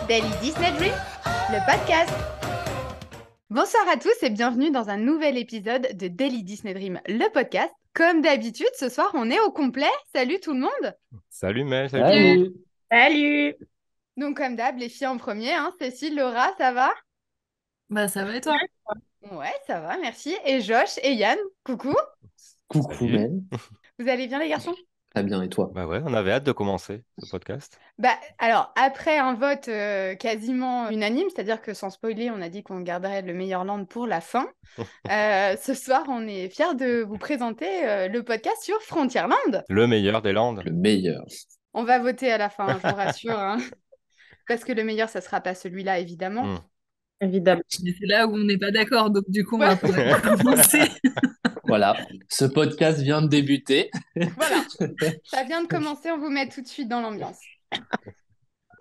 Daily Disney Dream, le podcast. Bonsoir à tous et bienvenue dans un nouvel épisode de Daily Disney Dream, le podcast. Comme d'habitude, ce soir, on est au complet. Salut tout le monde. Salut Mel, salut tout le monde. Salut! Salut. Donc comme d'hab, les filles en premier, Cécile, Laura, ça va? Bah ça va et toi? Ouais, ça va, merci. Et Josh et Yann, coucou. Coucou Salut. Mel, Vous allez bien les garçons? très bien et toi? Bah ouais, on avait hâte de commencer ce podcast. Alors, après un vote quasiment unanime, c'est-à-dire que sans spoiler, on a dit qu'on garderait le meilleur land pour la fin. Ce soir, on est fiers de vous présenter le podcast sur Frontierland. Le meilleur des Landes. Le meilleur. On va voter à la fin, je vous rassure, parce que le meilleur, ça sera pas celui-là, évidemment. Hmm. Évidemment. Mais c'est là où on n'est pas d'accord, donc du coup on Ouais. va pouvoir commencer. Voilà, ce podcast vient de débuter. Voilà, ça vient de commencer, on vous met tout de suite dans l'ambiance.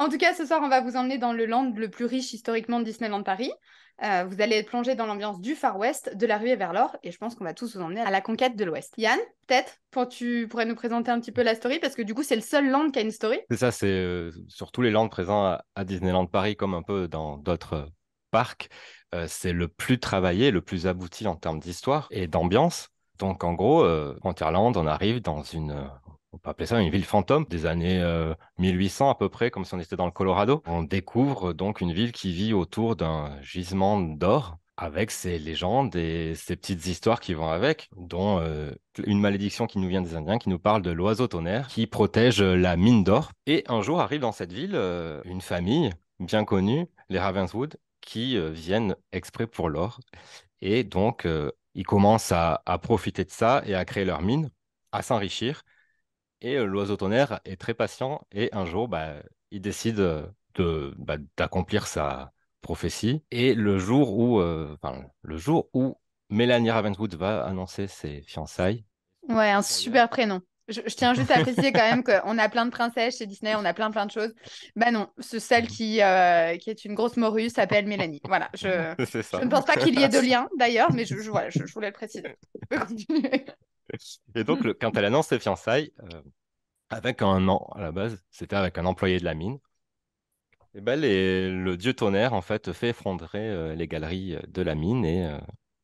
En tout cas, ce soir, on va vous emmener dans le land le plus riche historiquement de Disneyland Paris. Vous allez être plongé dans l'ambiance du Far West, de la ruée vers l'or, et je pense qu'on va tous vous emmener à la conquête de l'Ouest. Yann, peut-être, tu pourrais nous présenter un petit peu la story, parce que du coup, c'est le seul land qui a une story. C'est ça, c'est sur tous les landes présents à Disneyland Paris, comme un peu dans d'autres parcs, c'est le plus travaillé, le plus abouti en termes d'histoire et d'ambiance. Donc en gros, Frontierland, on arrive dans on peut appeler ça une ville fantôme des années 1800 à peu près, comme si on était dans le Colorado. On découvre donc une ville qui vit autour d'un gisement d'or, avec ses légendes et ses petites histoires qui vont avec, dont une malédiction qui nous vient des Indiens, qui nous parle de l'oiseau tonnerre, qui protège la mine d'or. Et un jour arrive dans cette ville une famille bien connue, les Ravenswood, qui viennent exprès pour l'or. Et donc, ils commencent à profiter de ça et à créer leur mine, à s'enrichir. Et l'oiseau tonnerre est très patient et un jour, il décide d'accomplir sa prophétie. Et le jour où Mélanie Ravenswood va annoncer ses fiançailles. Ouais, un super prénom. Je tiens juste à préciser quand même qu'on a plein de princesses chez Disney, on a plein de choses. Bah non, celle qui est une grosse morue s'appelle Mélanie. Voilà, C'est je ça. ne pense pas qu'il y ait de lien d'ailleurs, mais voilà, je voulais le préciser. Je peux continuer. Et donc, quand elle annonce ses fiançailles, avec à la base, c'était avec un employé de la mine. Et le dieu tonnerre, en fait, fait effondrer les galeries de la mine et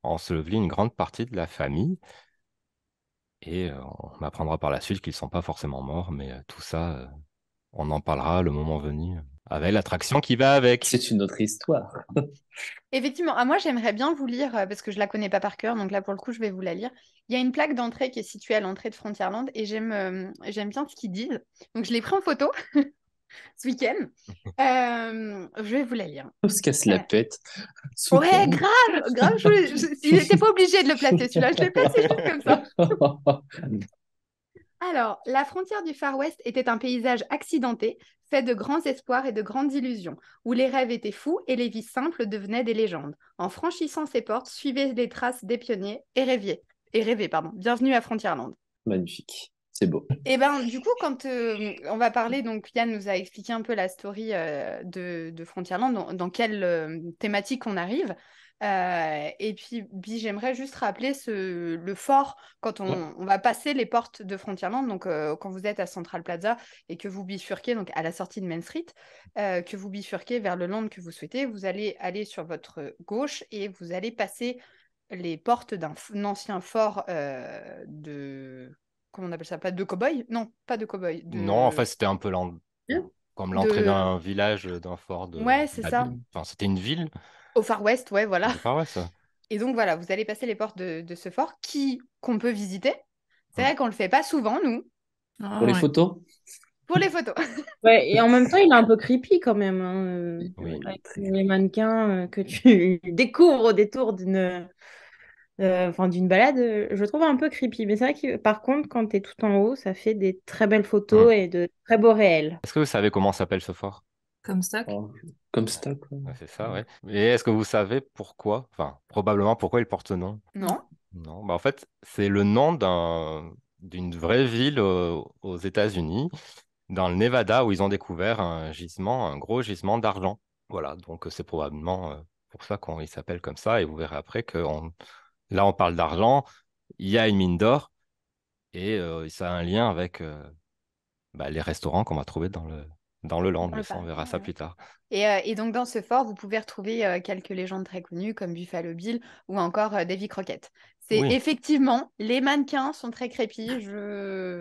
ensevelit une grande partie de la famille. Et on apprendra par la suite qu'ils ne sont pas forcément morts, mais tout ça, on en parlera le moment venu, avec l'attraction qui va avec. C'est une autre histoire. Effectivement, moi j'aimerais bien vous lire, parce que je la connais pas par cœur, donc là pour le coup je vais vous la lire. Il y a une plaque d'entrée qui est située à l'entrée de Frontierland et j'aime bien ce qu'ils disent. Donc je l'ai pris en photo ce week-end. Je vais vous la lire. On se casse la tête. Ce Ouais, week-end. grave, il n'était pas obligé de le placer celui-là, je l'ai placé juste comme ça. Alors, la frontière du Far West était un paysage accidenté, fait de grands espoirs et de grandes illusions, où les rêves étaient fous et les vies simples devenaient des légendes. En franchissant ces portes, suivez les traces des pionniers et rêvez. Bienvenue à Frontierland. Magnifique, c'est beau. Et ben, du coup, quand on va parler, donc Yann nous a expliqué un peu la story de Frontierland, dans quelle thématique on arrive. Et puis j'aimerais juste rappeler le fort quand on va passer les portes de Frontierland, donc quand vous êtes à Central Plaza et que vous bifurquez, donc à la sortie de Main Street, que vous bifurquez vers le land que vous souhaitez, vous allez aller sur votre gauche et vous allez passer les portes d'un ancien fort de... Comment on appelle ça? Pas de cow-boy? Non, pas de cow-boy. Non, en fait, c'était un peu comme l'entrée De... d'un village, d'un fort Ouais, c'est ça. Enfin, c'était une ville Au Far West, ouais, voilà. du Far West, ça. Et donc voilà, vous allez passer les portes de ce fort qu'on peut visiter. C'est Mm. vrai qu'on le fait pas souvent, nous, Ah, Pour les ouais. photos? pour les photos. Ouais, et en même temps, il est un peu creepy quand même, Oui. avec les mannequins que tu découvres au détour d'une balade, je le trouve un peu creepy. Mais c'est vrai que par contre, quand tu es tout en haut, ça fait des très belles Mm. photos et de très beaux réels. Est-ce que vous savez comment s'appelle ce fort? Comme stock. Oh, comme ça, quoi. Ouais, c'est ça, ouais. Et est-ce que vous savez pourquoi? Enfin, probablement pourquoi il porte ce nom? Non? Non, en fait, c'est le nom d'une vraie ville aux États-Unis, dans le Nevada, où ils ont découvert un gros gisement d'argent. Voilà, donc c'est probablement pour ça qu'il s'appelle comme ça. Et vous verrez après là, on parle d'argent, il y a une mine d'or, et ça a un lien avec les restaurants qu'on va trouver dans dans le land, Dans mais le ça, on parc, verra ça ouais. plus tard. Et donc, dans ce fort, vous pouvez retrouver quelques légendes très connues comme Buffalo Bill ou encore Davy Crockett. C'est Oui, effectivement, les mannequins sont très crépus,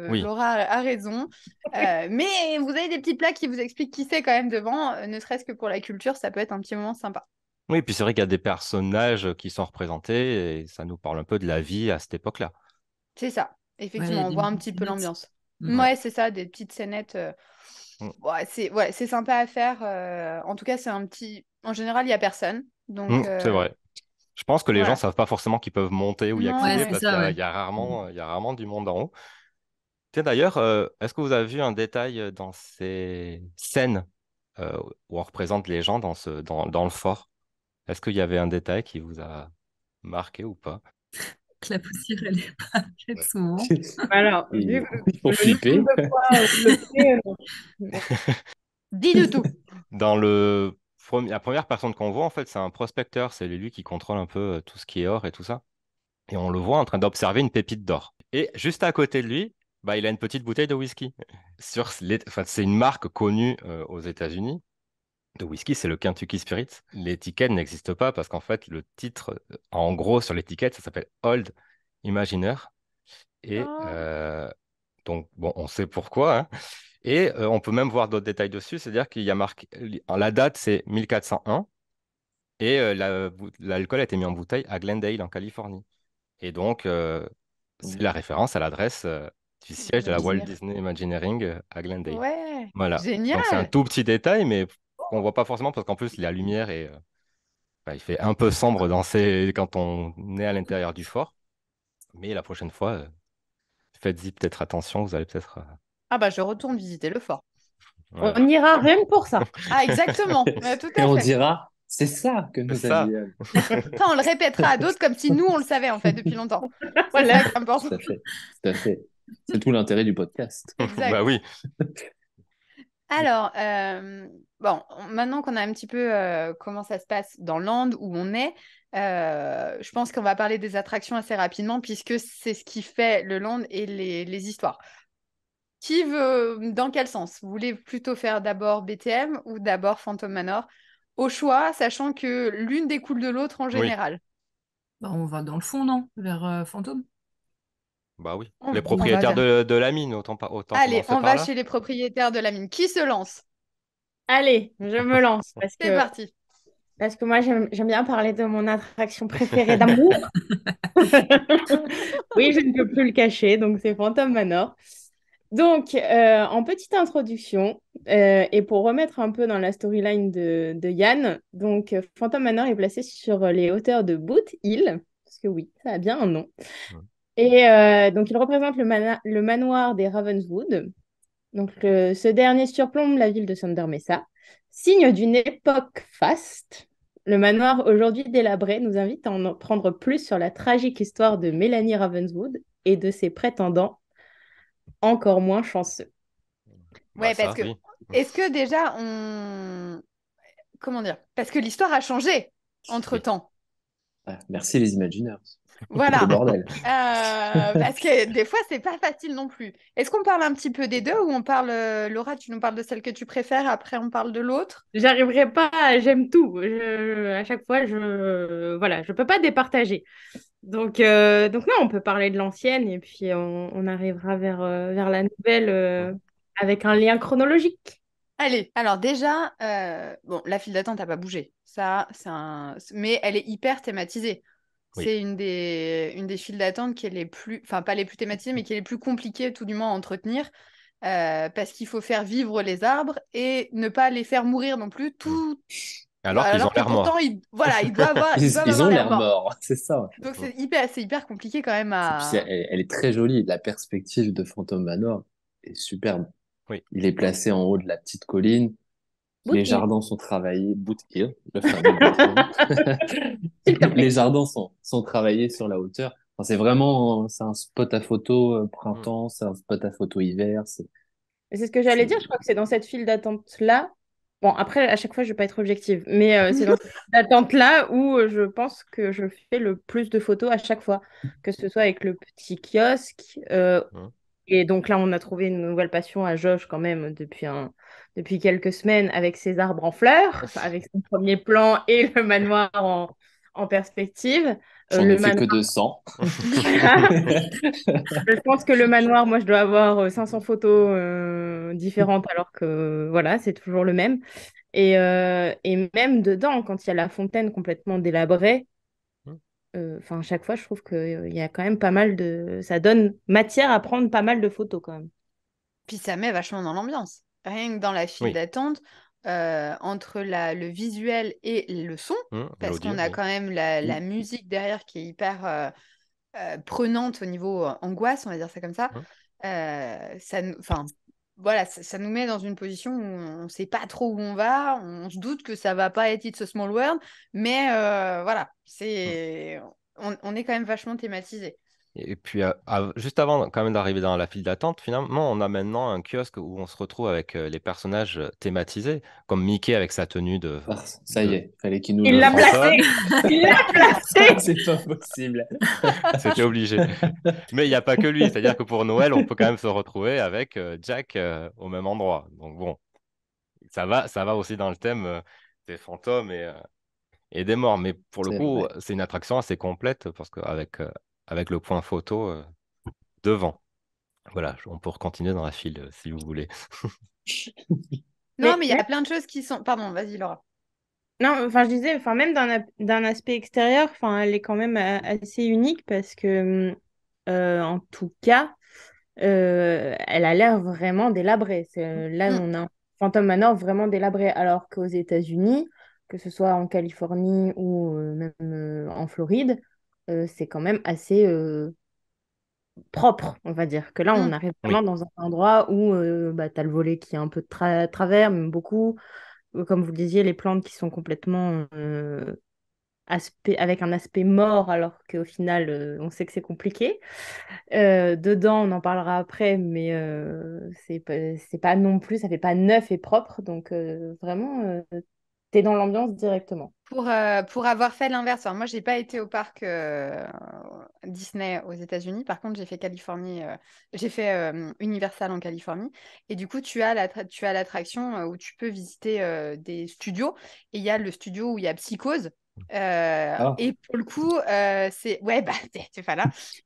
oui. Laura a raison. Mais vous avez des petites plaques qui vous expliquent qui c'est quand même devant, ne serait-ce que pour la culture, ça peut être un petit moment sympa. Oui, puis c'est vrai qu'il y a des personnages qui sont représentés et ça nous parle un peu de la vie à cette époque-là. C'est ça, Ouais, il y a effectivement, on des voit un petites petit peu scénettes. l'ambiance. Mm. Ouais. Ouais, c'est ça, des petites scénettes. Mm. Ouais, c'est sympa à faire. En tout cas, c'est un petit. En général, il n'y a personne. Donc, C'est vrai. Je pense que les gens voilà. savent pas forcément qu'ils peuvent monter ou y Non, Ouais, accéder c'est ouais. parce qu'il y ça, a, ouais. il y a rarement, il y a rarement du monde en haut. Tiens, d'ailleurs, est-ce que vous avez vu un détail dans ces scènes où on représente les gens dans le fort? Est-ce qu'il y avait un détail qui vous a marqué ou pas? Que la poussière, elle est pas faite souvent. Alors, vu Ils font le nombre flipper. de fois où je le fais, non. Dis de tout. Dans la première personne qu'on voit, en fait, c'est un prospecteur. C'est lui qui contrôle un peu tout ce qui est or et tout ça. Et on le voit en train d'observer une pépite d'or. Et juste à côté de lui, bah, il a une petite bouteille de whisky. Enfin, c'est une marque connue aux États-Unis de whisky, c'est le Kentucky Spirit. L'étiquette n'existe pas parce qu'en fait, le titre, en gros, sur l'étiquette, ça s'appelle Old Imaginer. Et Oh. donc, bon, on sait pourquoi, hein. Et on peut même voir d'autres détails dessus, c'est-à-dire qu'il y a marqué, la date, c'est 1401. Et l'alcool a été mis en bouteille à Glendale, en Californie. Et donc, c'est la référence à l'adresse du siège de la Walt L'imaginaire. Disney Imagineering à Glendale. Ouais, Voilà. Donc, c'est un génial. tout petit détail, mais qu'on voit pas forcément parce qu'en plus, la lumière il fait un peu sombre quand on est à l'intérieur du fort. Mais la prochaine fois, faites-y peut-être attention, vous allez peut-être. Ah bah je retourne visiter le fort. Voilà. On ira rien que pour ça. Ah exactement, tout Et à on fait. dira, c'est ça que C'est nous a dit ça. Yann. Après, on le répétera à d'autres comme si nous on le savait en fait depuis longtemps. C'est Voilà. ça qui est important. Tout à fait. Tout à fait. C'est tout l'intérêt du podcast. Bah Exact. oui. Alors, bon, maintenant qu'on a un petit peu comment ça se passe dans Land où on est, je pense qu'on va parler des attractions assez rapidement puisque c'est ce qui fait le Land et les histoires. Qui veut, dans quel sens? Vous voulez plutôt faire d'abord BTM ou d'abord Phantom Manor? Au choix, sachant que l'une découle de l'autre en Oui. général. Bah, on va dans le fond, non? Vers Fantôme. Bah oui. Les On va propriétaires vers... de la mine, autant Allez, commencer on par va là. chez les propriétaires de la mine. Qui se lance? Allez, je me lance C'est parti. parce que moi, j'aime bien parler de mon attraction préférée d'amour. Oui, je ne peux plus le cacher, donc c'est Phantom Manor. Donc, en petite introduction, et pour remettre un peu dans la storyline de Yann, donc Phantom Manor est placé sur les hauteurs de Boot Hill, parce que oui, ça a bien un nom. Ouais. Et donc, il représente le manoir des Ravenswood. Donc, ce dernier surplombe la ville de Thunder Mesa, signe d'une époque faste. Le manoir, aujourd'hui délabré, nous invite à en apprendre plus sur la tragique histoire de Mélanie Ravenswood et de ses prétendants encore moins chanceux. Bah Ouais, parce ça, que oui. est-ce que déjà on... Comment dire? Parce que l'histoire a changé Oui. entre-temps. Ah, merci les Imagineurs. Voilà. Le bordel. Parce que des fois, c'est pas facile non plus. Est-ce qu'on parle un petit peu des deux ou on parle, Laura, tu nous parles de celle que tu préfères, après on parle de l'autre? J'arriverai pas, j'aime tout. À chaque fois, voilà, je peux pas départager. Donc non, on peut parler de l'ancienne et puis on arrivera vers la nouvelle avec un lien chronologique. Allez, alors déjà, bon, la file d'attente n'a pas bougé. Ça, mais elle est hyper thématisée. Oui. C'est une des files d'attente qui est les plus, enfin pas les plus thématisées, mais qui est les plus compliquées tout du moins à entretenir, parce qu'il faut faire vivre les arbres et ne pas les faire mourir non plus, Mm. tout, Alors qu'ils ont alors que l'air pourtant, morts. voilà, ils doivent Ils avoir ont l'air l'air morts. morts, c'est ça. Donc Mm. c'est hyper compliqué quand même Et puis, à... elle est très jolie. La perspective de Phantom Manor est superbe. Oui. Il est placé en haut de la petite colline. Boot Les Hill, jardins sont travaillés. Boot Hill, le fameux Boot Hill. s'il te plaît. Les jardins sont travaillés sur la hauteur. Enfin, c'est un spot à photo Mm. printemps, c'est un spot à photo hiver. Et c'est ce que j'allais dire, je crois que c'est dans cette file d'attente-là. Bon, après, à chaque fois, je ne vais pas être objective, mais c'est dans cette file d'attente-là où je pense que je fais le plus de photos à chaque fois, que ce soit avec le petit kiosque, Mm. Et donc là, on a trouvé une nouvelle passion à Josh quand même depuis quelques semaines avec ses arbres en fleurs, avec son premier plan et le manoir en perspective. J'en Le ai fait que manoir, 200. je pense que le manoir, moi, je dois avoir 500 photos différentes alors que voilà, c'est toujours le même. Et même dedans, quand il y a la fontaine complètement délabrée, enfin, à chaque fois, je trouve qu'il y a quand même pas mal de... Ça donne matière à prendre pas mal de photos quand même. Puis ça met vachement dans l'ambiance. Rien que dans la file Oui. d'attente, entre le visuel et le son, parce L'audio, qu'on a oui. quand même la musique derrière qui est hyper prenante au niveau angoisse, on va dire ça comme ça. Enfin, voilà, ça nous met dans une position où on ne sait pas trop où on va, on se doute que ça va pas être It's a Small World, mais voilà, on est quand même vachement thématisé. Et puis, juste avant quand même d'arriver dans la file d'attente, finalement, on a maintenant un kiosque où on se retrouve avec les personnages thématisés, comme Mickey avec sa tenue Ah, ça y de, est, fallait qu'il nous de Il le l'a fasse. fantôme. placé! Il l'a placé! C'est pas possible. C'était obligé. Mais il n'y a pas que lui, c'est-à-dire que pour Noël, on peut quand même se retrouver avec Jack au même endroit. Donc bon, ça va aussi dans le thème des fantômes et des morts. Mais pour le C'est coup, vrai. c'est une attraction assez complète parce qu'avec avec le point photo devant. Voilà, on peut continuer dans la file si vous voulez. Non, Mais mais il y même a plein de choses qui sont... Pardon, vas-y Laura. Non, enfin, je disais, enfin, même d'un aspect extérieur, enfin, elle est quand même assez unique parce que, en tout cas, elle a l'air vraiment délabrée. Là, Mm. on a un Phantom Manor vraiment délabré, alors qu'aux États-Unis, que ce soit en Californie ou même en Floride, c'est quand même assez propre, on va dire. Que là, on Mm. arrive vraiment Oui, dans un endroit où bah, tu as le volet qui est un peu de travers, même beaucoup. Comme vous le disiez, les plantes qui sont complètement avec un aspect mort, alors qu'au final, on sait que c'est compliqué. Dedans, on en parlera après, mais c'est pas non plus, ça fait pas neuf et propre, donc vraiment, t'es dans l'ambiance directement. Pour avoir fait l'inverse, alors moi, j'ai pas été au parc Disney aux États-Unis. Par contre, j'ai fait Californie, j'ai fait Universal en Californie. Et du coup, tu as l'attraction où tu peux visiter des studios. Et il y a le studio où il y a Psychose. Ah, Et pour le coup, c'est ouais, bah t'es pas là.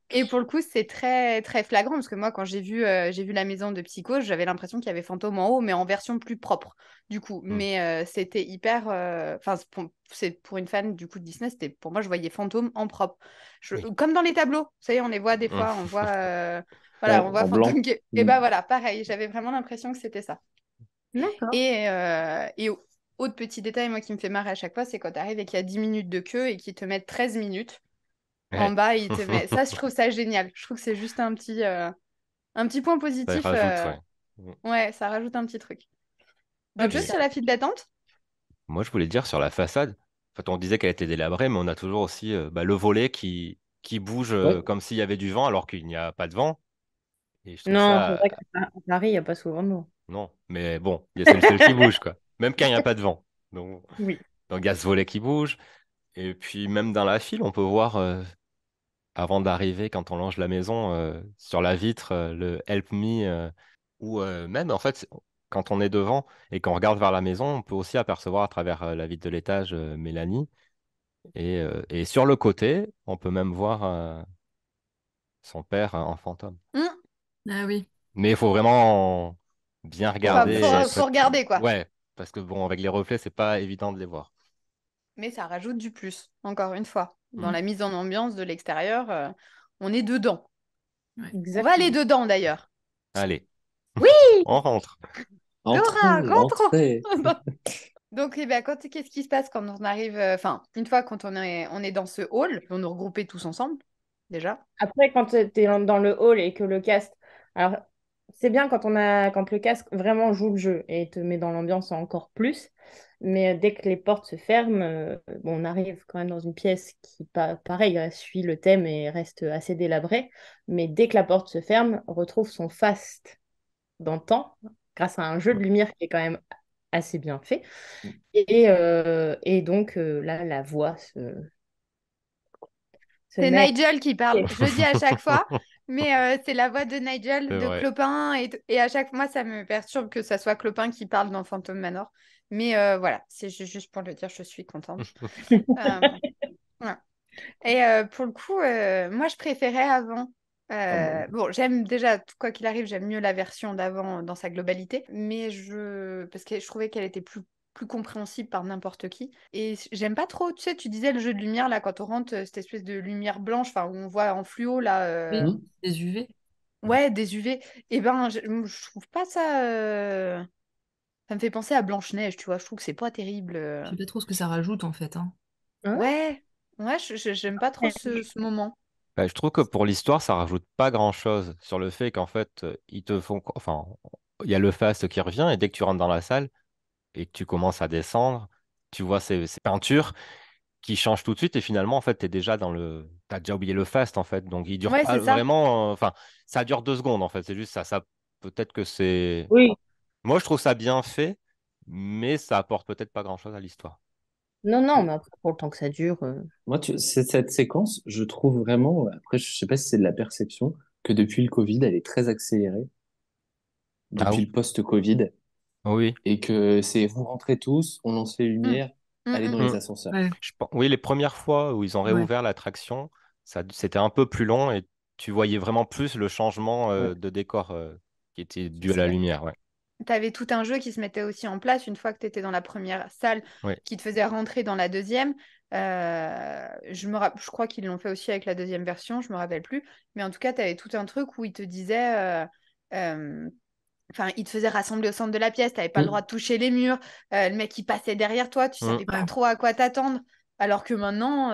Et pour le coup, c'est très très flagrant parce que moi, quand j'ai vu la maison de Psychose, j'avais l'impression qu'il y avait Fantôme en haut, mais en version plus propre du coup. mm, Mais c'était hyper. Enfin, c'est pour une fan du coup de Disney, c'était pour moi, je voyais Fantôme en propre. oui. Comme dans les tableaux, vous savez, on les voit des Mm. fois, on voit. Voilà, ouais, on voit en Fantôme. blanc. Et Mm. ben voilà, pareil, j'avais vraiment l'impression que c'était ça. D'accord. Et autre petit détail, moi, qui me fait marrer à chaque fois, c'est quand tu arrives et qu'il y a 10 minutes de queue et qu'ils te mettent 13 minutes. En Ouais. bas, ils te mettent. Ça, je trouve ça génial. Je trouve que c'est juste un petit point Ça y positif. rajoute, ouais. Mm. Ouais, ça rajoute un petit truc. Ah, D'autres puis choses Et ça. sur la file d'attente? moi, je voulais dire sur la façade, en fait, on disait qu'elle était délabrée, mais on a toujours aussi le volet qui bouge Ouais. comme s'il y avait du vent alors qu'il n'y a pas de vent. Et je trouve Non, c'est ça, vrai qu'à Paris, il n'y a pas souvent de mots. non, mais bon, c'est le seul qui bouge, quoi. Même quand il n'y a pas de vent. Donc, Oui. donc il y a ce volet qui bouge. Et puis même dans la file, on peut voir avant d'arriver, quand on longe la maison, sur la vitre, le Help Me, ou même en fait, quand on est devant et qu'on regarde vers la maison, on peut aussi apercevoir à travers la vitre de l'étage Mélanie. Et sur le côté, on peut même voir son père en fantôme. Hmm. Ah oui. Mais il faut vraiment bien Faut avoir regarder de la et Faut chance. regarder, quoi. Ouais, parce que bon, avec les reflets, c'est pas évident de les voir. Mais ça rajoute du plus, encore une fois. Dans Mm. la mise en ambiance de l'extérieur, on est dedans. Ouais. On va aller Exactement. dedans, d'ailleurs. Allez, Oui! on rentre. Laura, Entrez, rentrons! entrez. Donc, eh ben, qu'est-ce qui se passe quand on arrive... Enfin, une fois quand on est dans ce hall, on nous regrouper tous ensemble, déjà. Après, quand tu es dans le hall et que le cast. Alors, c'est bien quand le cast vraiment joue le jeu et te met dans l'ambiance encore plus. Mais dès que les portes se ferment, bon, on arrive quand même dans une pièce qui, pareil, suit le thème et reste assez délabrée. Mais dès que la porte se ferme, on retrouve son faste d'antan grâce à un jeu de lumière qui est quand même assez bien fait. Et donc, là, la voix se C'est met. Nigel qui parle. Je le dis à chaque fois, Mais c'est la voix de Nigel, C'est de vrai. Clopin, et à chaque fois, ça me perturbe que ça soit Clopin qui parle dans Phantom Manor. Mais voilà, c'est juste pour le dire, je suis contente. Euh, voilà. Et pour le coup, moi, je préférais avant. Ah bon. Bon, j'aime déjà, quoi qu'il arrive, j'aime mieux la version d'avant dans sa globalité, mais parce que je trouvais qu'elle était plus compréhensible par n'importe qui. Et j'aime pas trop, tu sais, tu disais le jeu de lumière, là, quand on rentre, cette espèce de lumière blanche, enfin, où on voit en fluo, là, Oui, Hmm. des UV. ouais, des UV. Et ben, je trouve pas ça. Ça me fait penser à Blanche-Neige, tu vois, je trouve que c'est pas terrible. Je sais pas trop ce que ça rajoute en fait, hein. Hein. Ouais, ouais, j'aime pas trop Ouais. ce moment. Bah, je trouve que pour l'histoire, ça rajoute pas grand-chose sur le fait qu'en fait, ils te font, enfin, il y a le fast qui revient et dès que tu rentres dans la salle et que tu commences à descendre, tu vois ces peintures qui changent tout de suite et finalement, en fait, t'as déjà oublié le fast en fait, donc il dure Ouais, pas c'est ça. vraiment, enfin, ça dure 2 secondes en fait, c'est juste ça, peut-être que c'est, Oui. moi je trouve ça bien fait, mais ça apporte peut-être pas grand-chose à l'histoire. Non, non, mais après, pour le temps que ça dure. Moi, cette séquence, je trouve vraiment, après, je sais pas si c'est de la perception, que depuis le Covid, elle est très accélérée, Ah depuis le post-Covid, oui. et que c'est vous rentrez tous, on lance les Mm. lumières, Mm, allez dans mm. Mm. les ascenseurs. Ouais, Oui, les premières fois où ils ont ouais. réouvert l'attraction, c'était un peu plus long et tu voyais vraiment plus le changement Ouais, de décor qui était c'est dû à la ça. lumière. Ouais. T'avais tout un jeu qui se mettait aussi en place une fois que tu étais dans la première salle, Ouais. qui te faisait rentrer dans la deuxième. Je crois qu'ils l'ont fait aussi avec la deuxième version, je me rappelle plus. Mais en tout cas, tu avais tout un truc où ils te disaient, enfin, ils te faisaient rassembler au centre de la pièce, tu n'avais pas le droit Hmm. de toucher les murs. Le mec, il passait derrière toi, tu Mm. savais pas Ouais. trop à quoi t'attendre. Alors que maintenant,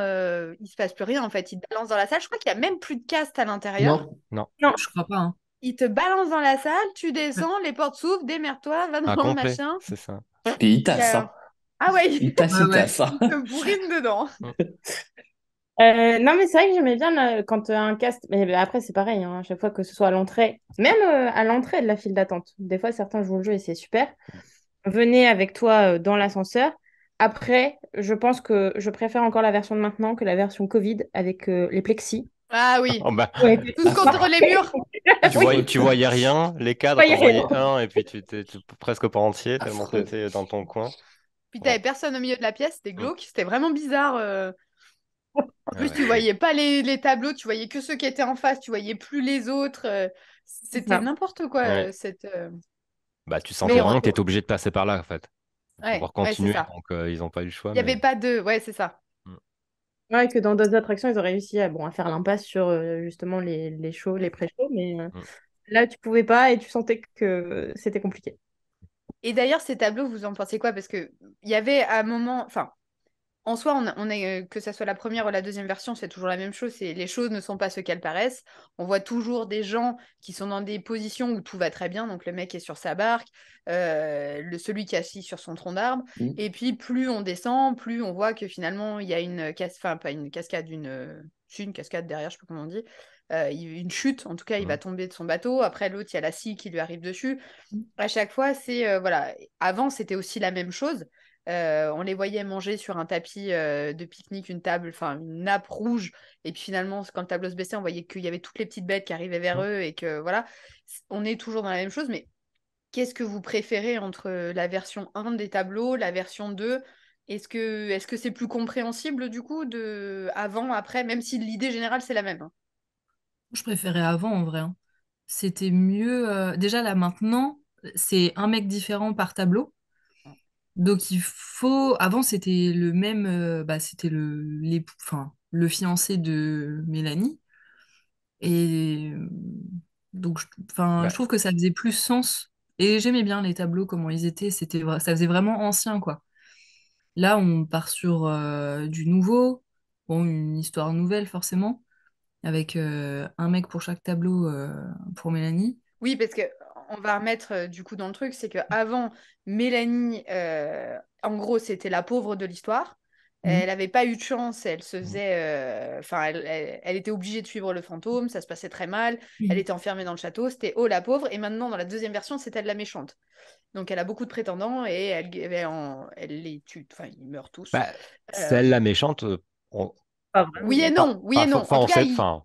il se passe plus rien en fait. Il te balance dans la salle. Je crois qu'il y a même plus de cast à l'intérieur. Non, Non, Non. Je crois pas, hein. Il te balance dans la salle, tu Ouais. descends, les portes s'ouvrent, démerde-toi, va un dans le complet, machin. c'est ça. puis il Et, tasse, hein. ah ouais, Il tasse, Ouais, il ouais. tasse, hein. il te bourrine dedans. Mm. Non, mais c'est vrai que j'aimais bien quand un cast. Mais après, c'est pareil, hein, à chaque fois que ce soit à l'entrée, même à l'entrée de la file d'attente. Des fois, certains jouent le jeu et c'est super. Venez avec toi dans l'ascenseur. Après, je pense que je préfère encore la version de maintenant que la version Covid avec les plexis. Ah oui, Oh, bah, Ouais, c'est tous Ah, tout contre faut, les murs. Oui, tu voyais rien, les cadres, ouais, y t'en a rien. voyais un et puis tu t'es presque pas entier tellement affreux. t'étais dans ton coin. Puis Ouais. t'avais personne au milieu de la pièce, c'était Mm. glauque, c'était vraiment bizarre. En Ouais, plus, ouais. tu voyais pas les tableaux, tu voyais que ceux qui étaient en face, tu voyais plus les autres. C'est C'était ça. n'importe quoi, Ouais. cette. Bah, tu Mais sentais vraiment que t'étais obligé de passer par là en fait pour ouais, pouvoir ouais, c'est continuer, ça. donc ils ont pas eu le choix, Il y mais. avait pas de. Ouais, c'est ça. Mm. Ouais, que dans d'autres attractions, ils ont réussi à faire l'impasse sur justement les shows, les pré-shows, mais Mm. là, tu pouvais pas et tu sentais que c'était compliqué. Et d'ailleurs, ces tableaux, vous en pensez quoi? Parce que il y avait à un moment, enfin, en soi, que ça soit la première ou la deuxième version, c'est toujours la même chose. Les choses ne sont pas ce qu'elles paraissent. On voit toujours des gens qui sont dans des positions où tout va très bien. Donc le mec est sur sa barque, celui qui est assis sur son tronc d'arbre. Hmm. Et puis plus on descend, plus on voit que finalement il y a enfin pas une cascade, si, une cascade derrière, je sais pas comment on dit. Une chute, en tout cas, il va Mm. tomber de son bateau. Après, l'autre, il y a la scie qui lui arrive dessus. À chaque fois, c'est voilà. Avant, c'était aussi la même chose. On les voyait manger sur un tapis de pique-nique, une table, enfin une nappe rouge. Et puis finalement, quand le tableau se baissait, on voyait qu'il y avait toutes les petites bêtes qui arrivaient vers Mm. eux et que voilà. On est toujours dans la même chose. Mais qu'est-ce que vous préférez entre la version 1 des tableaux, la version 2? Est-ce que c'est plus compréhensible du coup de avant, après, même si l'idée générale c'est la même, hein. Je préférais avant en vrai, hein. C'était mieux. Déjà là maintenant, c'est un mec différent par tableau. Donc il faut. Avant c'était le même. C'était enfin, le fiancé de Mélanie. Et donc enfin, Bah, je trouve que ça faisait plus sens. Et j'aimais bien les tableaux, comment ils étaient. Ça faisait vraiment ancien, quoi. Là, on part sur du nouveau. Bon, une histoire nouvelle, forcément, avec un mec pour chaque tableau pour Mélanie. Oui, parce que on va remettre du coup dans le truc, c'est que avant Mélanie, en gros, c'était la pauvre de l'histoire. Mhm. Elle n'avait pas eu de chance, elle se mm. faisait, enfin, elle était obligée de suivre le fantôme, ça se passait très mal. Elle était enfermée dans le château, c'était oh la pauvre. Et maintenant, dans la deuxième version, c'est elle la méchante. Donc, elle a beaucoup de prétendants et elle les tue. Enfin, ils meurent tous. Bah, Euh, celle la méchante, on- Pas vraiment. oui et non, oui et non. En enfin, tout on cas, sait, enfin,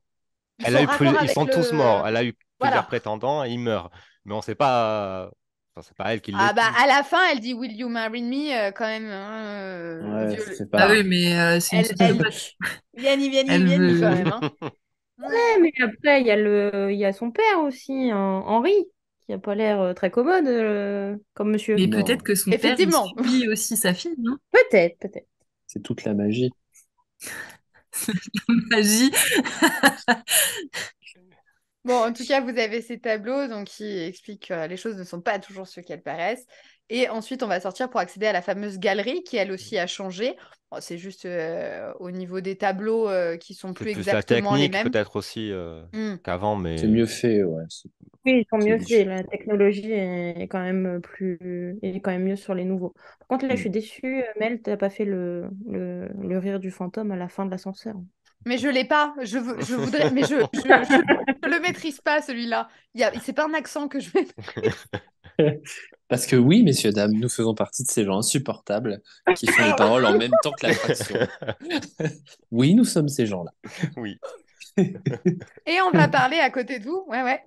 Elle a eu raccord ils avec sont tous morts. le... Elle a eu plusieurs Voilà. prétendants et ils meurent. Mais on ne sait pas. Enfin, c'est pas elle qui Ah les bah tue. à la fin, elle dit Will you marry me quand même Ouais, ça fait Ah oui, Enfin, pas. mais c'est une elle sociopathe. vieni vieni Elle vieni quand veut. même hein. Ouais, mais après, il y a son père aussi, Henri, qui a pas l'air très commode comme monsieur. Mais peut-être Non, que son père, il Effectivement. suit aussi sa fille, non? Peut-être, peut-être. c'est toute la magie. Magie. Bon, en tout cas, vous avez ces tableaux donc, qui expliquent que les choses ne sont pas toujours ce qu'elles paraissent. Et ensuite, on va sortir pour accéder à la fameuse galerie qui, elle aussi, a changé. Bon, c'est juste au niveau des tableaux qui sont C'est plus plus la exactement les technique, mêmes. peut-être aussi Hmm. qu'avant, C'est mais mieux fait, ouais. Oui, ils sont C'est mieux faits. différent. La technologie est quand même est quand même mieux sur les nouveaux. Par contre, là, je Hmm. suis déçue. Mel, t'as pas fait le rire du fantôme à la fin de l'ascenseur. Mais je l'ai pas. Je voudrais, mais je le maîtrise pas celui-là. C'est pas un accent que je maîtrise. Parce que oui, messieurs, dames, nous faisons partie de ces gens insupportables qui font les paroles en même temps que l'attraction. Oui, nous sommes ces gens-là. oui. Et on va parler à côté de vous. Ouais, ouais.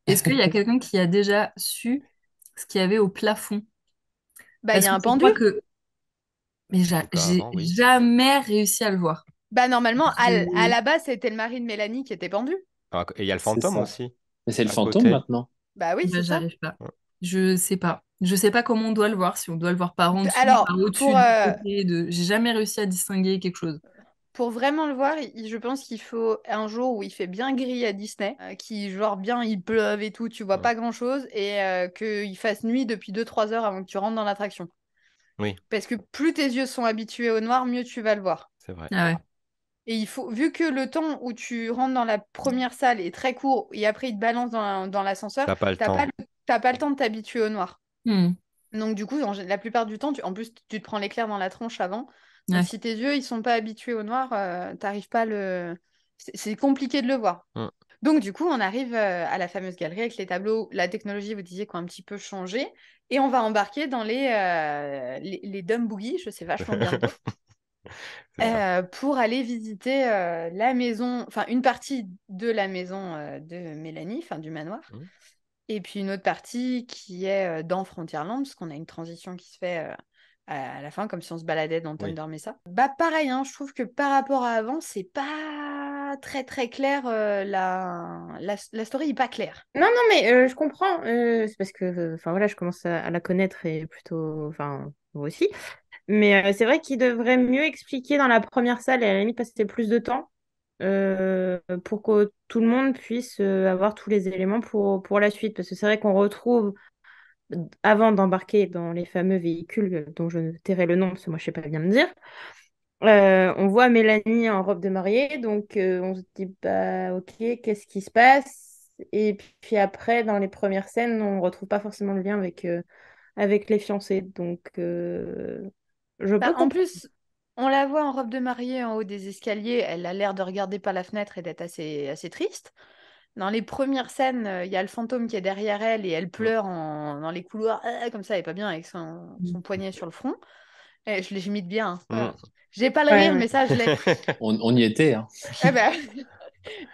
Est-ce qu'il y a quelqu'un qui a déjà su ce qu'il y avait au plafond? Bah, il y Parce a que un je pendu. crois que... Mais En tout cas, j'ai avant, oui. jamais réussi à le voir. Bah, normalement, à Je- la base, c'était le mari de Mélanie qui était pendu. Ah, et il y a le C'est fantôme ça. aussi, Mais c'est le à fantôme côté. maintenant. Bah oui, Bah, c'est ça. j'arrive pas. Je sais pas. Je sais pas comment on doit le voir. Si on doit le voir par en dessous, Alors, par au-dessus, de côté, de... J'ai jamais réussi à distinguer quelque chose. pour vraiment le voir, je pense qu'il faut un jour où il fait bien gris à Disney, qui genre bien il pleuve et tout, tu vois Mm. pas grand-chose, et qu'il fasse nuit depuis 2 3 heures avant que tu rentres dans l'attraction. Oui, Parce que plus tes yeux sont habitués au noir, mieux tu vas le voir. c'est vrai. Ah ouais. Et il faut, vu que le temps où tu rentres dans la première salle est très court, et après il te balance dans l'ascenseur, T'as pas le t'as pas temps. t'as pas le temps de t'habituer au noir. Hmm. Donc du coup, la plupart du temps, en plus, tu te prends l'éclair dans la tronche avant. Donc Ouais. si tes yeux, ils sont pas habitués au noir, t'arrives pas à le... C'est compliqué de le voir. Mm. Donc du coup, on arrive à la fameuse galerie avec les tableaux. La technologie, vous disiez, qui a un petit peu changé. Et on va embarquer dans les Dumb Boogie, je sais vachement bien le dire, C'est ça. pour aller visiter la maison, enfin une partie de la maison de Mélanie, enfin du manoir. Mm. Et puis une autre partie qui est dans Frontierland, parce qu'on a une transition qui se fait à la fin, comme si on se baladait dans Oui. Thunder Mesa. Bah pareil, hein, je trouve que par rapport à avant, c'est pas très très clair. La story est pas claire. Non, non, mais je comprends. C'est parce que, enfin voilà, je commence à la connaître et plutôt, enfin, vous aussi. Mais c'est vrai qu'il devrait mieux expliquer dans la première salle et à la limite passer plus de temps pour que tout le monde puisse avoir tous les éléments pour la suite. Parce que c'est vrai qu'on retrouve, avant d'embarquer dans les fameux véhicules dont je ne tairai le nom, parce que moi je sais pas bien me dire, on voit Mélanie en robe de mariée, donc on se dit, bah ok, qu'est-ce qui se passe? Et puis après, dans les premières scènes, on ne retrouve pas forcément le lien avec les fiancés. Donc, je Bah, peux en comprendre. plus, on la voit en robe de mariée en haut des escaliers. Elle a l'air de regarder par la fenêtre et d'être assez triste. Dans les premières scènes, il y a le fantôme qui est derrière elle et elle Mm. pleure dans les couloirs, comme ça, elle est pas bien avec son poignet sur le front. Et je l'imite bien, hein. Mm. J'ai pas le Ouais, rire, ouais. mais ça, je l'ai. On y était, hein. Eh ben,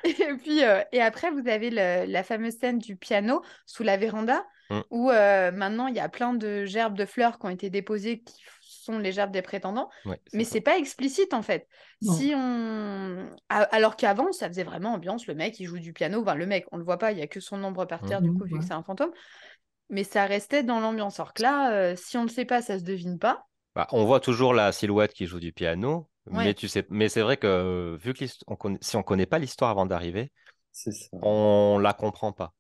Et puis, et après, vous avez la fameuse scène du piano sous la véranda, Mm. où maintenant, il y a plein de gerbes de fleurs qui ont été déposées, qui sont les gerbes des prétendants. Ouais, c'est Mais ça. c'est pas explicite, en fait. Non. Alors qu'avant, ça faisait vraiment ambiance. Le mec, il joue du piano. Enfin, le mec, on le voit pas, il y a que son ombre par terre, du coup, vu que Ouais. c'est un fantôme. Mais ça restait dans l'ambiance. Alors que là, si on le sait pas, ça se devine pas. Bah, on voit toujours la silhouette qui joue du piano, mais Ouais. tu sais, mais c'est vrai que vu que si on connaît pas l'histoire avant d'arriver, C'est ça. on la comprend pas.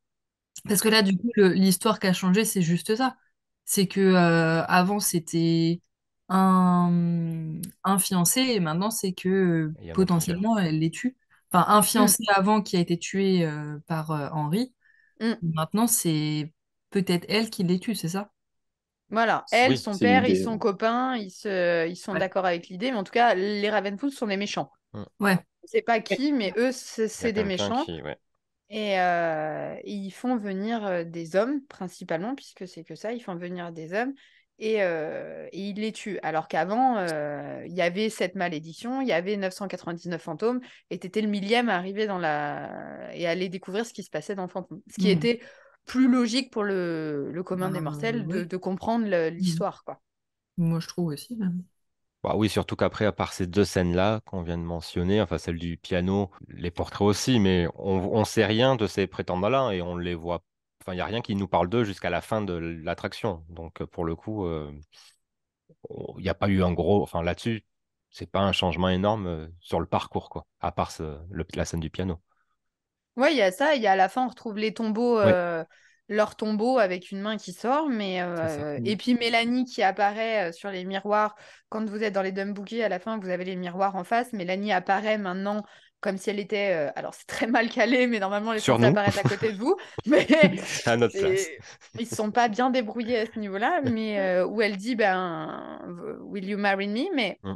Parce que là, du coup, l'histoire qui a changé, c'est juste ça. C'est que avant, c'était un fiancé et maintenant, c'est que Il y en a plusieurs. potentiellement, elle les tue. Enfin, un Mm. fiancé avant qui a été tué par Henri. Mm. Maintenant, c'est peut-être elle qui les tue, c'est ça? Voilà, elle, Oui. son C'est père, ils l'idée. sont copains, ils sont Ouais. d'accord avec l'idée, mais en tout cas, les Ravenfoot sont des méchants. Mm. Ouais. Je sais pas qui, mais eux, Il y a c'est des quelqu'un méchants. qui, ouais. Et ils font venir des hommes, principalement, puisque c'est que ça, ils font venir des hommes. et il les tue. Alors qu'avant, il y avait cette malédiction, il y avait 999 fantômes, et t'étais le millième à arriver et à aller découvrir ce qui se passait dans le fantôme. Ce qui était plus logique pour le commun des mortels oui. de comprendre l'histoire, quoi. Moi, je trouve aussi, même. Bah oui, surtout qu'après, à part ces deux scènes-là qu'on vient de mentionner, enfin celle du piano, les portraits aussi, mais on sait rien de ces prétendants-là et on les voit. Enfin, il n'y a rien qui nous parle d'eux jusqu'à la fin de l'attraction. Donc, pour le coup, il n'y a pas eu un gros. Enfin, là-dessus, c'est pas un changement énorme sur le parcours, quoi, à part la scène du piano. Ouais, il y a ça. Il y a à la fin, on retrouve les tombeaux, Ouais, leur tombeau avec une main qui sort. c'est ça. Et puis Mélanie qui apparaît sur les miroirs. Quand vous êtes dans les Dumb Boogies, à la fin, vous avez les miroirs en face. Mélanie apparaît maintenant comme si elle était. Alors, c'est très mal calé, mais normalement, elle est Sur censée nous, apparaître à côté de vous. Mais à notre place. ils ne sont pas bien débrouillés à ce niveau-là. Mais où elle dit ben, Will you marry me? Mais Mm.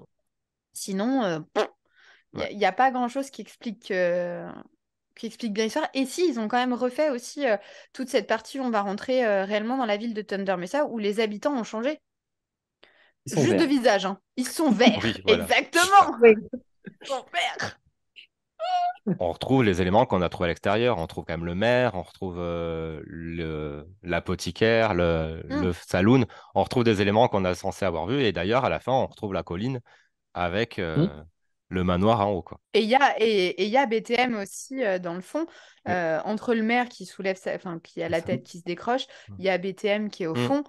sinon, il Ouais. n'y a pas grand-chose qui explique bien l'histoire. Et si, ils ont quand même refait aussi toute cette partie où on va rentrer réellement dans la ville de Thunder Mesa, où les habitants ont changé. Ils sont Juste de verts. visage, hein. Ils sont verts. Oui, voilà. Exactement. Oui. Ils sont verts. On retrouve les éléments qu'on a trouvés à l'extérieur. On retrouve quand même le maire, on retrouve l'apothicaire, le Mm. saloon. On retrouve des éléments qu'on a censé avoir vus. Et d'ailleurs, à la fin, on retrouve la colline avec Hmm. le manoir en haut, quoi. Et il y a BTM aussi dans le fond, Oui, entre le maire qui soulève enfin, qui a c'est la ça. tête qui se décroche, Mm. il y a BTM qui est au Mm. fond.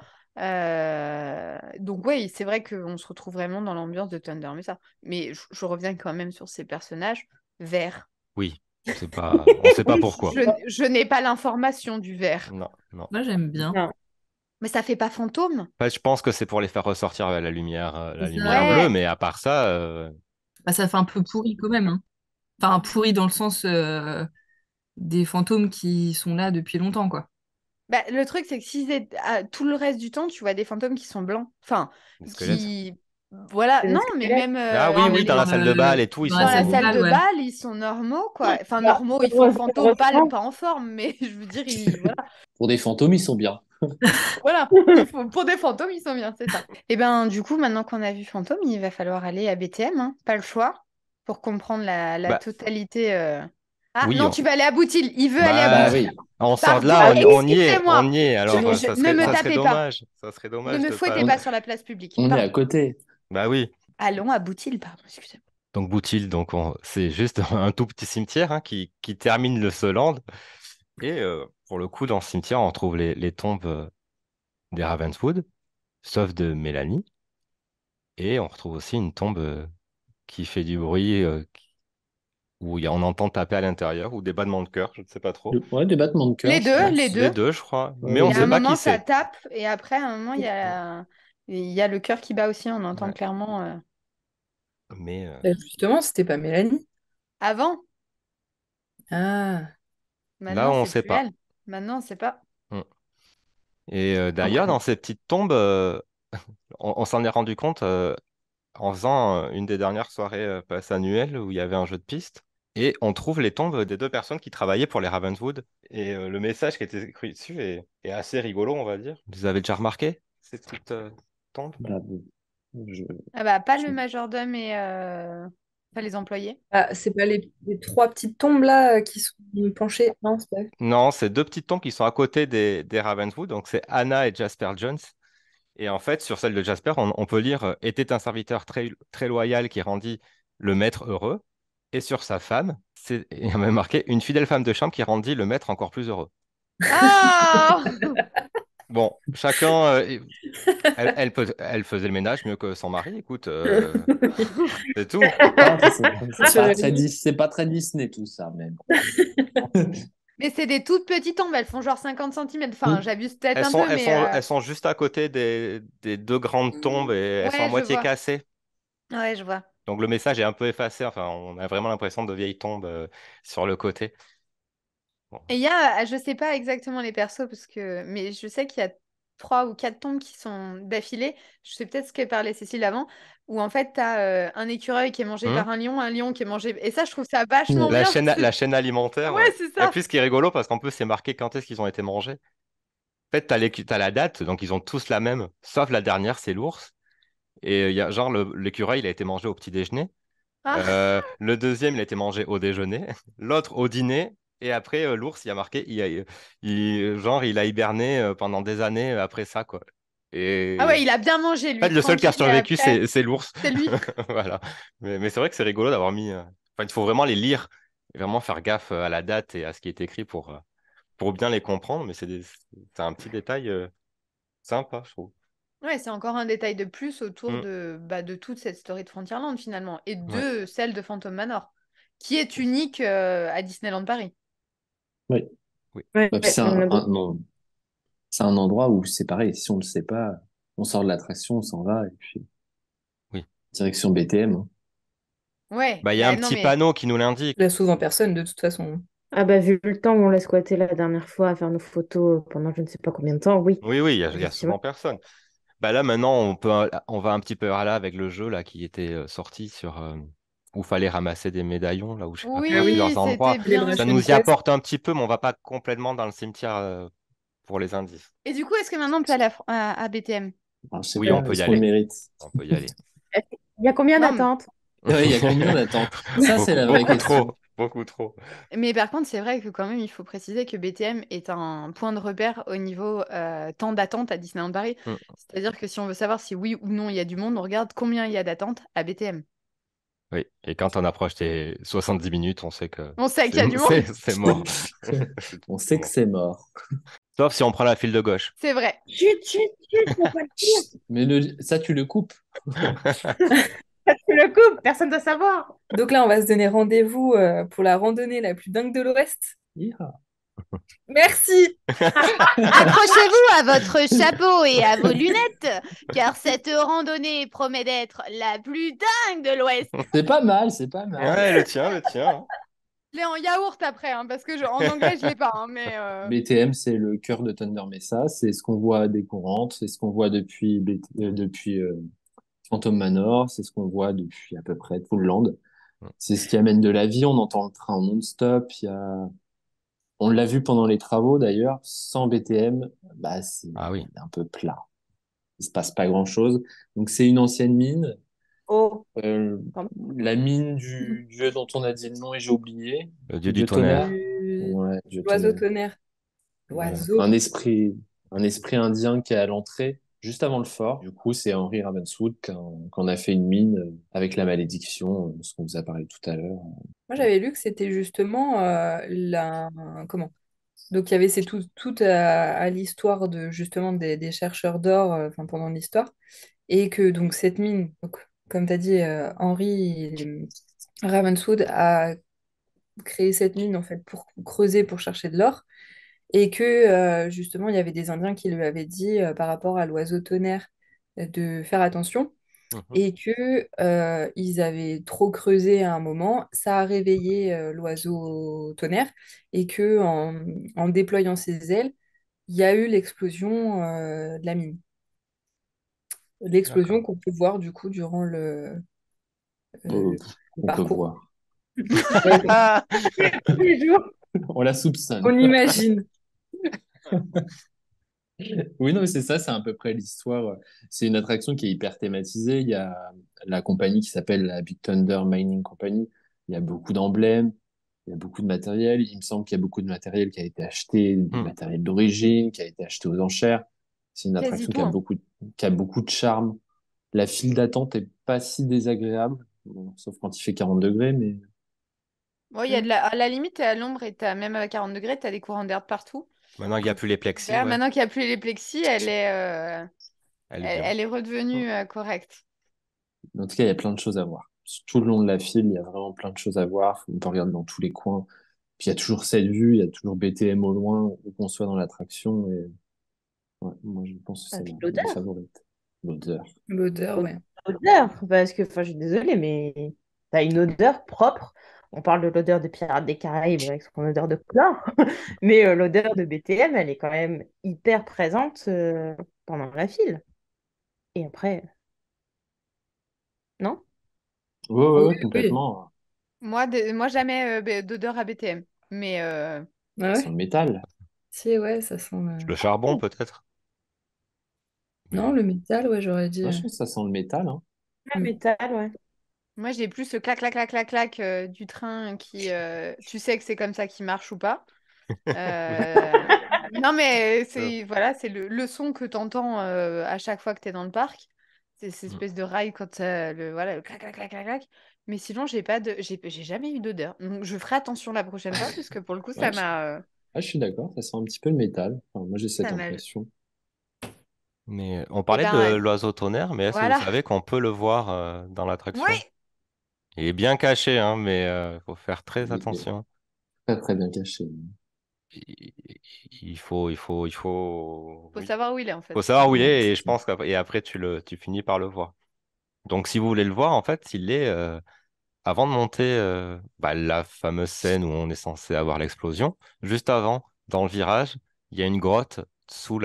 Donc oui, c'est vrai qu'on se retrouve vraiment dans l'ambiance de Thunder Mesa. Mais je reviens quand même sur ces personnages verts. Oui, on sait pas pourquoi. Je n'ai pas l'information du vert. Non, non. Moi, j'aime bien. Non. Mais ça fait pas fantôme. En fait, je pense que c'est pour les faire ressortir la C'est lumière ça. bleue, Ouais. mais à part ça, Bah, ça fait un peu pourri quand même, hein. Enfin, pourri dans le sens des fantômes qui sont là depuis longtemps, quoi. Bah, le truc, c'est que tout le reste du temps, tu vois des fantômes qui sont blancs. Enfin, les squelettes. qui. Voilà, C'est des non, mais squelettes. même Ah oui, Non, oui, mais dans la salle de bal et tout, ils dans dans la la salle de sont. salle bal, de ouais. bal, ils sont normaux, quoi. Enfin, Bah, normaux, ils font fantôme, heureusement. pas en forme, mais je veux dire, voilà. Pour des fantômes, ils sont bien. Voilà. Pour des fantômes, ils sont bien, c'est ça. Et ben, du coup, maintenant qu'on a vu fantôme, il va falloir aller à BTM, hein. Pas le choix, pour comprendre la Bah, totalité. Ah oui, non, tu vas aller à Boutil. Il veut aller à Bah bah, Boutil. oui. on sort de Pardon, là, Ah oui. on y est, excusez-moi. on y est. Alors, Ne me ça serait tapez pas. dommage. Ça serait Ne dommage me de fouettez pas. pas sur la place publique. On est à Pardon. côté. Bah oui. Allons à Boutil, pardon, excusez-moi. Donc Boutil, c'est juste un tout petit cimetière hein, qui termine le Seland. Et pour le coup, dans ce cimetière, on trouve les tombes des Ravenswood, sauf de Mélanie. Et on retrouve aussi une tombe qui fait du bruit, où on entend taper à l'intérieur, ou des battements de cœur, je ne sais pas trop. Ouais, des battements de cœur, Les je deux, les pense. Les deux. deux, je crois. Ouais, Mais on Il les ne y a un sait deux. pas qui moment, ça c'est. tape, et après, à un moment, il y a le cœur qui bat aussi, on entend Ouais. clairement. Mais Justement, c'était pas Mélanie. Avant, Ah, là, maintenant, on ne c'est sait plus pas. elle. Maintenant, c'est pas. Mm. Et d'ailleurs, ok. dans ces petites tombes, on s'en est rendu compte en faisant une des dernières soirées passe annuelles où il y avait un jeu de piste. Et on trouve les tombes des deux personnes qui travaillaient pour les Ravenswood. Et le message qui était écrit dessus est assez rigolo, on va dire. Vous avez déjà remarqué ces petites tombes? Bah, je- Ah bah, pas le je- majordome et pas les employés. Ah, c'est pas les trois petites tombes là qui sont penchées. Non, c'est pas. Non, c'est deux petites tombes qui sont à côté des Ravenswood. Donc c'est Anna et Jasper Jones. Et en fait, sur celle de Jasper, on peut lire était un serviteur très, très loyal qui rendit le maître heureux. Et sur sa femme, il y a même marqué une fidèle femme de chambre qui rendit le maître encore plus heureux. Ah Bon, chacun, elle faisait le ménage mieux que son mari, écoute, c'est tout. Ah, Rassurez-vous. c'est pas très Disney tout ça, même. Mais c'est des toutes petites tombes, elles font genre 50 centimètres. Enfin, Hmm. j'abuse peut-être un peu, mais Elles sont juste à côté des deux grandes tombes et elles sont à ouais, je moitié vois. cassées. Ouais, je vois. Donc le message est un peu effacé. Enfin, on a vraiment l'impression de vieilles tombes sur le côté. Bon. Et il y a, je sais pas exactement les persos, mais je sais qu'il y a 3 ou 4 tombes qui sont d'affilée. Je sais peut-être ce que parlait Cécile avant, où en fait, tu as un écureuil qui est mangé Hmm. par un lion qui est mangé. Et ça, je trouve ça vachement Ouais. bien. La chaîne alimentaire, Ouais, ouais. c'est Et ça. puis ce qui est rigolo, parce qu'en plus, c'est marqué quand est-ce qu'ils ont été mangés. fait, t'as la date, donc ils ont tous la même, sauf la dernière, c'est l'ours. Et il y a genre l'écureuil, il a été mangé au petit déjeuner. Ah, Le deuxième, il a été mangé au déjeuner. L'autre au dîner. Et après, l'ours, il a marqué, genre, il a hiberné pendant des années après ça, quoi. ah Et ouais, il a bien mangé, en fait, lui, le seul qui a tranquille, et survécu, après, c'est l'ours. c'est lui. Voilà. Mais c'est vrai que c'est rigolo d'avoir mis. Enfin, il faut vraiment les lire et vraiment faire gaffe à la date et à ce qui est écrit pour bien les comprendre. Mais c'est un petit détail sympa, je trouve. Ouais, c'est encore un détail de plus autour Mm. de toute cette story de Frontierland, finalement, et Ouais. de celle de Phantom Manor, qui est unique à Disneyland Paris. Oui. Oui. Ouais, Bah, puis on a non, c'est un endroit où c'est pareil. Si on le sait pas, on sort de l'attraction, on s'en va et puis Oui. direction BTM. Hein. Ouais, Bah, il y a un bah non, petit mais panneau qui nous l'indique. Là, souvent personne, de toute façon. Ah bah vu le temps où on l'a squatté la dernière fois à faire nos photos pendant je ne sais pas combien de temps, oui, Oui, oui, il y a effectivement. souvent personne. Bah là, maintenant, on va un petit peu là avec le jeu là qui était sorti sur où fallait ramasser des médaillons là où je sais pas Ah quoi, oui, plusieurs oui, endroits. c'était bien Ça Celebration nous y ça. Quest. apporte un petit peu, mais on va pas complètement dans le cimetière pour les indices. Et du coup, est-ce que maintenant on peut aller à BTM? Alors, je sais Oui, on pas, peut y est-ce qu'on le aller. mérite? On peut y aller. Il y a combien Non, d'attentes? Ouais, il y a combien d'attentes? Ça, c'est la vraie Beaucoup question. trop, beaucoup trop. mais par contre, c'est vrai que quand même, il faut préciser que BTM est un point de repère au niveau temps d'attente à Disneyland Paris. Mm. C'est-à-dire que si on veut savoir si oui ou non il y a du monde, on regarde combien il y a d'attente à BTM. Oui, et quand on approche des 70 minutes, on sait que On sait qu'il c'est y a du monde. c'est mort. On sait que c'est mort. Sauf si on prend la file de gauche. C'est vrai. Chut, chut, chut, faut pas le dire. Mais ça, tu le coupes. Tu le coupes, personne ne doit savoir. Donc là, on va se donner rendez-vous pour la randonnée la plus dingue de l'Ouest. Yeah. Merci! Accrochez-vous à votre chapeau et à vos lunettes, car cette randonnée promet d'être la plus dingue de l'Ouest. C'est pas mal, c'est pas mal. Ouais, le tien, le tien. Je l'ai en yaourt après, hein, parce que en anglais, je l'ai pas. Hein, mais BTM, c'est le cœur de Thunder Mesa. C'est ce qu'on voit à Décourante. C'est ce qu'on voit depuis Phantom Manor. C'est ce qu'on voit depuis à peu près tout le land. C'est ce qui amène de la vie. On entend le train en non-stop. On l'a vu pendant les travaux d'ailleurs. Sans BTM, bah, c'est Ah oui. un peu plat. Il se passe pas grand-chose. Donc c'est une ancienne mine. Oh, Euh, pardon. la mine du dieu dont on a dit le nom et j'ai oublié. Le dieu Le du dieu tonnerre. tonnerre. Ouais, dieu L'oiseau tonnerre. tonnerre. Voilà. L'oiseau. Un esprit indien qui est à l'entrée, juste avant le fort. Du coup, c'est Henry Ravenswood qu'on a fait une mine avec la malédiction, ce qu'on vous a parlé tout à l'heure. Moi, j'avais lu que c'était justement comment? Donc, il y avait tout à l'histoire de justement des chercheurs d'or enfin, pendant l'histoire. Et que donc cette mine, donc, comme tu as dit, Henry Ravenswood a créé cette mine en fait pour creuser, pour chercher de l'or. Et que justement, il y avait des Indiens qui lui avaient dit par rapport à l'oiseau tonnerre de faire attention Mhm. et que ils avaient trop creusé à un moment, ça a réveillé l'oiseau tonnerre et que en déployant ses ailes, il y a eu l'explosion de la mine. L'explosion D'accord. qu'on peut voir du coup durant Euh, euh, le on peut parcours. voir. Ah, Tous les jours. On la soupçonne. On imagine. Oui, non, mais c'est ça, c'est à peu près l'histoire. C'est une attraction qui est hyper thématisée. Il y a la compagnie qui s'appelle la Big Thunder Mining Company. Il y a beaucoup d'emblèmes, il y a beaucoup de matériel. Il me semble qu'il y a beaucoup de matériel qui a été acheté, du hmm. matériel d'origine, qui a été acheté aux enchères. C'est une quasi attraction tout. Hein. qui a beaucoup de charme. La file d'attente est pas si désagréable, bon, sauf quand il fait 40 degrés, mais Ouais, il y a à la limite, t'es à l'ombre et t'as même à 40 degrés, t'as des courants d'air de partout. Maintenant qu'il n'y a plus les plexis, ouais. Maintenant qu'il n'y a plus les plexis, Elle est bien. elle est Hmm. redevenue correcte. en tout cas, il y a plein de choses à voir. Tout le long de la file, il y a vraiment plein de choses à voir. On peut regarder dans tous les coins. Puis il y a toujours cette vue, il y a toujours BTM au loin, où qu'on soit dans l'attraction. Et ouais, moi, je pense que Ah, c'est puis ma l'odeur. favorite. L'odeur. L'odeur, ouais. L'odeur, parce que, enfin, je suis désolée, mais t'as une odeur propre. On parle de l'odeur de Pirates des Caraïbes avec son odeur de chlore, mais l'odeur de BTM, elle est quand même hyper présente pendant la file. Et après, non? Ouais, ouais, Oui, ouais, oui. complètement. Moi, jamais d'odeur à BTM. Mais Ah Sans ouais. le métal. Si, ouais, ça sent. Le charbon, peut-être. Non, Mais le métal, ouais, j'aurais dit. Moi, je pense que ça sent le métal, hein. Ah, métal, ouais. Moi, j'ai plus ce clac, clac, clac, clac, clac du train qui, tu sais que c'est comme ça qu'il marche ou pas. Non, mais c'est voilà, c'est le son que tu entends à chaque fois que tu es dans le parc. C'est cette Mm. espèce de rail quand voilà, le clac, clac, clac, clac, clac. Mais sinon, j'ai jamais eu d'odeur. Donc, je ferai attention la prochaine fois parce que pour le coup, Ouais, je suis d'accord, ça sent un petit peu le métal. Enfin, moi, j'ai cette ça m'a. impression. Mais on Et parlait de ben, l'oiseau tonnerre, mais est-ce que vous voilà. savez qu'on peut le voir dans l'attraction? Ouais. Il est bien caché, hein, mais il faut faire très Il est attention. très, très bien caché. Il, il faut, Faut oui, savoir où il est en faut fait. savoir où il Ouais, est c'est et je ça. pense qu'après et après tu finis par le voir. Donc si vous voulez le voir, en fait, il est avant de monter la fameuse scène où on est censé avoir l'explosion, juste avant, dans le virage, il y a une grotte sous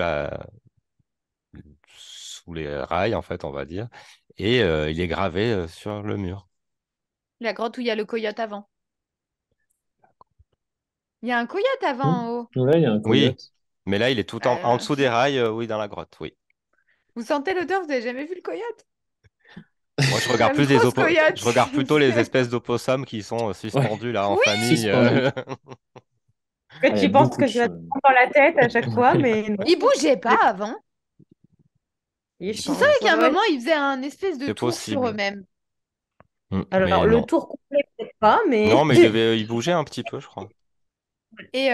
les rails, en fait, on va dire, et il est gravé sur le mur. La grotte où il y a le coyote avant. Il y a un coyote avant en haut. Ouais, il y a un Oui, coyote. mais là, il est tout en Euh, dessous des rails, oui, dans la grotte, oui. Vous sentez l'odeur? Vous avez jamais vu le coyote? Moi, je Il y a regarde une plus grosse je coyote. regarde plutôt les espèces d'opossums qui sont Ouais, suspendus là en Oui, famille. suspendu. Que Ah, il y a tu penses beaucoup que de tu vas te choses. prendre dans la tête à chaque fois, mais non. il bougeait pas avant. Il Je savais change. qu'à Ouais, un ouais. moment, ils faisaient un espèce de C'est tour sur possible. eux-mêmes. Alors, Mais le non. tour complet, peut-être pas, Non, mais. mais il bougeait un petit peu, je crois. Et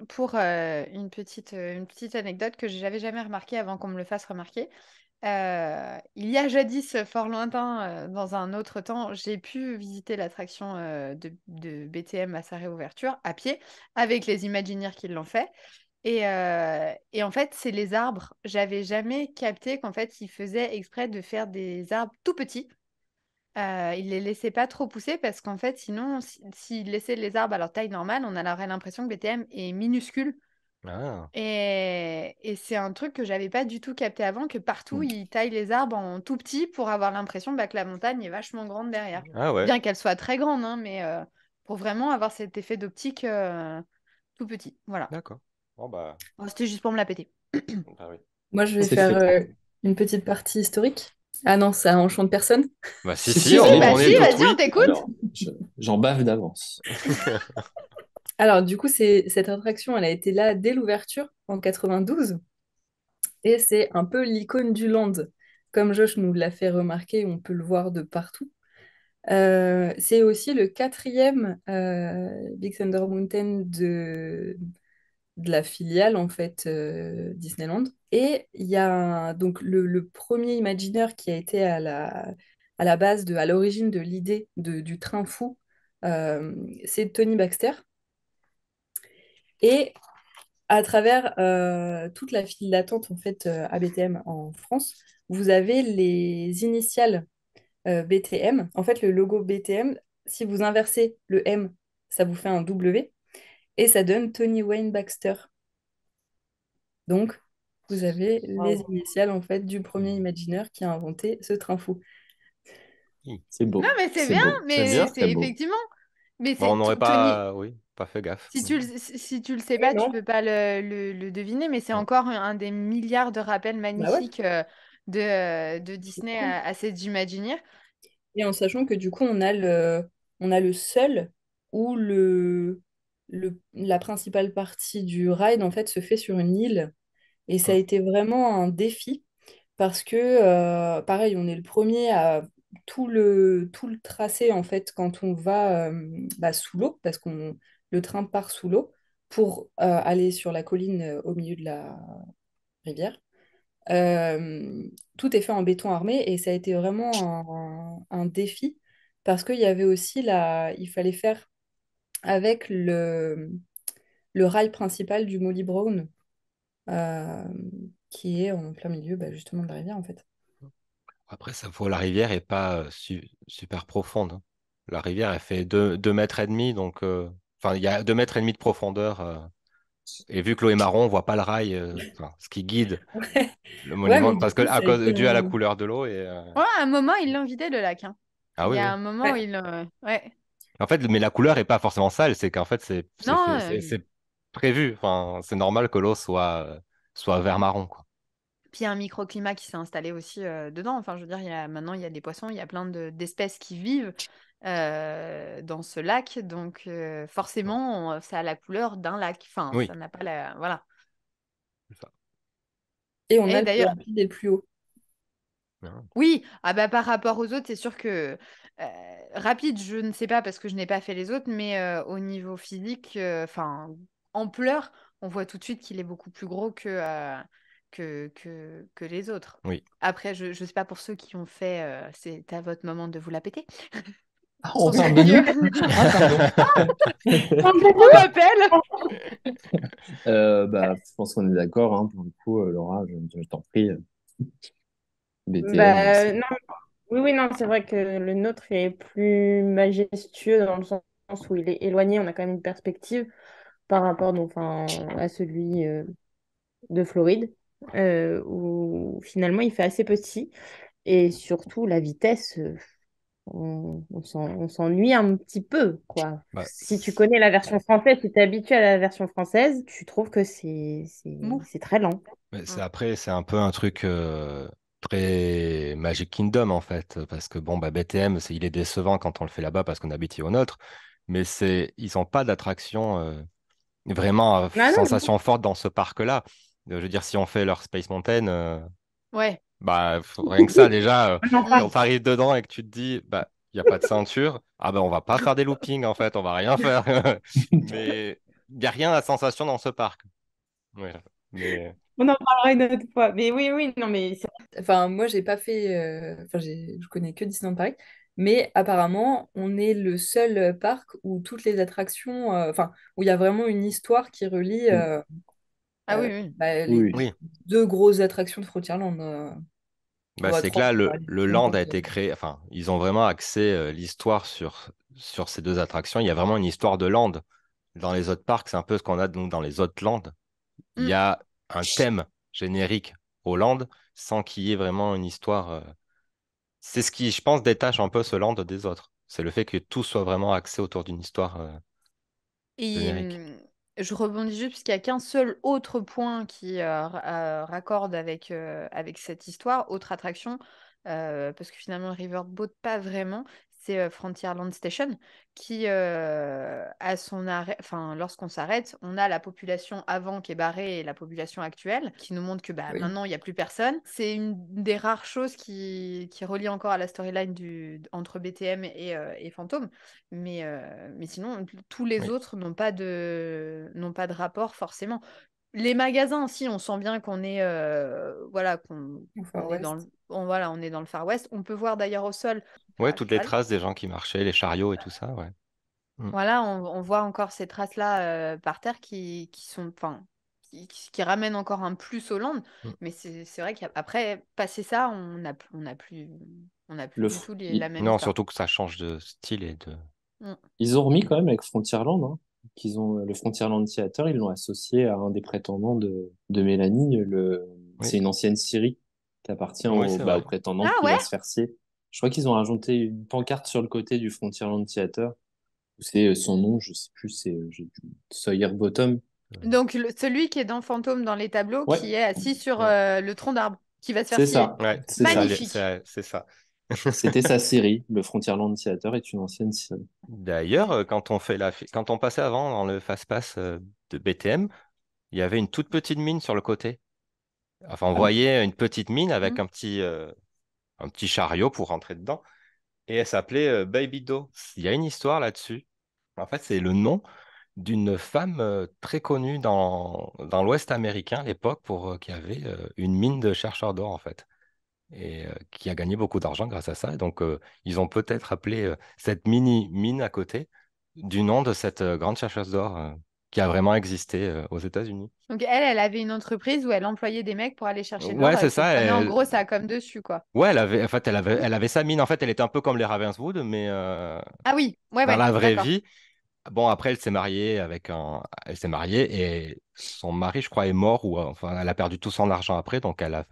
pour une petite anecdote que j'avais jamais remarquée avant qu'on me le fasse remarquer, il y a jadis, fort lointain, dans un autre temps, j'ai pu visiter l'attraction de BTM à sa réouverture à pied avec les Imagineers qui l'ont fait. Et en fait, c'est les arbres. J'avais jamais capté qu'en fait, ils faisaient exprès de faire des arbres tout petits. Ils les laissaient pas trop pousser parce qu'en fait, sinon, s'ils laissaient les arbres à leur taille normale, on aurait l'impression que BTM est minuscule. Ah, Et c'est un truc que j'avais pas du tout capté avant, que partout, ils taillent les arbres en tout petit pour avoir l'impression que la montagne est vachement grande derrière. ah ouais, Bien qu'elle soit très grande, hein, mais pour vraiment avoir cet effet d'optique tout petit. Voilà. d'accord. Bon, bah, Oh, c'était juste pour me la péter. ah oui. Moi, je vais C'est faire fait. une petite partie historique. Ah non, ça enchante personne. Bah, si, Si, si, si, Si, allez, bah on est si, vas-y. toutes vas-y, on oui. t'écoute. Alors, j'en bave d'avance. Alors, du coup, cette attraction, elle a été là dès l'ouverture en 92 et c'est un peu l'icône du land. Comme Josh nous l'a fait remarquer, on peut le voir de partout. C'est aussi le quatrième Big Thunder Mountain de la filiale en fait Disneyland. Et il y a donc le premier Imagineer qui a été à la base à l'origine de l'idée du train fou, c'est Tony Baxter. Et à travers toute la file d'attente en fait à BTM en France, vous avez les initiales BTM. En fait, le logo BTM, si vous inversez le M, ça vous fait un W et ça donne Tony Wayne Baxter. Donc, vous avez les Wow. initiales en fait du premier Imagineer qui a inventé ce train fou. C'est Non, beau. mais c'est C'est bien, beau. C'est C'est mais bien. très c'est beau. effectivement. Mais Bon, on c'est n'aurait Tony. pas, oui, pas fait gaffe. Si tu le sais Oui, pas, tu non. peux pas le deviner, mais c'est Mm. encore un des milliards de rappels Bah ouais, magnifiques de c'est Disney cool. à ses Imagineers. Et en sachant que du coup, on a le seul où la principale partie du ride en fait se fait sur une île. Et ça a Mm. été vraiment un défi parce que, pareil, on est le premier à tout le tracé en fait quand on va sous l'eau, parce que le train part sous l'eau pour aller sur la colline au milieu de la rivière. Tout est fait en béton armé et ça a été vraiment un défi parce qu'il y avait aussi il fallait faire avec le rail principal du Molly Brown euh, qui est en plein milieu justement de la rivière en fait. Après, ça faut, la rivière est pas super profonde, hein. La rivière, elle fait 2 mètres et demi, donc, enfin, il y a 2 mètres et demi de profondeur. Et vu que l'eau est marron, on voit pas le rail, enfin, ce qui guide le Ouais, monument, mais du parce que coup, ça a été dû à la couleur de l'eau. Ouais, à un moment, ils l'ont vidé le lac, hein. Ah Il oui, y a oui. un moment où ouais. ils. Ouais. En fait, mais la couleur est pas forcément sale, c'est qu'en fait, Non, c'est prévu. Enfin, c'est normal que l'eau soit vert marron, quoi. Puis il y a un microclimat qui s'est installé aussi dedans. Enfin, je veux dire, maintenant, il y a des poissons, il y a plein d'espèces qui vivent dans ce lac. Donc, forcément, ça a la couleur d'un lac. Enfin, Oui, ça n'a pas la... Voilà. c'est ça. Et on a Et le plus d'ailleurs, rapide et le plus haut. Bien. oui, ah bah, par rapport aux autres, c'est sûr que rapide, je ne sais pas parce que je n'ai pas fait les autres, mais au niveau physique, enfin, ampleur, on voit tout de suite qu'il est beaucoup plus gros que les autres. Oui. Après, je ne sais pas pour ceux qui ont fait, c'est à votre moment de vous la péter. Ah, on Donc, parle de nous? Ah, pardon. on m'appelle. Je pense qu'on est d'accord, hein, pour le coup, Laura, je t'en prie. BTM, Bah, c'est... non, oui, oui, non, c'est vrai que le nôtre est plus majestueux dans le sens où il est éloigné, on a quand même une perspective par rapport donc, enfin, à celui de Floride, où finalement il fait assez petit. Et surtout, la vitesse, on s'ennuie un petit peu, quoi. Bah, Si tu connais la version française, si tu es habitué à la version française, tu trouves que Mou. c'est très lent. mais Mm. après, c'est un peu un truc très Magic Kingdom, en fait. Parce que, bon, bah, BTM, il est décevant quand on le fait là-bas parce qu'on habite au nôtre. Mais ils n'ont pas d'attraction vraiment Ah non, non. sensation forte dans ce parc-là. Je veux dire, si on fait leur Space Mountain, Ouais. bah, rien que ça, déjà, On en parle. quand tu arrives dedans et que tu te dis, bah, il n'y a pas de ceinture, ah ben, on va pas faire des loopings, en fait, on va rien faire. Mais il n'y a rien à sensation dans ce parc. Ouais. Mais On en parlera une autre fois. Mais oui, oui, non, mais Enfin, moi, j'ai pas fait. Je connais que Disneyland Paris. Mais apparemment, on est le seul parc où toutes les attractions. Enfin, où il y a vraiment une histoire qui relie Ah oui, oui. les Oui. oui, deux grosses attractions de Frontierland. bah, c'est que Trois, là, on va aller le peu land a importe. été créé, enfin, ils ont vraiment axé l'histoire sur ces deux attractions. Il y a vraiment une histoire de land. Dans les autres parcs, c'est un peu ce qu'on a donc, dans les autres lands. Il y Mm. a un thème générique au land sans qu'il y ait vraiment une histoire. C'est ce qui, je pense, détache un peu ce land des autres. C'est le fait que tout soit vraiment axé autour d'une histoire Et générique. je rebondis juste parce qu'il n'y a qu'un seul autre point qui raccorde avec cette histoire, autre attraction, parce que finalement, Riverboat, pas vraiment. C'est Frontierland Station qui, à son arrêt, enfin, lorsqu'on s'arrête, on a la population avant qui est barrée et la population actuelle qui nous montre que bah, Oui. maintenant, il n'y a plus personne. C'est une des rares choses qui relie encore à la storyline entre BTM et Fantôme. Mais sinon, tous les Oui, autres n'ont pas de rapport forcément. Les magasins, si, on sent bien qu'on est, voilà, Au qu'on Far est dans le, West. voilà, on est dans le Far West. On peut voir d'ailleurs au sol ouais, à toutes les cheval. traces des gens qui marchaient, les chariots et tout ça, ouais. Mm. Voilà, on voit encore ces traces-là par terre qui sont, enfin, qui ramènent encore un plus au land. Mm. Mais c'est vrai qu'après, passer ça, on n'a plus Le, du fr- tout la i- même Non, histoire. surtout que ça change de style et de. Mm. Ils ont remis quand même avec Frontierland, hein, qu'ils ont le Frontierland Theater, ils l'ont associé à un des prétendants de Mélanie. Oui, C'est une ancienne série qui appartient oui, c'est au vrai. prétendant Ah qui ouais? va se faire scier. Je crois qu'ils ont rajouté une pancarte sur le côté du Frontierland Theater. C'est son nom, je sais plus, Sawyer Bottom. Donc, celui qui est dans Fantôme dans les tableaux, Ouais, qui est assis sur Ouais, le tronc d'arbre, qui va se faire c'est scier. ça, ouais, c'est c'est ça, ça. Magnifique. c'est ça. C'était sa série. Le Frontierland Theater est une ancienne série. D'ailleurs, quand on passait avant dans le fast-pass de BTM, il y avait une toute petite mine sur le côté. Enfin, on Ah, voyait une petite mine avec Mm. un petit chariot pour rentrer dedans. Et elle s'appelait Baby Doe. Il y a une histoire là-dessus. En fait, c'est le nom d'une femme très connue dans l'Ouest américain à l'époque qui avait une mine de chercheurs d'or, en fait. Et qui a gagné beaucoup d'argent grâce à ça. Et donc, ils ont peut-être appelé cette mini-mine à côté du nom de cette grande chercheuse d'or qui a vraiment existé aux États-Unis. Donc, elle avait une entreprise où elle employait des mecs pour aller chercher de l'or Ouais, et elle c'est se ça. prenait en gros sa com dessus, quoi. Ouais, en fait, elle avait sa mine. En fait, elle était un peu comme les Ravenswood, mais Ah oui, ouais, dans ouais, la vraie d'accord. vie. Bon, après, elle s'est mariée et son mari, je crois, est mort ou elle a perdu tout son argent après, donc elle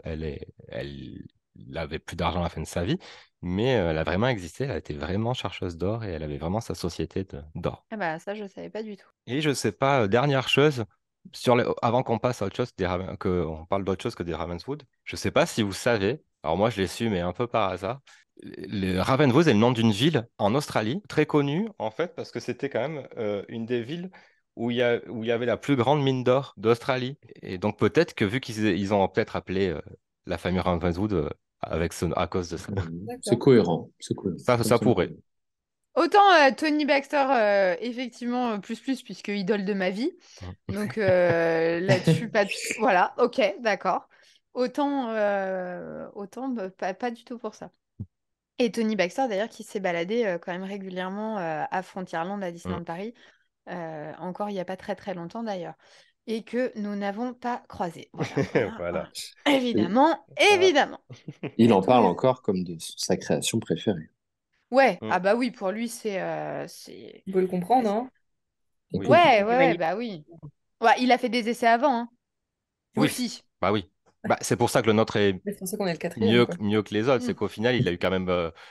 avait plus d'argent à la fin de sa vie. mais elle a vraiment existé, elle a été vraiment chercheuse d'or et elle avait vraiment sa société d'or. Ah bah ça, je savais pas du tout. Et je sais pas, dernière chose, avant qu'on passe à autre chose, qu'on parle d'autre chose que des Ravenswood, je sais pas si vous savez, alors moi je l'ai su, mais un peu par hasard, le Ravenswood est le nom d'une ville en Australie, très connue en fait, parce que c'était quand même une des villes où il y avait la plus grande mine d'or d'Australie. Et donc peut-être que vu qu'ils ont peut-être appelé la famille Ravenswood à cause de ça. C'est D'accord. cohérent. C'est cohérent. Ça Ça me pourrait. plaît. Autant Tony Baxter, effectivement, plus, puisque idole de ma vie. Donc là-dessus, voilà, ok, d'accord. Autant bah, pas du tout pour ça. Et Tony Baxter, d'ailleurs, qui s'est baladé quand même régulièrement à Frontierland, à Mm. Disneyland Paris, encore il n'y a pas très très longtemps d'ailleurs, et que nous n'avons pas croisé. Voilà. Voilà. Évidemment, Ah. évidemment. Il en Tous parle les- encore comme de sa création préférée. Ouais, Mm. ah bah oui, pour lui, c'est... On peut le comprendre, hein. Écoute, Ouais, bah oui. Ouais, il a fait des essais avant, hein, Oui, aussi. bah oui. Bah, c'est pour ça que le nôtre est C'est pour ça qu'on est le quatrième, quoi. mieux que les autres. Mm. C'est qu'au final, il a eu quand même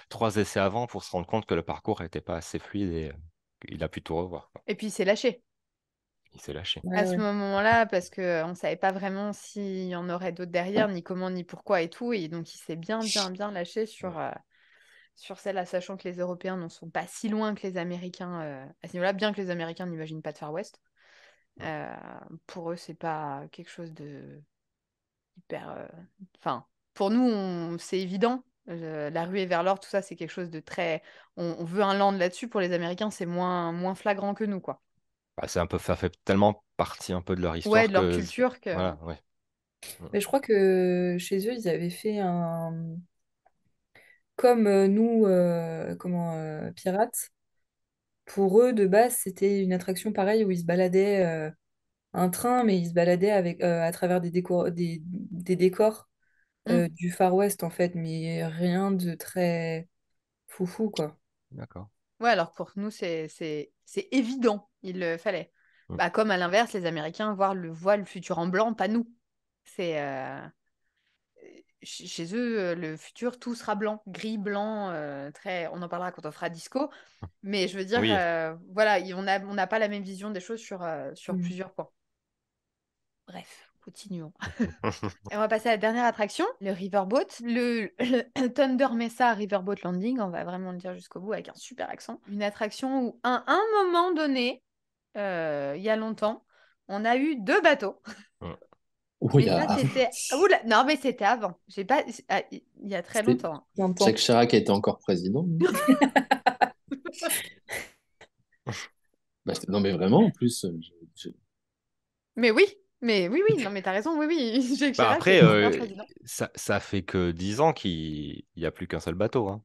3 essais avant pour se rendre compte que le parcours n'était pas assez fluide et il a pu tout revoir, quoi. Et puis il s'est lâché Il s'est lâché. à Ouais, ce ouais. moment-là parce que on savait pas vraiment s'il y en aurait d'autres derrière, ni comment, ni pourquoi et tout. Et donc il s'est bien lâché sur celle-là, sachant que les Européens n'en sont pas si loin que les Américains à ce niveau-là, bien que les Américains n'imaginent pas de Far West. Euh, pour eux, c'est pas quelque chose de hyper. Enfin, pour nous, c'est évident. La ruée vers l'or, tout ça, c'est quelque chose de très. On veut un land là-dessus. Pour les Américains, c'est moins flagrant que nous, quoi. Bah, ça fait tellement partie un peu de leur Ouais, histoire de leur que culture que. voilà, ouais. Mais je crois que chez eux, ils avaient fait un... Comme nous, pirates, pour eux, de base, c'était une attraction pareille où ils se baladaient, un train, mais ils se baladaient avec, à travers des décors Hmm. du Far West, en fait, mais rien de très foufou, quoi. D'accord. Ouais, alors pour nous, c'est évident. Il le fallait. Mm. Bah, comme à l'inverse, les Américains voient le futur en blanc, pas nous. C'est. Chez eux, le futur, tout sera blanc, gris, blanc, très. On en parlera quand on fera disco. Mais je veux dire, Oui. voilà, on n'a pas la même vision des choses sur Mm. plusieurs points. Bref, continuons. Et on va passer à la dernière attraction, le Riverboat. Le Thunder Mesa Riverboat Landing, on va vraiment le dire jusqu'au bout avec un super accent. Une attraction où, à un moment donné, il y a longtemps, on a eu 2 bateaux. Mm. oh, Mais ça, c'était... Oula, non, mais c'était avant. J'ai pas... Il y a très C'était- longtemps, hein. J'entends. Jacques Chirac était encore président. Bah, non, mais vraiment, en plus, Mais oui, oui, non, mais t'as raison, oui. Jacques Bah, Chirac après, était bien président. ça fait que 10 ans qu'il n'y a plus qu'un seul bateau, hein.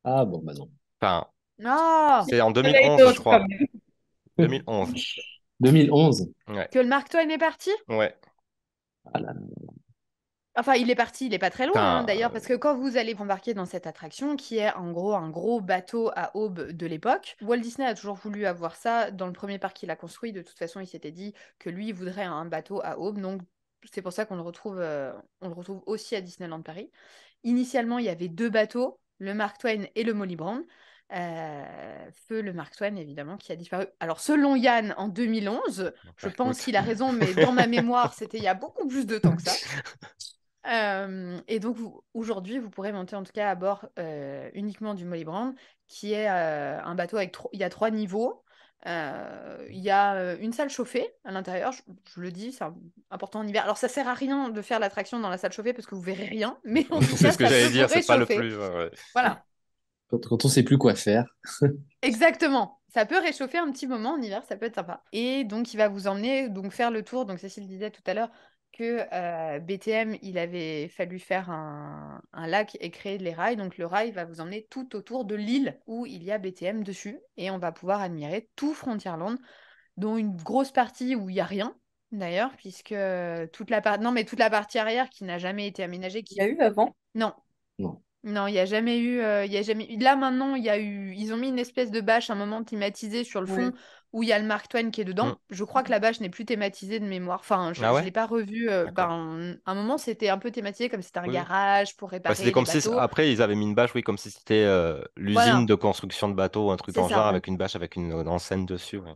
ah bon, bah non. Enfin, Non, c'est en Il y en a eu 2011, je d'autres, quand crois. même. 2011. 2011. Ouais. que le Mark Twain est parti? Ouais. Ah là là. Enfin, il est parti, il est pas très loin, hein, Enfin, d'ailleurs, parce que quand vous allez embarquer dans cette attraction, qui est en gros un gros bateau à aube de l'époque, Walt Disney a toujours voulu avoir ça. Dans le premier parc qu'il a construit, de toute façon, il s'était dit que lui, il voudrait un bateau à aube, donc c'est pour ça on le retrouve aussi à Disneyland Paris. Initialement, il y avait 2 bateaux, le Mark Twain et le Molly Brown. Feu le Mark Twain, évidemment, qui a disparu. Alors, selon Yann, en 2011, je bah, pense écoute. qu'il a raison, mais dans ma mémoire, c'était il y a beaucoup plus de temps que ça. Et donc aujourd'hui, vous pourrez monter en tout cas à bord uniquement du Molly Brown, qui est un bateau avec il y a 3 niveaux. Il y a une salle chauffée à l'intérieur, je le dis, c'est important en hiver. Alors ça sert à rien de faire l'attraction dans la salle chauffée parce que vous verrez rien, mais en tout C'est cas ce que ça j'allais peut vous dire, c'est pas le réchauffer. plus. Ouais. Voilà, Quand on sait plus quoi faire. exactement. Ça peut réchauffer un petit moment en hiver, ça peut être sympa. Et donc il va vous emmener donc faire le tour. Donc Cécile disait tout à l'heure que BTM, il avait fallu faire un lac et créer les rails. Donc le rail va vous emmener tout autour de l'île où il y a BTM dessus. Et on va pouvoir admirer tout Frontierland, dont une grosse partie où il n'y a rien, d'ailleurs, puisque non, mais toute la partie arrière qui n'a jamais été aménagée, Il y a eu avant. non. Non. Non, il n'y a jamais eu, il y a jamais eu. Là maintenant, il y a eu, ils ont mis une espèce de bâche, un moment climatisé sur le fond Ouais. où il y a le Mark Twain qui est dedans. Mm. Je crois que la bâche n'est plus thématisée de mémoire. Enfin, je Ah ne ouais? l'ai pas revue. D'accord. À un moment, c'était un peu thématisé comme si c'était un Oui, oui. garage pour Bah, c'était réparer les comme si, bateaux. après, ils avaient mis une bâche, oui, comme si c'était l'usine Voilà, de construction de bateaux, un truc c'est dans le genre, ça. avec une bâche avec une enseigne dessus. Ouais.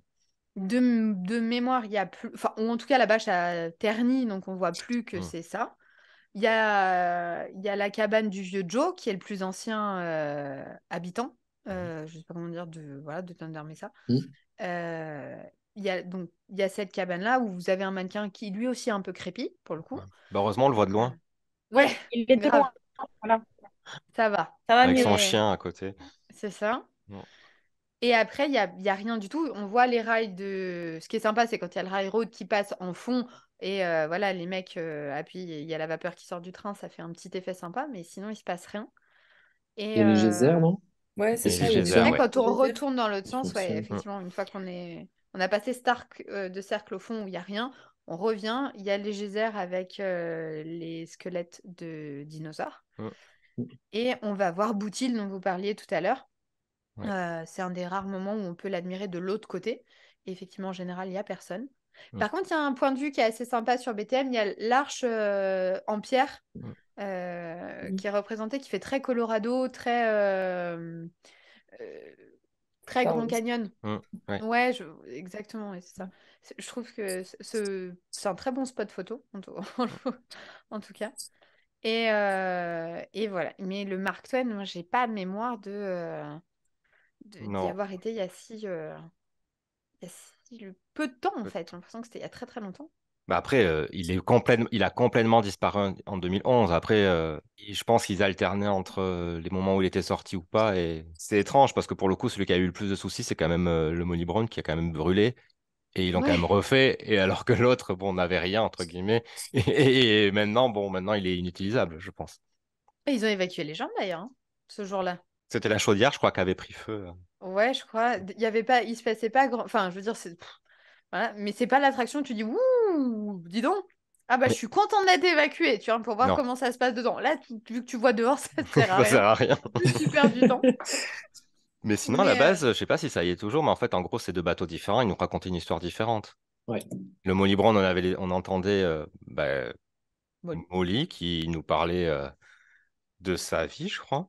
De mémoire, il y a plus. Enfin, ou en tout cas, la bâche a terni, donc on voit plus que Mm. c'est ça. Il y a la cabane du vieux Joe, qui est le plus ancien habitant. Je sais pas comment dire, de Thunder Mesa. Hmm. Euh, il y a cette cabane-là où vous avez un mannequin qui lui aussi est un peu crépi, pour le coup. Ouais. Bah, heureusement, on le voit de loin, Ouais, Il est de grave, loin. Voilà. ça va. Ça va avec mieux. son Mais chien à côté. c'est ça. Mm. Et après, il y a rien du tout. On voit les rails de. Ce qui est sympa, c'est quand il y a le railroad qui passe en fond et voilà, les mecs appuient, il y a la vapeur qui sort du train, ça fait un petit effet sympa, mais sinon, il se passe rien. Il y Et a les geysers, non? Ouais, c'est Et les ça, il y a geysers, ouais, ouais. quand on retourne dans l'autre Ils sens, ouais, fonctionnent. Mm. effectivement, une fois on a passé Stark de cercle au fond où il n'y a rien, on revient, il y a les geysers avec les squelettes de dinosaures. Mm. Et on va voir Boutil dont vous parliez tout à l'heure. Ouais. C'est un des rares moments où on peut l'admirer de l'autre côté. Et effectivement, en général, il n'y a personne. Mm. Par contre, il y a un point de vue qui est assez sympa sur BTM. Il y a l'arche en pierre Mm. qui est représentée, qui fait très Colorado, euh, très Star Grand Wars. Canyon. Mm. Ouais. Ouais, exactement, ouais, c'est ça. Je trouve que c'est un très bon spot photo, en tout cas. Et voilà. Mais le Mark Twain, moi, j'ai pas de mémoire d'y Non. avoir été il y a si peu de temps, en fait. J'ai l'impression que c'était il y a très très longtemps. Bah après, il a complètement disparu en 2011. Après, je pense qu'ils alternaient entre les moments où il était sorti ou pas. Et c'est étrange parce que pour le coup, celui qui a eu le plus de soucis, c'est quand même le Molly Brown qui a quand même brûlé. Et ils l'ont quand même Ouais. refait. Et alors que l'autre, bon, n'avait rien, entre guillemets. Et maintenant, maintenant, il est inutilisable, je pense. Et ils ont évacué les gens, d'ailleurs, hein, ce jour-là. C'était la chaudière, je crois, qui avait pris feu. Ouais, je crois. Il y avait pas, il se passait pas grand. Enfin, je veux dire, voilà. Mais c'est pas l'attraction où tu dis, ouh, dis donc. Ah bah, je Mais suis contente d'être évacuée, tu vois, pour voir non, comment ça se passe dedans. Là, vu que tu vois dehors, ça te sert à ça sert rien. à rien. Juste, tu perds du temps. Mais sinon, à la Mais base, je sais pas si ça y est toujours, mais en fait, en gros, c'est deux bateaux différents. Ils nous racontaient une histoire différente. Ouais. Le Molly Brown, on entendait bon. Molly qui nous parlait de sa vie, je crois.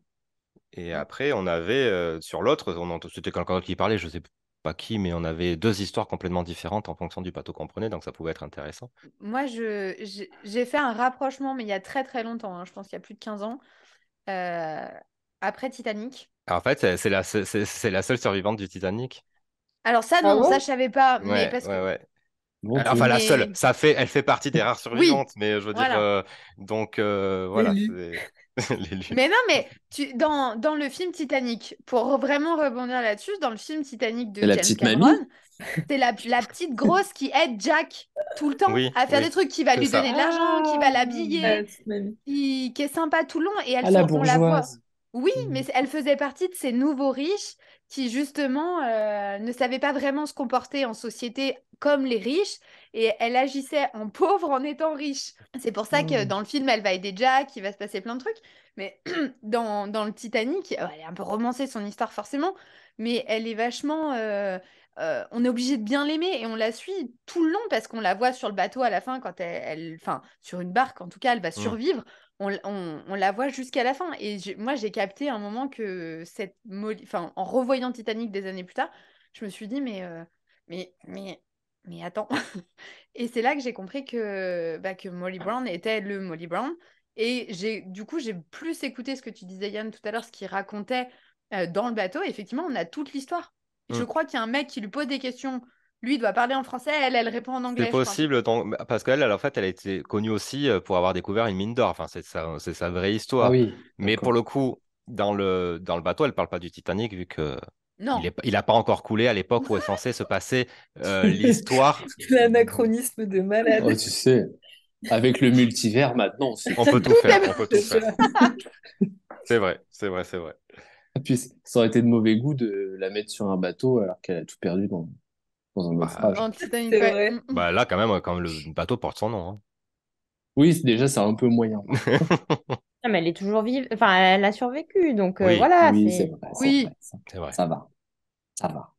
Et Mm. après, on avait sur l'autre, c'était quelqu'un qui parlait, je sais pas qui, mais on avait deux histoires complètement différentes en fonction du bateau qu'on prenait, donc ça pouvait être intéressant. Moi, j'ai fait un rapprochement, mais il y a très très longtemps, hein, je pense qu'il y a plus de 15 ans, euh, après Titanic. En fait, c'est la seule survivante du Titanic. Alors ça, Ah non, ça, bon? je savais pas, mais Ouais, parce que... ouais, ouais. Bon, Enfin, tout. la seule, Mais elle fait partie des rares oui, survivantes, mais je veux dire, voilà. donc voilà, L'élu. c'est l'élu. Mais non, mais dans le film Titanic, pour vraiment rebondir là-dessus, dans le film Titanic Et de la James petite Cameron, mamie? c'est la petite grosse qui aide Jack tout le temps Oui, à faire oui, des trucs, qui va c'est lui ça. donner de l'argent, qui va Ah, l'habiller, Ah, petite mamie. qui est sympa tout le long, et Ah, la on la voit. bourgeoise. Oui, Hmm. mais elle faisait partie de ces nouveaux riches qui, justement, ne savaient pas vraiment se comporter en société comme les riches, et elle agissait en pauvre en étant riche. C'est pour ça que Hmm. dans le film, elle va aider Jack, il va se passer plein de trucs. Mais dans le Titanic, elle est un peu romancée, son histoire, forcément, mais elle est vachement... on est obligé de bien l'aimer et on la suit tout le long parce qu'on la voit sur le bateau à la fin, quand enfin, sur une barque, en tout cas, elle va Hmm. survivre. On la voit jusqu'à la fin. Et moi, j'ai capté un moment que enfin, en revoyant Titanic des années plus tard, je me suis dit, mais, mais, mais attends. Et c'est là que j'ai compris que Molly Brown était le Molly Brown. Et du coup, j'ai plus écouté ce que tu disais, Yann, tout à l'heure, ce qu'il racontait dans le bateau. Et effectivement, on a toute l'histoire. Je Hmm. crois qu'il y a un mec qui lui pose des questions. Lui, il doit parler en français, elle répond en C'est anglais, je crois. possible, parce qu'elle, en fait, elle a été connue aussi pour avoir découvert une mine d'or. Enfin, c'est sa vraie Ah histoire. oui, Mais pour d'accord. le coup, dans le bateau, elle parle pas du Titanic, vu que Non. il a pas encore coulé à l'époque où est censé se passer l'histoire. L'anachronisme de malade. Oh, tu sais, avec le multivers maintenant, on se On peut fout. tout faire, on peut tout C'est faire. ça. C'est vrai, c'est vrai, c'est vrai. Et puis, ça aurait été de mauvais goût de la mettre sur un bateau alors qu'elle a tout perdu dans un Bah, naufrage. En Titanic, C'est ouais. vrai. Mm. là, quand même, quand le bateau porte son nom. Oui, déjà, c'est un peu moyen. Ah, mais elle est toujours vive. Enfin, elle a survécu. Donc Oui, voilà, Oui, c'est c'est. vrai, c'est vrai. Oui. c'est vrai. Ça va, ça va.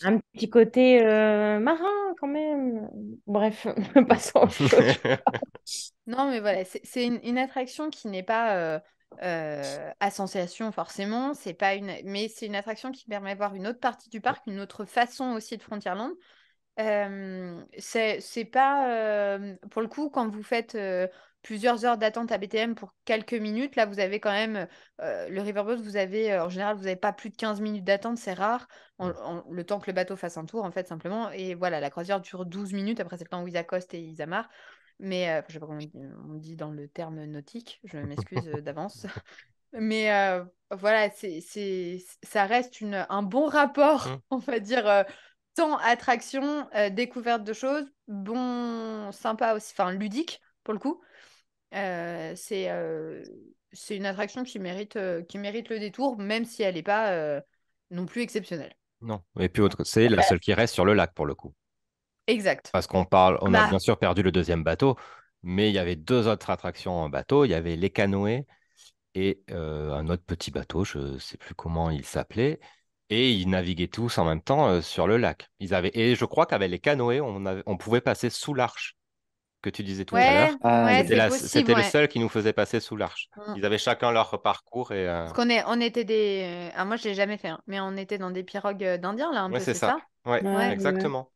Un petit côté marin quand même. Bref, passons à autre chose. Non, mais voilà, c'est une attraction qui n'est pas à sensation forcément, c'est pas mais c'est une attraction qui permet de voir une autre partie du parc, une autre façon aussi de Frontierland. C'est pas pour le coup quand vous faites plusieurs heures d'attente à BTM pour quelques minutes, là vous avez quand même le Riverboat, vous avez en général vous n'avez pas plus de 15 minutes d'attente, c'est rare, le temps que le bateau fasse un tour en fait simplement, et voilà, la croisière dure 12 minutes, après c'est le temps où ils accostent et ils amarrent, mais je sais pas comment on dit dans le terme nautique, je m'excuse d'avance. Mais voilà, ça reste un bon rapport, on va dire, temps, attraction, découverte de choses, bon, sympa aussi, enfin ludique pour le coup. C'est une attraction qui mérite le détour, même si elle n'est pas non plus exceptionnelle. Non. Et puis autre, c'est la seule qui reste sur le lac pour le coup. Exact. Parce on a Bah, bien sûr perdu le deuxième bateau, mais il y avait deux autres attractions en bateau. Il y avait les canoës et un autre petit bateau, je ne sais plus comment il s'appelait. Et ils naviguaient tous en même temps sur le lac. Et je crois qu'avec les canoës, on pouvait passer sous l'arche que tu disais tout à ouais, l'heure. Ah, ouais, c'est d'accord. possible, C'était le ouais. seul qui nous faisait passer sous l'arche. Mm. Ils avaient chacun leur parcours et Parce on était des. Ah, moi, je l'ai jamais fait, hein, mais on était dans des pirogues d'Indiens, là, un ouais, peu, c'est c'est ça. ça? Ouais, Ouais. Ouais. exactement.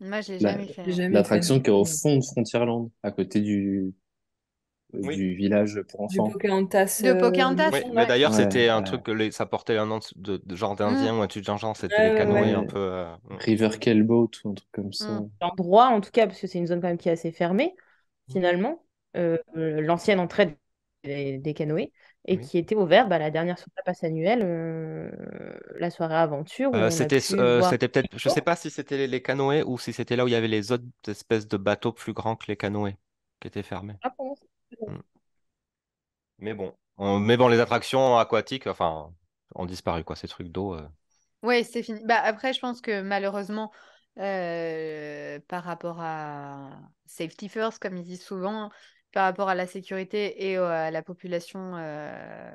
Moi, je l'ai La- jamais fait, J'ai non. jamais fait. L'attraction qui est au fond de Frontierland, à côté Oui. du village pour Du enfants. Pocahontas. De Pocahontas, Oui, mais ouais. d'ailleurs, Ouais, c'était un truc ça portait un nom de genre d'Indien Mm, ou un truc de genre, c'était les Ouais, ouais, canoës ouais. un ouais. peu. River Kelboat ou un truc comme ça. mm. L'endroit, en tout cas, parce que c'est une zone quand même qui est assez fermée, finalement, l'ancienne entrée des canoës, et Oui. qui était ouverte la dernière soirée passe annuelle, la soirée aventure, où on a pu voir. C'était peut-être, je sais pas si c'était les canoës ou si c'était là où il y avait les autres espèces de bateaux plus grands que les canoës qui étaient fermés. Ah, comment ça Mm. Mais bon, les attractions aquatiques, enfin, ont disparu quoi, ces trucs d'eau. Ouais, c'est fini. Bah, après, je pense que malheureusement, par rapport à safety first, comme ils disent souvent, par rapport à la sécurité et à la population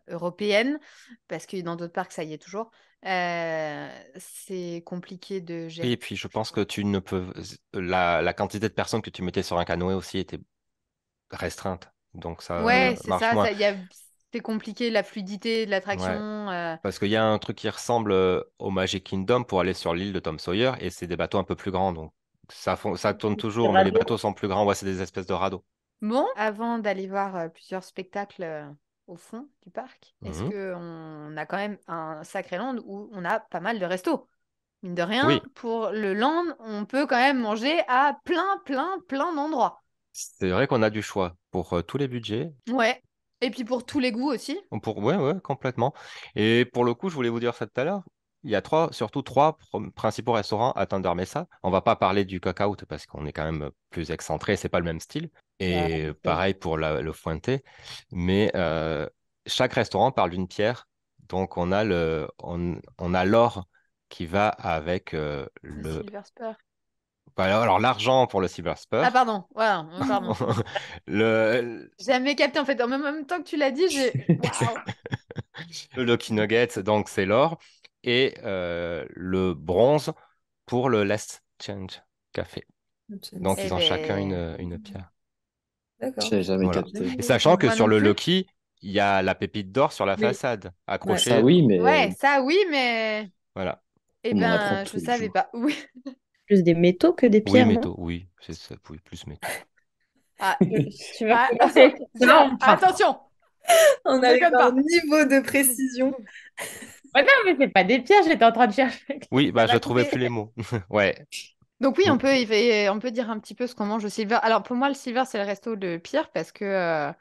européenne, parce que dans d'autres parcs, ça y est toujours, c'est compliqué de Oui, et gérer. puis je pense que tu ne peux, la quantité de personnes que tu mettais sur un canoë aussi était restreinte, donc ça Ouais, c'est marche ça, moins. c'est compliqué, la fluidité de l'attraction. Ouais. Parce qu'il y a un truc qui ressemble au Magic Kingdom pour aller sur l'île de Tom Sawyer et c'est des bateaux un peu plus grands. Donc ça tourne Le toujours, mais les radeau. bateaux sont plus grands. Ouais, c'est des espèces de radeaux. Bon, avant d'aller voir plusieurs spectacles au fond du parc, est-ce Mhm. qu'on a quand même un sacré land où on a pas mal de restos? Mine de rien, Oui, pour le land, on peut quand même manger à plein d'endroits. c'est vrai qu'on a du choix pour tous les budgets. Ouais. Et puis pour tous les goûts aussi. Ouais, ouais, complètement. Et pour le coup, je voulais vous dire ça tout à l'heure. Il y a surtout trois principaux restaurants à Thunder Mesa. On va pas parler du Cookout parce qu'on est quand même plus excentré, c'est pas le même style. Ouais, Et pareil pour le Fuente. Mais chaque restaurant parle d'une pierre. Donc on a l'or qui va avec Le le. Silver Spur. Alors l'argent pour le Silver Ah Spur. pardon, voilà, pardon. Le, J'ai jamais capté en fait. En même temps que tu l'as dit, j'ai. Waouh! le Lucky Nuggets, donc c'est l'or, et le bronze pour le Last Change Café. Donc Eh ils ont chacun ben. une pierre. Je D'accord. n'avais jamais Voilà. capté. Et sachant que Moi sur non le plus. Lucky, il y a la pépite d'or sur la Oui. façade, Ouais. Ça, accrochée. oui, mais Ouais, ça oui, mais. Voilà. Eh on en apprend ben, je tous les savais jours. pas. Oui. Plus des métaux que des Oui, pierres, non? métaux, oui, c'est ça, oui, plus métaux. Ah, Tu veux ah, commencer avec ça, on part. attention, On on arrive déconne à un pas. niveau de précision. Ouais, non, mais c'est pas des pierres, j'étais en train de chercher. Oui, Ça bah je va trouvais couper. plus les mots. Ouais. Donc oui, Mm. on peut dire un petit peu ce qu'on mange au Silver. Alors pour moi, le Silver, c'est le resto de pire parce que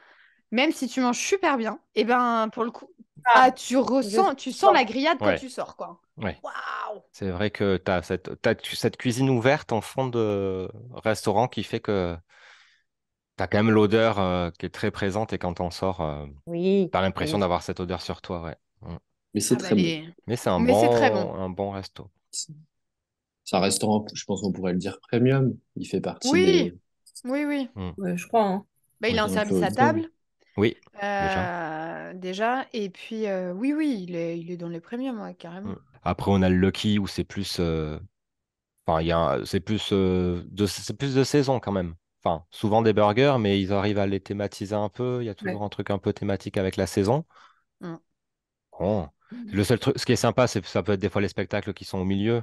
même si tu manges super bien, et ben pour le coup, Ah, je tu sens sens. la grillade quand Ouais, tu sors, quoi. ouais. Waouh! C'est vrai que tu as cette cuisine ouverte en fond de restaurant qui fait que t'as quand même l'odeur qui est très présente et quand on sort, Oui, t'as l'impression oui. d'avoir cette odeur sur toi, ouais. Mm. Mais c'est Ah bah très bon. les... Mais c'est un Mais c'est très bon. bon resto. C'est un restaurant, je pense qu'on pourrait le dire premium. Il fait partie Oui, des, oui. Mm. Ouais, je crois, hein. Bah, il Oui, a un des un peu service haut à de gamme. table, oui, déjà. déjà. Et puis, oui, il est dans les premiums, ouais, Mm. carrément. Après, on a le Lucky où c'est plus, enfin, c'est plus de saison quand même. Enfin, souvent des burgers, mais ils arrivent à les thématiser un peu. Il y a Ouais. toujours un truc un peu thématique avec la saison. Mm. Bon. Le seul truc, ce qui est sympa, c'est que ça peut être des fois les spectacles qui sont au milieu.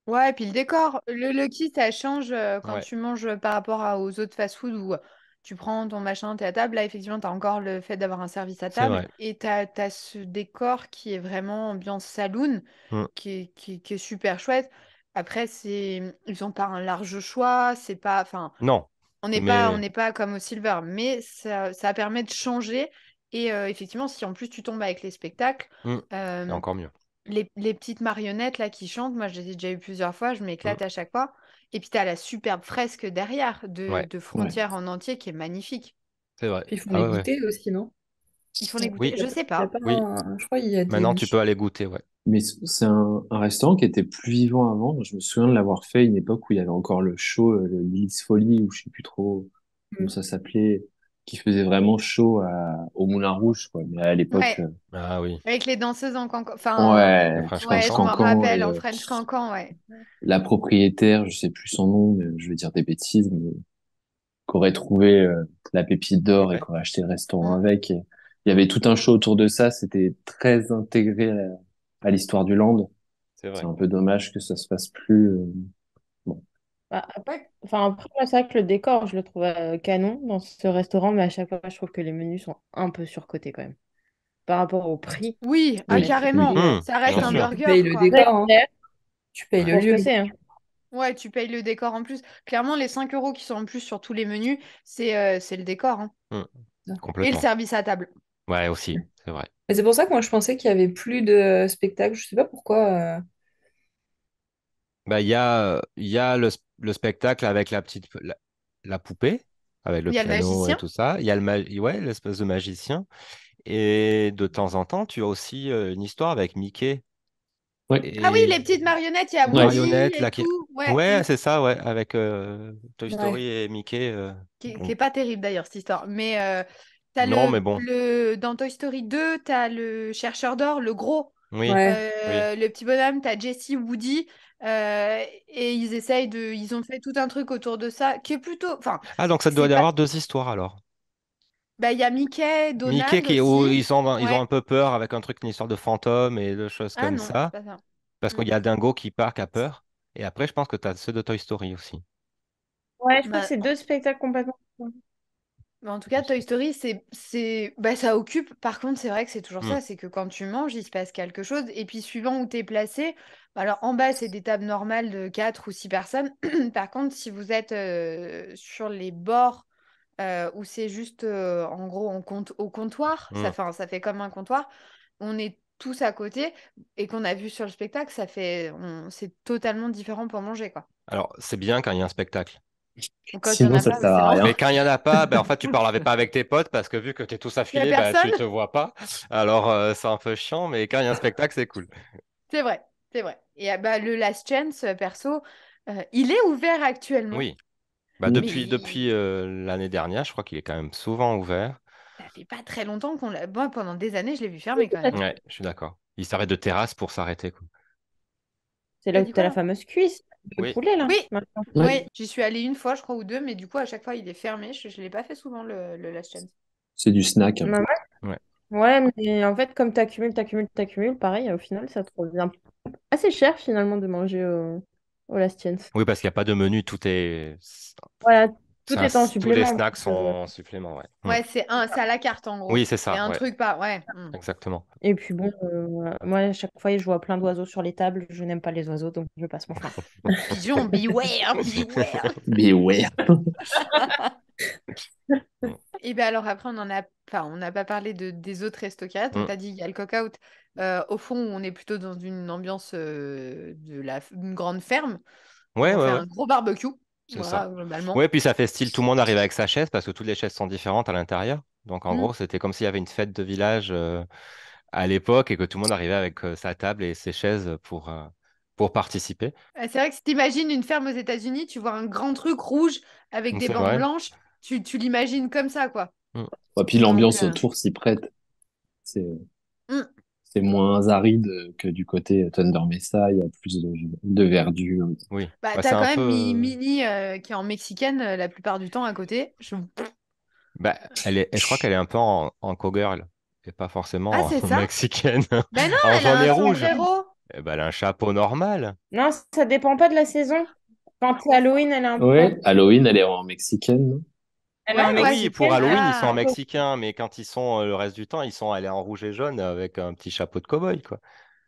Ouais, et puis le décor, le Lucky, ça change quand Ouais, tu manges par rapport aux autres fast-food où tu prends ton machin, t'es à table. Là, effectivement, t'as encore le fait d'avoir un service à c'est table vrai. et t'as ce décor qui est vraiment ambiance saloon, Mm. qui est super chouette. Après, ils ont pas un large choix, c'est pas, enfin, Non, on mais n'est pas comme au Silver, mais ça permet de changer. Et effectivement, si en plus tu tombes avec les spectacles, c'est euh, encore mieux. les petites marionnettes là qui chantent, moi je les ai déjà eu plusieurs fois, je Mm. m'éclate à chaque fois. Et puis tu as la superbe fresque derrière Ouais, de Ouais. Frontières en entier qui est magnifique. c'est vrai. Puis ils font Ah les ouais, ouais. goûters aussi, non? Ils font les goûters, Oui, je sais Il y a pas. pas oui. je crois qu'il y a des Maintenant, tu peux aller goûter, ouais. Mais c'est un restaurant qui était plus vivant avant. Je me souviens de l'avoir fait à une époque où il y avait encore le show, le Lily's Folly, ou je sais plus trop comment Mm. ça s'appelait, qui faisait vraiment show au Moulin Rouge, quoi. Mais à l'époque, Ouais, Ah oui, avec les danseuses en cancan. Enfin, le ouais, French French ouais, je Cancan. m'en Cancan, rappelle, en French cancan, ouais. la propriétaire, je sais plus son nom, mais je vais dire des bêtises, mais qu'aurait trouvé la pépite d'or et Ouais, qu'aurait acheté le restaurant Mm. avec. Et il y avait tout un show autour de ça. C'était très intégré à l'histoire du land. c'est C'est vrai. un peu dommage que ça se fasse plus. Bon. Après, moi, c'est vrai que le décor, je le trouve canon dans ce restaurant, mais à chaque fois, je trouve que les menus sont un peu surcotés quand même. Par rapport au prix, Oui, ah Oui, carrément, oui, ça reste Bien un sûr. Tu burger, payes le quoi. très décor, hein. cher Tu payes le pour ce lieu. que c'est, hein. Ouais, tu payes le décor en plus. Clairement, les 5 euros qui sont en plus sur tous les menus, c'est le décor, hein. Mm. Et le Complètement. service à table. Ouais, aussi, c'est vrai. Et c'est pour ça que moi je pensais qu'il y avait plus de spectacles. Je sais pas pourquoi. Bah, il y a le spectacle avec la poupée, avec le Il y a le piano et magicien. tout ça. Il y a ouais, l'espèce de magicien. Et de temps en temps, tu as aussi une histoire avec Mickey Ouais, Ah oui, les et petites marionnettes, il y a une ouais. Woody marionnette et là qui. tout. Ouais. Ouais, c'est ça, ouais, avec Toy Ouais. Story et Mickey. Qui est pas terrible d'ailleurs, cette histoire. Mais t'as Non, mais bon. dans Toy Story 2, t'as le chercheur d'or, le gros. Oui, Ouais. oui. Le petit bonhomme, t'as Jessie, Woody. Et ils ont fait tout un truc autour de ça qui est plutôt. Enfin, Ah, donc ça doit c'est y pas. avoir deux histoires alors. Bah, il y a Mickey, Mickey Donald qui où aussi. ils ont Ouais. un peu peur avec un truc, une histoire de fantôme et de choses Ah comme non, c'est ça. pas ça. Parce Mm. qu'il y a Dingo qui part, qui a peur. Et après, je pense que tu as ceux de Toy Story aussi. Ouais, je crois que Bah, c'est deux spectacles complètement différents. Mais en tout cas, Toy Story, bah, ça occupe. Par contre, c'est vrai que c'est toujours Hmm. ça, c'est que quand tu manges, il se passe quelque chose. Et puis, suivant où tu es placé, bah, alors en bas, c'est des tables normales de 4 ou 6 personnes. Par contre, si vous êtes sur les bords, où c'est juste, en gros, au comptoir, Hmm. ça fait comme un comptoir, on est tous à côté et qu'on a vu sur le spectacle, c'est totalement différent pour manger, quoi. Alors, c'est bien quand il y a un spectacle. Donc, quand il n'y en Sinon, a ça pas, bah, sert c'est à lent. Mais rien. quand il n'y en a pas, ben, en fait, tu parles pas avec tes potes parce que vu que tu es tous Il n'y a affilés, ben, personne. tu te vois pas. Alors, c'est un peu chiant, mais quand il y a un spectacle, c'est cool. C'est vrai, c'est vrai. Et bah, le Last Chance, perso, il est ouvert actuellement, Oui. Bah, Mm. depuis mais l'année dernière, je crois qu'il est quand même souvent ouvert. ça fait pas très longtemps qu'on l'a. Moi, pendant des années, je l'ai vu fermer quand même, hein. Ouais, je suis d'accord. Il s'arrête de terrasse pour s'arrêter, quoi. C'est T'as là où dit tu as quoi la là? fameuse cuisse de Oui. poulet, là, Oui, maintenant. Ouais, oui, j'y suis allée une fois, je crois, ou deux, mais du coup, à chaque fois, il est fermé. Je l'ai pas fait souvent, le Last Chance. c'est du snack un Ouais, peu. Ouais. ouais, mais en fait, comme t'accumules, pareil, au final, ça te revient assez cher, finalement, de manger au Last Chance. Oui, parce qu'il n'y a pas de menu, tout est. Voilà, tout est en Tous les supplément. snacks sont Donc, en supplément, ouais. Mm. Ouais, c'est à la carte, en Oui, gros. c'est C'est ça, un ouais, truc pas. Ouais. exactement. et puis bon, voilà. Moi, à chaque fois, je vois plein d'oiseaux sur les tables. Je n'aime pas les oiseaux, donc je passe mon chemin. Pigeon, beware, beware. Mais ouais. Mm. Et bien alors après, on n'a pas parlé des autres restos qui restent. Donc Mm. tu as dit, il y a le cook-out au fond où on est plutôt dans une ambiance une grande ferme où Ouais, on ouais, fait ouais, un gros barbecue, c'est ça. voilà, globalement. Ouais, puis ça fait style, tout le monde arrive avec sa chaise parce que toutes les chaises sont différentes à l'intérieur. Donc en Mm. gros, c'était comme s'il y avait une fête de village à l'époque et que tout le monde arrivait avec sa table et ses chaises pour participer. C'est vrai que si tu imagines une ferme aux États-Unis, tu vois un grand truc rouge avec des C'est bandes vrai. blanches, tu l'imagines comme ça, quoi. Mm. Et puis Donc, l'ambiance autour s'y prête. C'est mm. c'est moins aride que du côté Thunder Mesa. Il y a plus de verdure. Oui, Bah, bah, c'est t'as quand un même peu. Mini qui est en mexicaine la plupart du temps à côté. Bah, je crois qu'elle est un peu en cowgirl et pas Ah, forcément c'est en ça? mexicaine. Ben non, En elle a jaune un et rouge. sombrero. Eh ben, elle a un chapeau normal. Non, ça dépend pas de la saison. Quand c'est Halloween, elle est un peu... Ouais, Halloween, elle est en mexicaine, non? Elle est Ouais, en Ah ouais. oui, pour mexicaine. Halloween, ils sont en Ah. mexicain, mais quand ils sont le reste du temps, elle est en rouge et jaune avec un petit chapeau de cow-boy, quoi.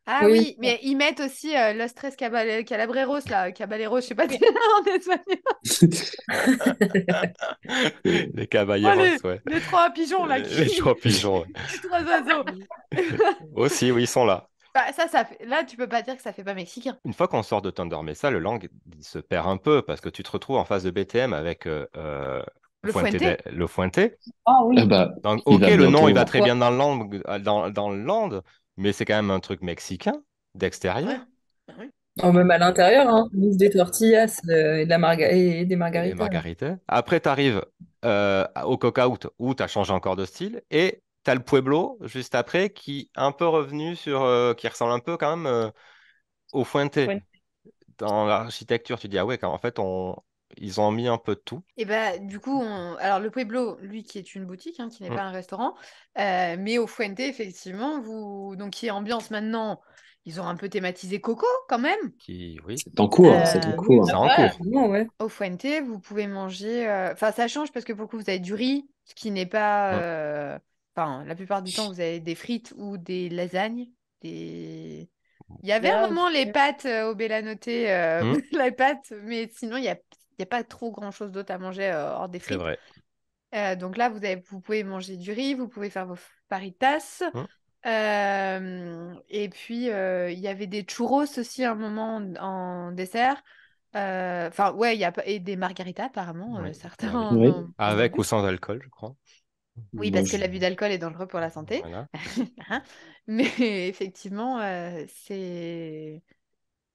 Ah Oui. oui, mais ils mettent aussi Los Tres Calabreros, là. Caballeros, je sais pas si en espagnol. Les Oh, caballeros, ouais. les trois pigeons, là, Les qui... trois pigeons, ouais. les trois oiseaux. Aussi, oui, ils sont là. Bah, ça fait... Là, tu peux pas dire que ça fait pas mexicain. Une fois qu'on sort de Thunder Mesa, le langue il se perd un peu parce que tu te retrouves en face de BTM avec Le Fuente. Le Fuente. Ah oui. Bah, Donc, il ok, va le nom, bientôt. il va très bien dans le land, dans le land, mais c'est quand même un truc mexicain Ouais. d'extérieur. Ouais. Oh, même à l'intérieur, hein. Ils usent des tortillas et, et des Et des margaritas. margaritas. Après, tu arrives au Cookout où tu as changé encore de style et tu as le Pueblo juste après qui est un peu revenu qui ressemble un peu quand même au Fuente. Ouais. Dans l'architecture, tu dis, ah ouais, en fait, ils ont mis un peu de tout. Et bah, du coup, alors le Pueblo, lui, qui est une boutique, hein, qui n'est Mm. pas un restaurant, mais au Fuente, effectivement, donc qui est ambiance maintenant, ils ont un peu thématisé Coco quand même. Oui, C'est en cours, c'est en Oui, cours. c'est Ah en bah, cours. non, ouais. au Fuente, vous pouvez manger. Enfin, ça change parce que pour le coup, vous avez du riz, ce qui n'est pas. Mm. Enfin, la plupart du temps, vous avez des frites ou des lasagnes. Des... Il y avait un Là moment aussi. les pâtes au Bellanote, Mm. la pâte, mais sinon, il y a pas trop grand-chose d'autre à manger hors des C'est frites. vrai. Donc là, vous pouvez manger du riz, vous pouvez faire vos faritas. Mm. Et puis, il y avait des churros aussi à un moment en dessert. Enfin, ouais, il y a et des margaritas apparemment. Oui. Certains Ah oui. Oui. en ont Avec bu. ou sans alcool, je crois. Oui, Moi, parce que l'abus d'alcool est dangereux pour la santé. Voilà. Hein. Mais effectivement, c'est...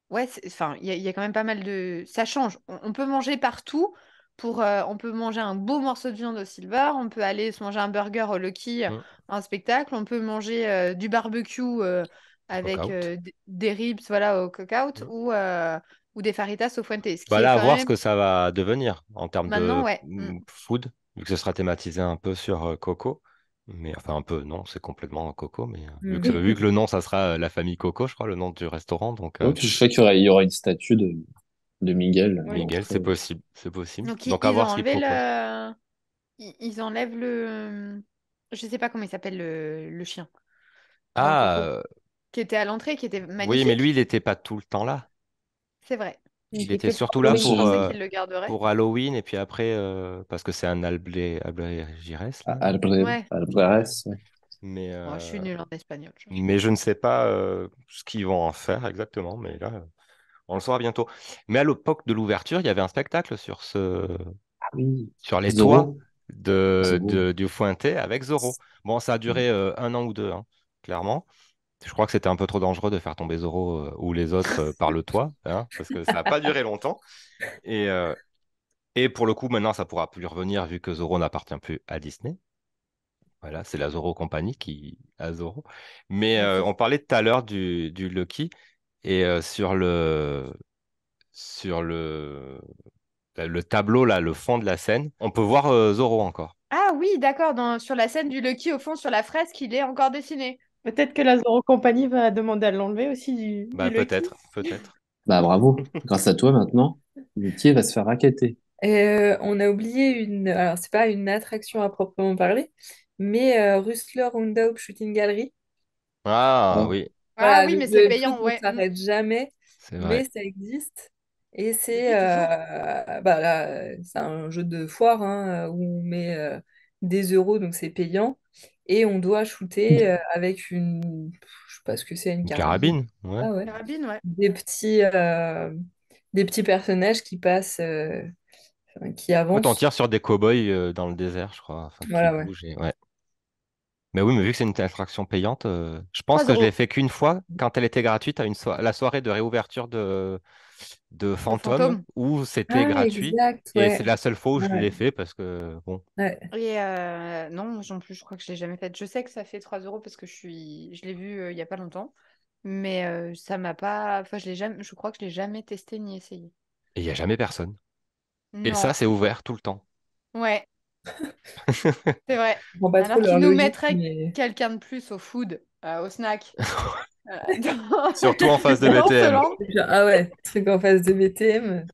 Ouais, enfin, il y a quand même pas mal de... Ça change. On peut manger partout. On peut manger un beau morceau de viande au Silver. On peut aller se manger un burger au Lucky Mm. en spectacle. On peut manger du barbecue avec Cookout. des ribs voilà, au cookout Mm. ou des faritas au Fuente. Ce Bah qui est là, à quand voir ce même... que ça va devenir en termes Maintenant, de ouais. food, vu que ce sera thématisé un peu sur Coco. Mais enfin, un peu, non, c'est complètement Coco. Mais Mm. vu que le nom, ça sera la famille Coco, je crois, le nom du restaurant. Donc, ouais, puis je sais qu'il y aura une statue de Miguel à Oui. Miguel, c'est l'entrée. possible. C'est possible. Donc, Donc, à ils ont voir ce qu'ils enlevé proposent. le... Ils enlèvent le... Je sais pas comment il s'appelle le chien dans le Ah, coco, qui était à l'entrée, qui était oui, mais lui, magnifique. il n'était pas tout le temps là. C'est vrai. Il Il était était que pour surtout là Mais Halloween. je pour, pensais qu'ils le garderaient. Halloween et puis après, parce que c'est un Alblé Gires, là. Ouais. Alvarez, ouais. Mais, Bon, je suis nulle en espagnol. mais je ne sais pas ce qu'ils vont en faire exactement. Mais là, on le saura bientôt. Mais à l'époque de l'ouverture, il y avait un spectacle Ah oui, sur les toits Zorro. Zorro. du Fuente avec Zorro. Bon, ça a duré un an ou deux, hein, clairement. Je crois que c'était un peu trop dangereux de faire tomber Zorro ou les autres par le toit, hein, parce que ça n'a pas duré longtemps. Et, euh, et pour le coup, maintenant, ça pourra plus revenir vu que Zorro n'appartient plus à Disney. Voilà, c'est la Zorro Company qui a Zorro. Mais on parlait tout à l'heure du Lucky et sur le tableau là, le fond de la scène, on peut voir Zorro encore. Ah oui, d'accord. Sur la scène du Lucky, au fond, sur la fresque, il est encore dessiné. Peut-être que la Zoro Company va demander à l'enlever aussi du Bah Lucky. peut-être. Bah bravo. Grâce à toi maintenant, Mickey va se faire racketter. Et, on a oublié une. Alors, c'est pas une attraction à proprement parler, mais Rustler Roundup Shooting Gallery. Ah Ah, oui, Ah Voilà, oui, mais c'est le truc payant, où on ouais. s'arrête jamais, c'est mais vrai. ça existe. Et Depuis toujours. bah là, c'est un jeu de foire hein, où on met des euros, donc c'est payant. Et on doit shooter avec je sais pas ce que c'est, une Une carabine. carabine, ouais. Ah ouais. Carabine, ouais. Des petits personnages qui passent, qui En fait, on avancent. tire sur des cow-boys dans le désert, je crois, enfin, qui Voilà, ouais. bougent. Ouais. Mais oui, mais vu que c'est une attraction payante, je pense 3 que je l'ai euros. fait qu'une fois quand elle était gratuite à la soirée de réouverture de de De Phantom fantôme. où c'était Ah, gratuit. exact, Et c'est ouais. la seule fois où je Ouais, l'ai fait parce que, bon, ouais. Et non, moi non plus, je crois que je l'ai jamais faite. Je sais que ça fait 3 euros parce que je l'ai vu il y a pas longtemps. Mais ça m'a pas. Enfin, je crois que je l'ai jamais testé ni essayé. et il n'y a jamais personne. Et ça, Non. c'est ouvert tout le temps. Ouais, c'est vrai. Je comprends pas trop Alors qu'ils leur nous logique, mettraient mais... quelqu'un de plus au food, au snack, Surtout en face de dans ce BTM. land. Ah ouais, truc en face de BTM,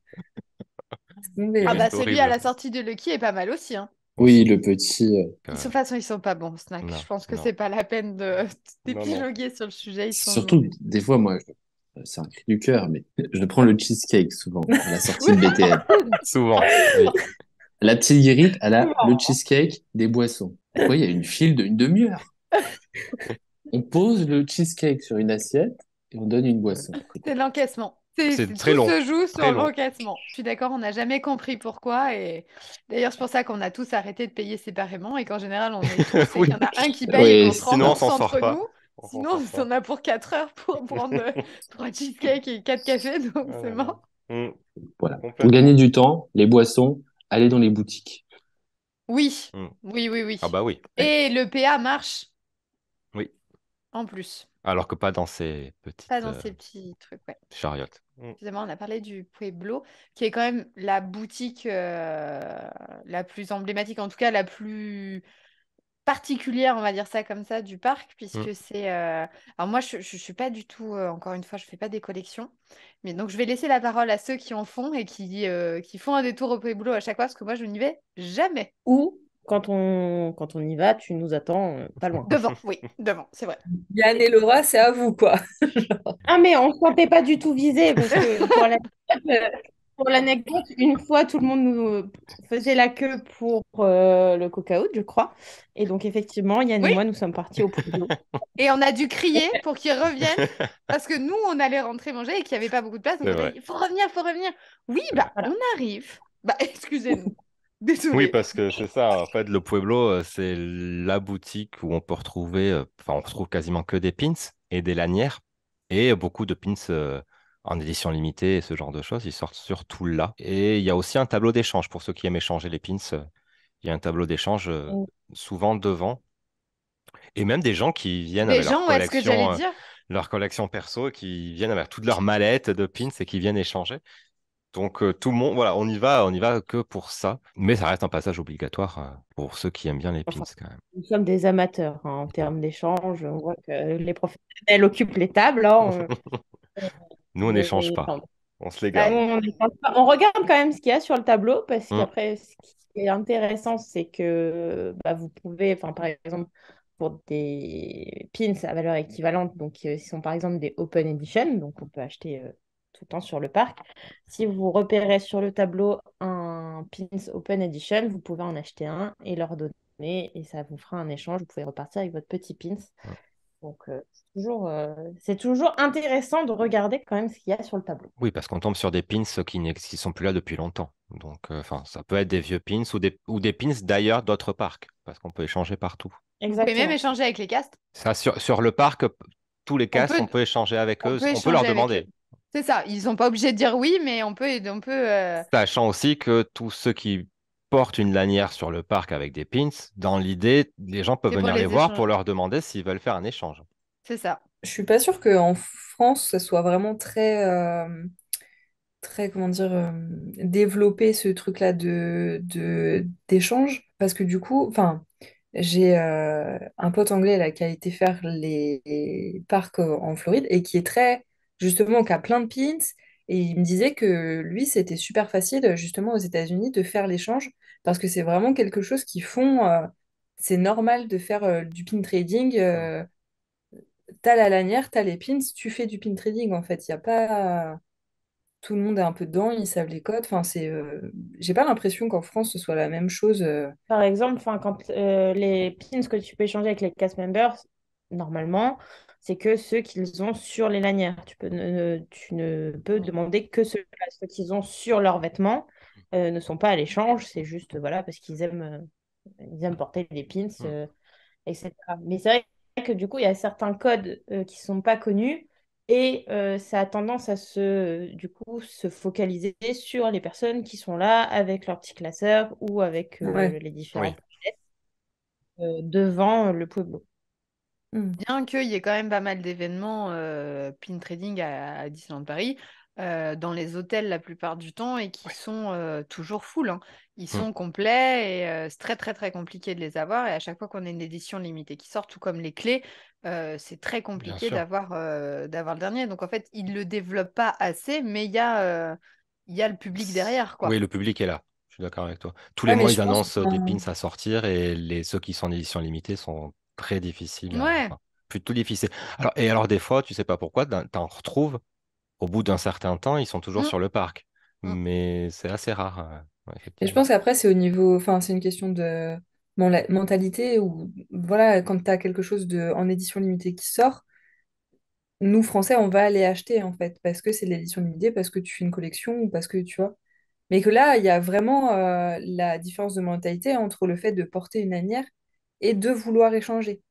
c'est tombé, Ah là. bah C'est celui à horrible. la sortie de Lucky est pas mal aussi, hein. Oui, le petit. De toute façon, ils sont pas bons, snack. Non, Je pense que non, c'est pas la peine de non, non. d'épiloguer sur le sujet, ils sont Surtout, mauvais. des fois, moi, c'est un cri du cœur, mais je prends le cheesecake souvent à la sortie de BTM. Souvent, oui. La petite guérite, elle a le cheesecake des boissons. Des fois, il y a une file d'une demi-heure. On pose le cheesecake sur une assiette et on donne une boisson. C'est l'encaissement. C'est très Tout long, se joue très sur long. l'encaissement. Je suis d'accord, on n'a jamais compris pourquoi. Et d'ailleurs, c'est pour ça qu'on a tous arrêté de payer séparément et qu'en général, on est tous et Oui. qu'il y en a un qui paye et Oui, qu'on se c'est Sinon, on ça. s'en rembourse sort entre pas. nous. On s'en Sinon, sort pas. on a pour 4 heures pour prendre 3 cheesecakes et 4 cafés, donc Ah c'est là là. mort. Mm, Voilà. Pour gagner complètement. du temps, les boissons, allez dans les boutiques. Oui, Mm. oui, oui, Ah oui. bah oui, Ouais. Et le PA marche oui. en plus. Alors que pas dans ces Pas petites dans ces petits trucs, ouais. chariotes. Mm. Excusez-moi, on a parlé du Pueblo, qui est quand même la boutique la plus emblématique, en tout cas la plus particulière, on va dire ça comme ça, du parc, Mm. puisque c'est... Alors moi, je suis pas du tout, encore une fois, je fais pas des collections, mais donc je vais laisser la parole à ceux qui en font et qui font un détour au Pueblo à chaque fois, parce que moi, je n'y vais jamais. Ou quand on y va, tu nous attends pas loin. Devant, oui, devant, c'est vrai. Yann et Laura, c'est à vous, quoi. Ah, mais on ne se sentait pas du tout visé parce que pour l'anecdote, une fois, tout le monde nous faisait la queue pour le coca-out, je crois. Et donc, effectivement, Yann et Oui, moi, nous sommes partis au Pueblo. et on a dû crier pour qu'ils reviennent, parce que nous, on allait rentrer manger et qu'il n'y avait pas beaucoup de place, donc C'est on a vrai. dit, il faut revenir, il faut revenir. Oui, C'est vrai. bah, on arrive. Bah, excusez-nous. Oui, Désolée. parce que c'est ça, en fait, le Pueblo, c'est la boutique où on peut retrouver, enfin, on retrouve quasiment que des pins et des lanières et beaucoup de pins en édition limitée et ce genre de choses, ils sortent surtout là. Et il y a aussi un tableau d'échange pour ceux qui aiment échanger les pins. Il y a un tableau d'échange souvent devant et même des gens qui viennent Des avec gens, ouais, ce que j'allais dire. leur collection perso, qui viennent avec toutes leurs mallettes de pins et qui viennent échanger. Donc tout le monde, voilà, on y va que pour ça. Mais ça reste un passage obligatoire pour ceux qui aiment bien les pins Enfin, quand même. nous sommes des amateurs hein, en termes d'échange. On voit que les professionnels occupent les tables. Hein, Nous, on n'échange pas. enfin, On se les Bah, nous, garde. on regarde quand même ce qu'il y a sur le tableau parce Mm, qu'après, ce qui est intéressant, c'est que bah, vous pouvez, enfin, par exemple, pour des pins à valeur équivalente, donc ils sont par exemple des Open Edition, donc on peut acheter tout le temps sur le parc. Si vous repérez sur le tableau un pins Open Edition, vous pouvez en acheter un et leur donner et ça vous fera un échange. Vous pouvez repartir avec votre petit pins. mm. Donc, c'est toujours intéressant de regarder quand même ce qu'il y a sur le tableau. Oui, parce qu'on tombe sur des pins qui sont plus là depuis longtemps. Donc, enfin, ça peut être des vieux pins ou des pins d'ailleurs d'autres parcs, parce qu'on peut échanger partout. vous pouvez même Exactement. échanger avec les castes. Ça, sur le parc, tous les On castes, peut, on peut échanger avec on eux, peut on peut leur échanger avec eux. demander. C'est ça. Ils sont pas obligés de dire oui, mais on peut. Sachant aussi que tous ceux qui portent une lanière sur le parc avec des pins, dans l'idée, les gens peuvent C'est pour venir les les voir échanges. pour leur demander s'ils veulent faire un échange. C'est ça. Je suis pas sûre qu'en France, ce soit vraiment très, comment dire, développé ce truc-là d'échange. Parce que du coup, enfin, j'ai un pote anglais là, qui a été faire les parcs en Floride et qui est justement, qui a plein de pins. Et il me disait que lui, c'était super facile, justement, aux États-Unis, de faire l'échange parce que c'est vraiment quelque chose qu'ils font. C'est normal de faire du pin trading. Mm. T'as la lanière, t'as les pins, tu fais du pin trading en fait. Il y a pas tout le monde est un peu dedans, ils savent les codes. Enfin, j'ai pas l'impression qu'en France ce soit la même chose. Par exemple, enfin, quand les pins que tu peux échanger avec les cast members, normalement, c'est que ceux qu'ils ont sur les lanières. Tu ne peux demander que ceux-là. Ceux qu'ils ont sur leurs vêtements ne sont pas à l'échange. C'est juste voilà, parce ils aiment porter les pins, Mm. etc. Mais c'est vrai que du coup, il y a certains codes qui ne sont pas connus Et ça a tendance à du coup, se focaliser sur les personnes qui sont là avec leur petit classeur ou avec Ouais. les Oui, différents devant le Pueblo. Mm. Bien qu'il y ait quand même pas mal d'événements pin trading à Disneyland Paris, dans les hôtels la plupart du temps et qui sont toujours full, hein. Ils Mm. sont complets et c'est très très très compliqué de les avoir. Et à chaque fois qu'on a une édition limitée qui sort, tout comme les clés, c'est très bien compliqué sûr. d'avoir le dernier. Donc en fait, ils ne le développent pas assez, mais il y a le public derrière, Oui, quoi. le public est là. Je suis d'accord avec toi. Tous les Ouais, mais mois, je ils pense annoncent des pins à sortir et ceux qui sont en édition limitée sont très difficiles Ouais. enfin, plutôt difficiles. Alors, des fois, tu sais pas pourquoi, t'en retrouves au bout d'un certain temps, ils sont toujours Mm, sur le parc. mm. Mais c'est assez rare, ouais, Et je effectivement. pense qu'après, c'est au niveau, enfin, c'est une question de mentalité ou voilà, quand tu as quelque chose en édition limitée qui sort, nous, Français, on va aller acheter en fait, parce que c'est de l'édition limitée, parce que tu fais une collection ou parce que tu vois. Mais que là, il y a vraiment la différence de mentalité entre le fait de porter une lanière et de vouloir échanger.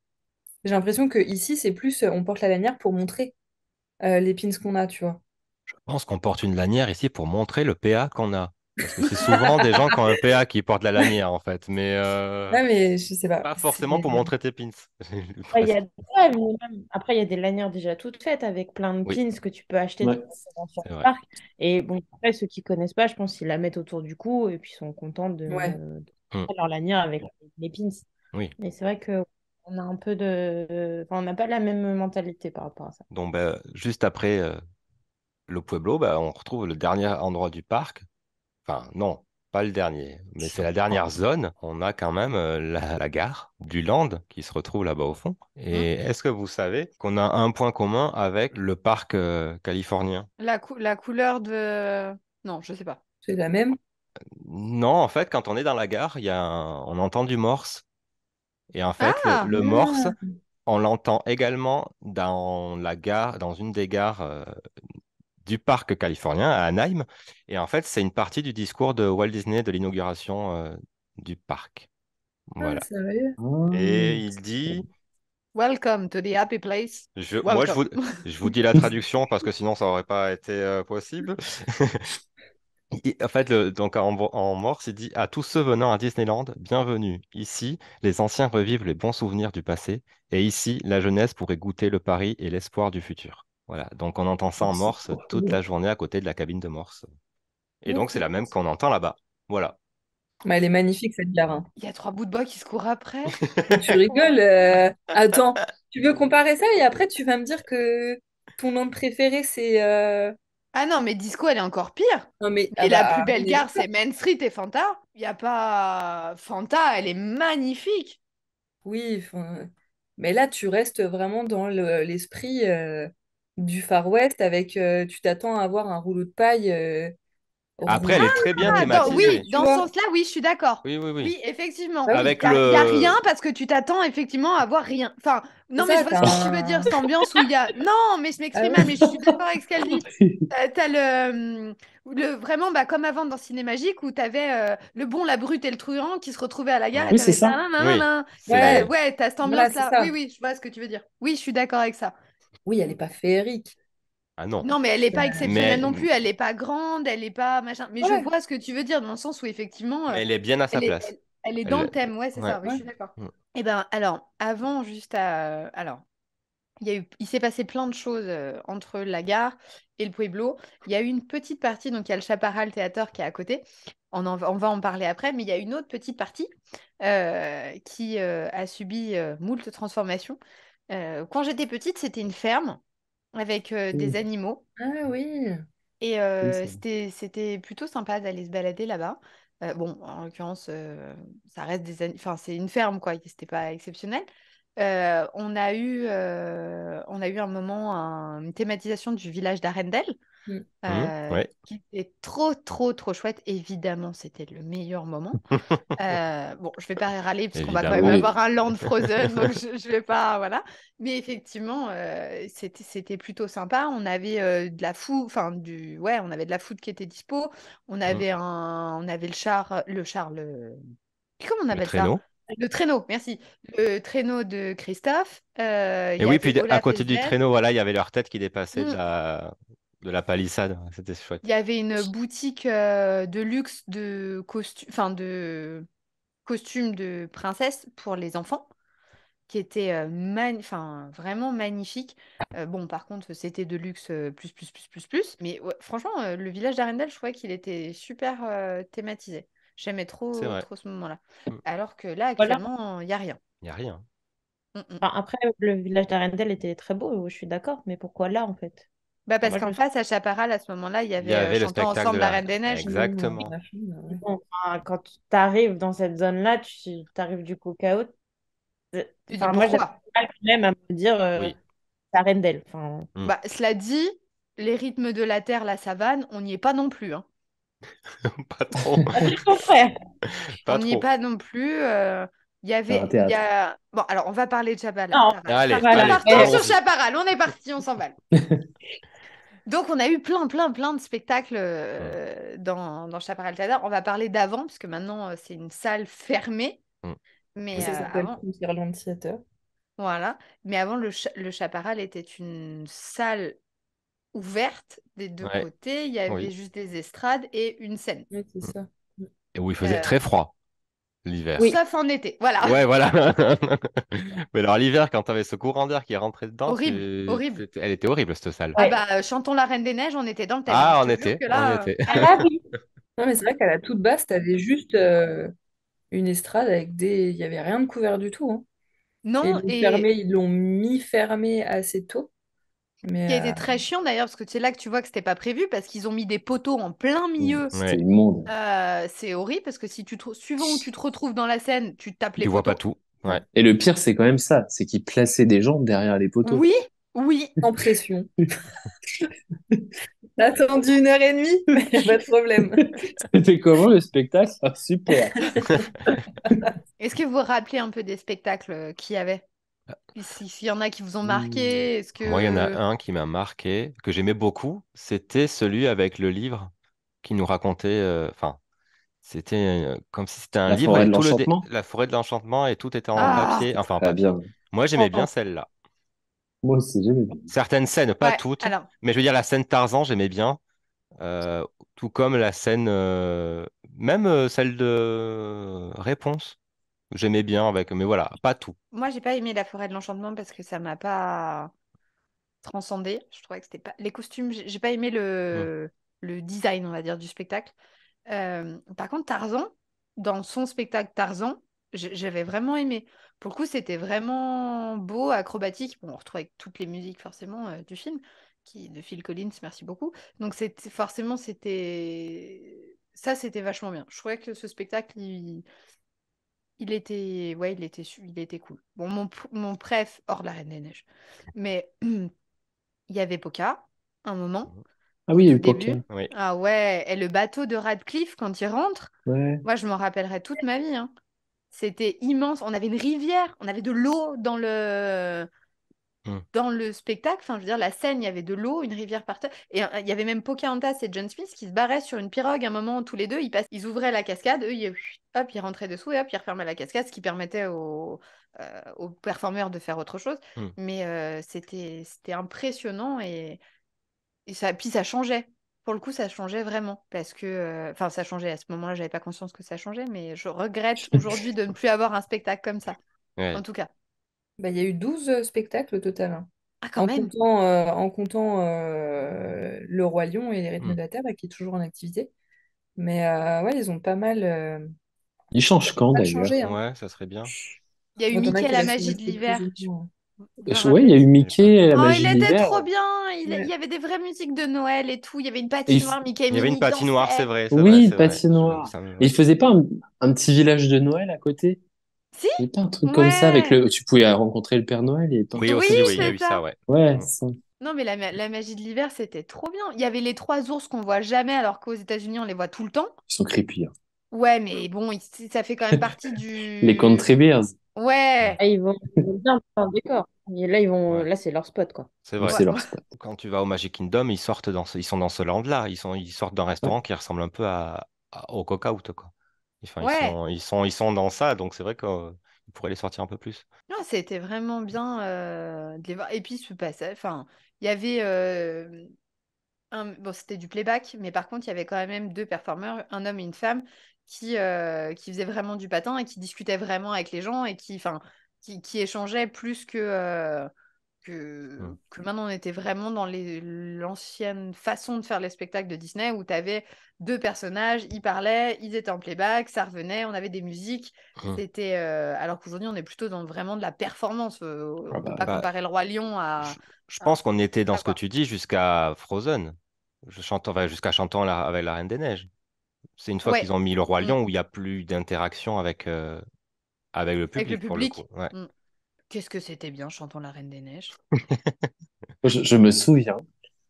J'ai l'impression que ici, c'est plus on porte la lanière pour montrer les pins qu'on a, tu vois. Je pense qu'on porte une lanière ici pour montrer le PA qu'on a. Parce que c'est souvent des gens qui ont un PA qui portent la lanière, en fait. Mais Ouais, mais je sais pas. pas forcément pour montrer tes pins. Ouais, il y a... Presque. ouais, mais après, il y a des lanières déjà toutes faites avec plein de Oui, pins que tu peux acheter Ouais. directement sur c'est le vrai. parc. Et bon, après, ceux qui connaissent pas, je pense qu'ils la mettent autour du cou et puis sont contents Ouais. de Mm. leur lanière avec les pins. Oui. Mais c'est vrai que on a un peu enfin, on n'a pas la même mentalité par rapport à ça. Donc, juste après le Pueblo, on retrouve le dernier endroit du parc. Enfin, non, pas le dernier, mais c'est la dernière zone. On a quand même la gare du Land qui se retrouve là-bas au fond. Mm. Et est-ce que vous savez qu'on a un point commun avec le parc californien? La couleur de... Non, je sais pas. C'est la même. Non, en fait, quand on est dans la gare, on entend du morse. Et en fait, Ah! le morse, Ah, on l'entend également dans la gare, dans une des gares du parc californien à Anaheim. Et en fait, c'est une partie du discours de Walt Disney de l'inauguration du parc. ah, Voilà. sérieux? Et il Ah. dit, Welcome to the happy place. moi Welcome. je vous dis la traduction parce que sinon ça aurait pas été possible. En fait, donc en morse, il dit à tous ceux venant à Disneyland, bienvenue. Ici, les anciens revivent les bons souvenirs du passé, et ici, la jeunesse pourrait goûter le pari et l'espoir du futur. Voilà, donc on entend ça en C'est morse trop toute la cool. journée à côté de la cabine de morse. Et donc, c'est Ouh, la même qu'on entend là-bas. Voilà. Bah, elle est magnifique, cette gare, hein. il y a trois bouts de bois qui se courent après. Mais tu rigoles. Attends, tu veux comparer ça et après tu vas me dire que ton nom préféré, c'est... Ah non, mais Disco, elle est encore pire. Non, mais... Ah Mais la plus bah, belle on est gare, d'accord. c'est Main Street et Fanta. Il y a pas... Fanta, elle est magnifique. Oui, mais là, tu restes vraiment dans l'esprit du Far West avec... tu t'attends à avoir un rouleau de paille Après, elle rouge. est très bien Ah, oui, thématisée. Tu dans ce vois? sens-là, oui, je suis d'accord. Oui, oui, oui. Oui, effectivement. Bah oui, Avec Il y a le... rien parce que tu t'attends effectivement à voir rien. Enfin, c'est non, mais je ça, vois ce t'as que tu veux dire, un... cette ambiance où il y a... Non, mais je Ah m'exprime mal, ouais. mais je suis d'accord avec ce qu'elle dit. T'as vraiment comme avant dans Cinémagique où t'avais le bon, la brute et le truand qui se retrouvaient à la gare et Oui, c'est t'avais ça. Oui, nananana. c'est... Ouais, t'as cette Voilà, c'est ambiance-là. Oui, ça. oui, je vois ce que tu veux dire. Oui, je suis d'accord avec ça. Oui, elle n'est pas féerique. Ah non. Non, mais elle n'est pas exceptionnelle Mais, non plus. Elle n'est pas grande, elle n'est pas machin. Mais je Ouais, vois ce que tu veux dire dans le sens où effectivement, mais elle est bien à sa elle est, place. elle est dans le Elle... thème. Ouais, c'est Ouais. ça. Oui, je ouais. suis d'accord. Mm. Eh ben, alors, avant, juste à, alors, il s'est passé plein de choses entre la gare et le Pueblo. Il y a eu une petite partie, donc il y a le Chaparral Theater qui est à côté. On va en parler après, mais il y a une autre petite partie qui a subi moult transformations. Quand j'étais petite, c'était une ferme avec des Oui, animaux. Ah oui. Et oui, c'est vrai. c'était plutôt sympa d'aller se balader là-bas. Bon, en l'occurrence, ça reste enfin, c'est une ferme, quoi. C'était pas exceptionnel. On a eu un moment une thématisation du village d'Arendelle, Mm. Ouais. qui était trop, trop, trop chouette. Évidemment, c'était le meilleur moment. Bon, je vais pas râler parce qu'on va quand même Évidemment. Oui. avoir un land frozen, donc je vais pas, voilà. Mais effectivement, c'était plutôt sympa. On avait de la food, enfin ouais, on avait de la food qui était dispo. Mm. On avait le char, comment on Le appelle ça? traîneau. Le traîneau, merci. Le traîneau de Christophe. Il Et y oui, avait puis à Olaf et côté du Sven. traîneau, voilà, il y avait leur tête qui dépassait Mm. de la palissade. C'était Il chouette. y avait une boutique de luxe de costumes, enfin de costumes de princesse pour les enfants, qui était enfin, vraiment magnifique. Bon, par contre, c'était de luxe plus. Mais ouais, franchement, le village d'Arendelle, je trouvais qu'il était super thématisé. J'aimais C'est trop, vrai. trop ce moment-là. Mm. Alors que là, Voilà. actuellement, il n'y a rien. Il n'y a rien. Mm, mm. Enfin, après, le village d'Arendelle était très beau, je suis d'accord, mais pourquoi là, en fait? Bah Enfin, parce moi, je qu'en me suis face, à Chaparral, à ce moment-là, il y Il y avait avait le Chantons spectacle de ensemble la la... Reine des Neiges. Exactement. La fin, dit, bon, enfin, quand tu arrives dans cette zone-là, tu arrives du cook-out. Tu dis Enfin, moi, j'avais pourquoi? du mal quand même à me dire Oui. Arendelle. Enfin, Mm. Bah, cela dit, les rythmes de la terre, la savane, on n'y est pas non plus, hein. Pas trop. mon frère. Pas On n'y est trop. pas non plus. Il y C'est un avait, il y théâtre. a... Bon, alors on va parler de Chaparral. Non, Allez, voilà. allez, Partons sur allons-y. Chaparral. On est parti, on s'emballe. Donc on a eu plein de spectacles Mm. dans Chaparral Théâtre. On va parler d'avant, parce que maintenant c'est une salle fermée. Mm. Mais Oui. ça s'appelle avant, Frontierland Theater. voilà. Mais avant, le Chaparral était une salle ouverte des deux Ouais. côtés. Il y avait Oui. juste des estrades et une scène. Oui, c'est Mm. ça. Et où il faisait Euh, très froid l'hiver. Oui. Sauf en été. Voilà. Ouais, voilà. Mais alors l'hiver, quand tu avais ce courant d'air qui rentrait dedans, Horrible, horrible. elle était horrible cette salle. Ah Ouais. bah, chantons la Reine des Neiges, on était dans le thème, hein. Ah, Je on te jure était, que on y là. était. Ah oui. Non, mais c'est vrai qu'à la toute base, t'avais juste une estrade avec des. Il n'y avait rien de couvert du tout, hein. Et Non, le et fermé, ils l'ont mis fermé assez tôt. qui Mais a été très chiant d'ailleurs, parce que c'est là que tu vois que c'était pas prévu, parce qu'ils ont mis des poteaux en plein milieu. C'était Ouais. immonde. C'est horrible, parce que si suivant où tu te retrouves dans la scène, tu tapes les Tu vois pas poteaux. tout. Ouais. Et le pire, c'est quand même ça, c'est qu'ils plaçaient des gens derrière les poteaux. Oui, oui. sans pression. T'as attendu 1 heure et demie, mais pas de problème. C'était comment le spectacle? Ah, super. Est-ce que vous vous rappelez un peu des spectacles qu'il y avait? S'il y en a qui vous ont Hmm. marqué, est-ce Moi, il y en a que... un qui m'a marqué, que j'aimais beaucoup. C'était celui avec le livre qui nous racontait. Enfin, c'était comme si c'était un La livre forêt et de tout l'enchantement? la forêt de l'enchantement et tout était en Ah, Ah, papier. c'était Enfin, en très papier. bien. Moi, j'aimais bien Oh, celle-là. Moi aussi, j'aimais bien. Certaines scènes, pas ouais, toutes, alors, mais je veux dire, la scène Tarzan, j'aimais bien. Tout comme la scène, même celle de Réponse, j'aimais bien avec, mais voilà, pas tout. moi, j'ai pas aimé La Forêt de l'Enchantement parce que ça m'a pas transcendé. Je trouvais que c'était pas... Les costumes, j'ai pas aimé Hmm. le design, on va dire, du spectacle. Par contre, Tarzan, dans son spectacle Tarzan, j'avais vraiment aimé. Pour le coup, c'était vraiment beau, acrobatique. Bon, on retrouve avec toutes les musiques forcément du film, de Phil Collins, merci beaucoup. Donc forcément, c'était vachement bien. Je trouvais que ce spectacle, il était, ouais, il était cool. Bon, mon préf hors la Reine des Neiges, mais il y avait Poca, un moment Ah au oui, il y a tout eu Poker. début. Oui. Ah ouais, et le bateau de Radcliffe quand il rentre. Ouais. Moi, je m'en rappellerai toute ma vie, hein. C'était immense. On avait une rivière, on avait de l'eau Hmm. dans le spectacle. Enfin, je veux dire, la scène, il y avait de l'eau, une rivière par terre. Et il y avait même Pocahontas et John Smith qui se barraient sur une pirogue. À un moment, tous les deux, ils ouvraient la cascade. Eux, hop, ils rentraient dessous et hop, ils refermaient la cascade, ce qui permettait aux performeurs de faire autre chose. Hmm. Mais c'était impressionnant et ça, puis ça changeait. Pour le coup, ça changeait vraiment. Parce que, enfin, ça changeait. À ce moment-là, j'avais pas conscience que ça changeait, mais je regrette aujourd'hui de ne plus avoir un spectacle comme ça. En Ouais. tout cas. Bah, il y a eu 12 spectacles au total, hein. Ah, quand même. En comptant Le Roi Lion et les rythmes Hmm. de la Terre, là, qui est toujours en activité. Mais ouais, ils ont Il change quand d'ailleurs? changé, hein. Ouais, ça serait bien. Il y a eu Bon, t'en as Mickey qui la restent magie de restés plus l'hiver. ou moins, hein. Vous vous Ouais, il y a rappelez? eu J'avais pas Mickey, vu. la Oh, magie il de était l'hiver. trop bien. Il Ouais. y avait des vraies musiques de Noël et tout. Il y avait une Et patinoire. Mickey et Il y avait une Minnie patinoire, c'est dansaient. vrai, c'est vrai, oui, c'est vrai. patinoire. Et Ouais. il faisait pas un petit village de Noël à côté? Si? Il n'y avait pas un truc comme ça avec Ouais. tu pouvais rencontrer le Père Noël et pas un Oui, truc Oui, comme aussi, ça? oui, il y a c'est eu ça, ça. ouais. Ouais, Hmm. ça. Non, mais la magie de l'hiver, c'était trop bien. Il y avait les trois ours qu'on voit jamais, alors qu'aux États-Unis, on les voit tout le temps. Ils sont creepy, hein. Ouais, mais bon, ça fait quand même partie Les du... Country Bears. Ouais. ah, ils vont bien dans le décor. Et là, Ouais, là, c'est leur spot, quoi. c'est Donc vrai. Ouais. c'est leur spot. Quand tu vas au Magic Kingdom, ils sont dans ce land-là. Ils sortent d'un Ouais. restaurant qui ressemble un peu au Coca-Out, quoi. Enfin, Ouais, ils sont dans ça, donc c'est vrai qu'ils pourraient les sortir un peu plus. non, c'était vraiment bien de les voir. Et puis ce passage, enfin, il y avait bon, c'était du playback, mais par contre, il y avait quand même deux performeurs, un homme et une femme, qui faisaient vraiment du patin et qui discutaient vraiment avec les gens et enfin, qui échangeaient plus Mm. que maintenant on était vraiment dans l'ancienne façon de faire les spectacles de Disney où tu avais deux personnages, ils parlaient, ils étaient en playback, ça revenait, on avait des musiques. Mm. C'était alors qu'aujourd'hui on est plutôt dans vraiment de la performance. Ah On peut bah, pas Bah, comparer le Roi Lion je, à, je à pense qu'on était dans ça, ce que quoi. tu dis jusqu'à Frozen. Jusqu'à chantant avec la Reine des Neiges. C'est une fois qu'ils Ouais. ont mis le Roi Mm. Lion où il n'y a plus d'interaction avec le Avec le public, pour le coup. public. Ouais. Mm. Qu'est-ce que c'était bien, chantons la Reine des Neiges. je me souviens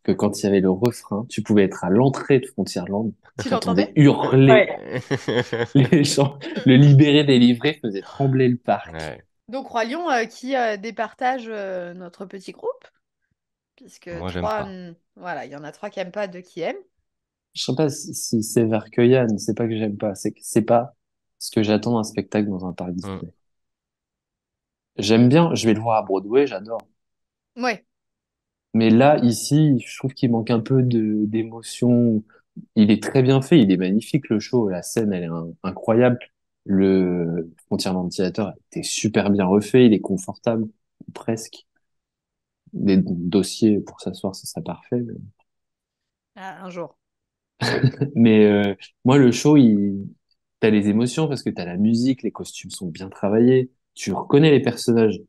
que quand il y avait le refrain, tu pouvais être à l'entrée de Frontierland, Tu t'entendais l'entendais? hurler Ouais. les gens, le libéré délivré faisait trembler le parc. Ouais. Donc Roi Lion qui départage notre petit groupe, puisque Moi, j'aime trois, pas. voilà, il y en a trois qui aiment pas, deux qui aiment. Je sais pas si c'est vers que Yann, c'est pas que j'aime pas, c'est que c'est pas ce que j'attends d'un spectacle dans un parc Mm. Disney. J'aime bien, je vais le voir à Broadway, j'adore. Ouais. Mais là, ici, je trouve qu'il manque un peu d'émotion. Il est très bien fait, il est magnifique le show, la scène, elle est incroyable. Le Frontierland Theater était super bien refait, il est confortable, presque. Des dossiers pour s'asseoir, ça serait parfait. Ah, un jour. Mais moi, le show, t'as les émotions parce que t'as la musique, les costumes sont bien travaillés, tu reconnais les personnages,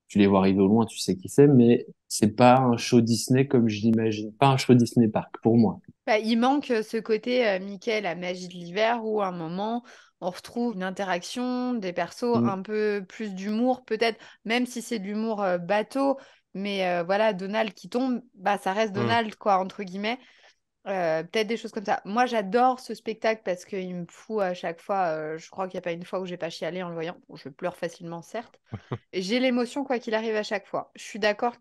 tu les vois arriver au loin, tu sais qui c'est, mais c'est pas un show Disney comme je l'imagine, pas un show Disney Park pour moi. Bah, il manque ce côté Mickey, la magie de l'hiver, où à un moment, on retrouve une interaction, des persos, Mm. un peu plus d'humour, peut-être, même si c'est de l'humour bateau, mais voilà, Donald qui tombe, bah, ça reste Mm. Donald, quoi, entre guillemets. Peut-être des choses comme ça. Moi, j'adore ce spectacle parce qu'il me fout à chaque fois. Je crois qu'il n'y a pas une fois où j'ai pas chialé en le voyant. Bon, je pleure facilement, certes. Et j'ai l'émotion quoi qu'il arrive à chaque fois. Je suis d'accord.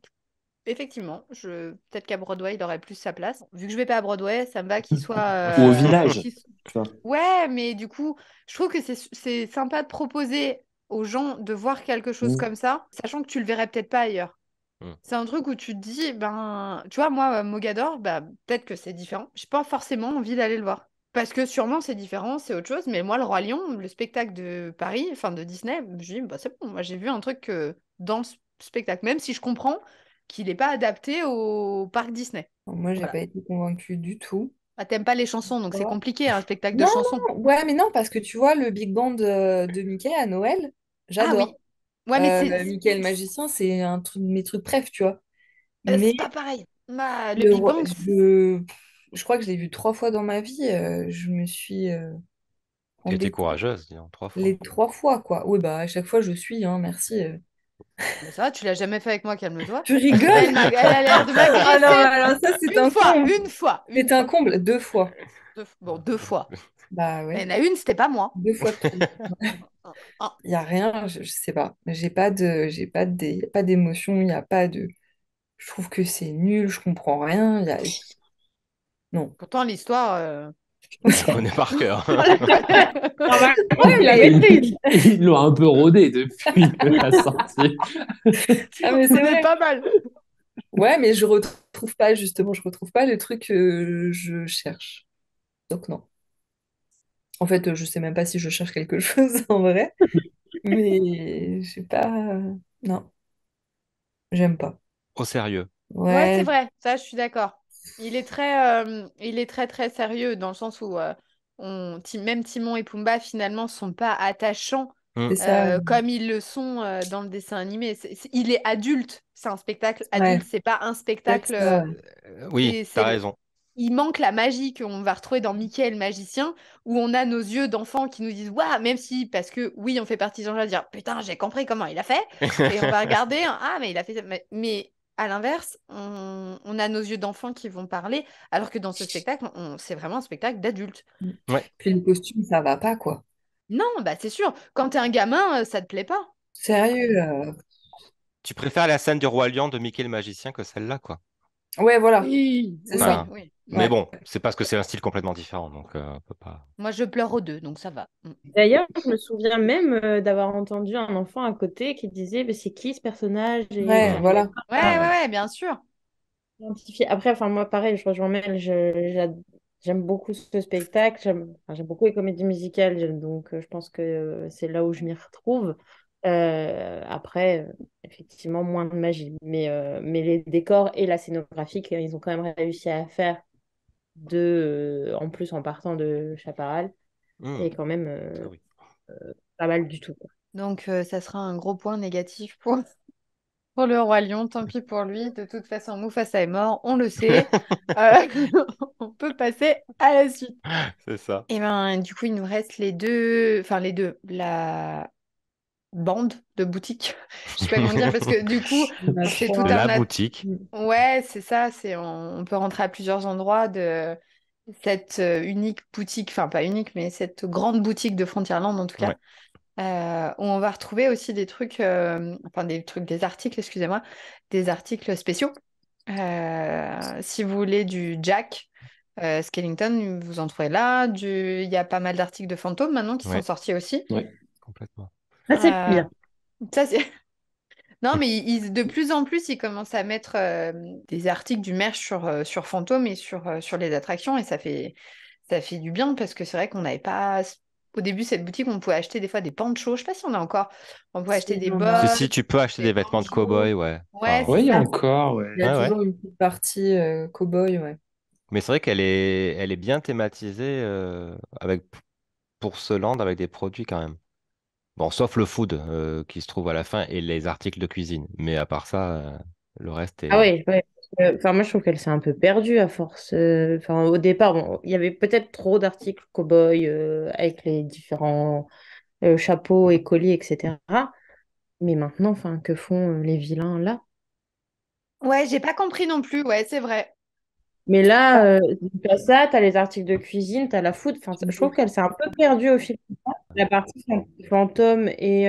Effectivement, peut-être qu'à Broadway, il aurait plus sa place. Vu que je vais pas à Broadway, ça me va qu'il soit. Ou au village, tu vois. Ouais, mais du coup, je trouve que c'est sympa de proposer aux gens de voir quelque chose Mm. comme ça, sachant que tu le verrais peut-être pas ailleurs. Mm. C'est un truc où tu te dis, ben, tu vois, moi, Mogador, bah, peut-être que c'est différent. J'ai pas forcément envie d'aller le voir. Parce que sûrement c'est différent, c'est autre chose. Mais moi, le Roi Lion, le spectacle de Paris, enfin de Disney, je dis, bah, c'est bon, moi j'ai vu un truc dans le spectacle, même si je comprends qu'il n'est pas adapté au parc Disney. Moi, j'ai Voilà. pas été convaincue du tout. Ah, t'aimes pas les chansons, donc c'est Voilà. compliqué, un spectacle de Non, chansons. non, ouais, mais non, parce que tu vois, le Big Band de Mickey à Noël, Ah j'adore. oui. Ouais, mais Mickey le magicien, c'est un truc de mes trucs préf, tu vois. Mais c'est pas pareil. Bah, le le, Big roi- Bang, je crois que je l'ai vu 3 fois dans ma vie. Je me suis T'étais embêtée courageuse, disons, 3 fois. les 3 fois, quoi. Oui, bah à chaque fois, je suis, hein, merci. bah, ça va, tu l'as jamais fait avec moi, calme-toi. Tu Là, elle, rigoles? elle a l'air de Ah non, m'agresser. alors ça, c'est un comble. Une fois, une C'est un fois. comble, 2 fois. Bon, deux fois. Bah Mais il y ouais, en a une, c'était pas moi. 2 fois de trop. Ah, ah. Il n'y a rien, je sais pas. Y a pas d'émotion, il n'y a pas de. Je trouve que c'est nul, je comprends rien. Non. Pourtant, l'histoire, On la connaît par cœur. on la connaît. Normalement, Ouais, tu la mais maîtrises. Ils l'ont un peu rodé depuis la sortie. ah, mais On c'est est vrai. pas mal. Ouais, mais je retrouve pas le truc que je cherche. Donc non. En fait, je sais même pas si je cherche quelque chose en vrai, mais je sais pas. Non, j'aime pas. Au sérieux. Ouais, c'est Ouais, vrai. Ça, je suis d'accord. Il est très, très sérieux dans le sens où même Timon et Pumba, finalement, sont pas attachants Mm. c'est ça. comme ils le sont dans le dessin animé. Il est adulte. C'est un spectacle Ouais, adulte. C'est pas un peut-être spectacle. ça, ouais. Oui, Et t'as raison. il manque la magie qu'on va retrouver dans Mickey le magicien, où on a nos yeux d'enfants qui nous disent waouh, même si, parce que oui, on fait partie des gens à dire putain, j'ai compris comment il a fait, et on va regarder, ah, mais il a fait ça. Mais à l'inverse, on a nos yeux d'enfants qui vont parler, alors que dans ce spectacle, c'est vraiment un spectacle d'adulte. Ouais. Puis le costume, ça va pas, quoi. Non, bah c'est sûr, quand t'es un gamin, ça te plaît pas. Sérieux. Tu préfères la scène du Roi Lion de Mickey le magicien que celle-là, quoi. Ouais, voilà, Oui, c'est oui, ça. Enfin, oui. Mais Ouais. bon, c'est parce que c'est un style complètement différent, donc on peut pas. Moi, je pleure aux deux, donc ça va. D'ailleurs, je me souviens même d'avoir entendu un enfant à côté qui disait, mais c'est qui ce personnage? Et qui Ouais, n'arrivait voilà. Ouais, pas à ouais, ouais, bien sûr. identifier. Après, enfin, moi, pareil, je rejoins Mel, j'aime beaucoup ce spectacle, j'aime beaucoup les comédies musicales, donc je pense que c'est là où je m'y retrouve. Après, effectivement, moins de magie. Mais les décors et la scénographie, ils ont quand même réussi à faire en plus en partant de Chaparral, Hmm, c'est quand même ça oui. pas mal du tout, quoi. Donc, ça sera un gros point négatif pour le Roi Lion. Tant pis pour lui. De toute façon, Mufasa est mort, on le sait. Euh, on peut passer à la suite. C'est ça. Et ben, du coup, il nous reste les deux, la bande de boutique. Je sais pas comment dire parce que du coup, Il y en a c'est tout trois. un La boutique. Ouais, c'est ça. On peut rentrer à plusieurs endroits de cette unique boutique, enfin pas unique, mais cette grande boutique de Frontierland en tout cas, Ouais. où on va retrouver aussi des articles, excusez-moi, des articles spéciaux. Si vous voulez du Jack Skellington, vous en trouvez là. Il y a pas mal d'articles de fantômes maintenant qui sont Ouais, sortis aussi. Ouais. complètement. Ah, c'est Euh, bien. ça, c'est Non, mais de plus en plus, ils commencent à mettre des articles du merch sur Fantôme et sur les attractions, et ça fait du bien parce que c'est vrai qu'on n'avait pas. Au début, cette boutique, on pouvait acheter des fois des panchos. Je sais pas si on a encore. On pouvait acheter Si, des on a... Si, bottes, tu peux acheter des des vêtements de panchos. cow-boy, ouais. Ouais, Enfin, c'est Ouais, il y a ça. encore, ouais. Il y a ouais, ouais. toujours une petite partie cow-boy, ouais. Mais c'est vrai elle est bien thématisée pour ce land avec des produits quand même. Bon, sauf le food qui se trouve à la fin et les articles de cuisine. Mais à part ça, le reste Ah est. ouais, ouais. Enfin, moi, je trouve qu'elle s'est un peu perdue à force. Enfin, au départ, bon, il y avait peut-être trop d'articles cow-boy avec les différents chapeaux et colliers, etc. Mais maintenant, enfin, que font les vilains là? Ouais, j'ai pas compris non plus. Ouais, c'est vrai. Mais là, t'as ça, t'as les articles de cuisine, t'as la food. Enfin, je trouve qu'elle s'est un peu perdue au fil du temps. La partie fantôme et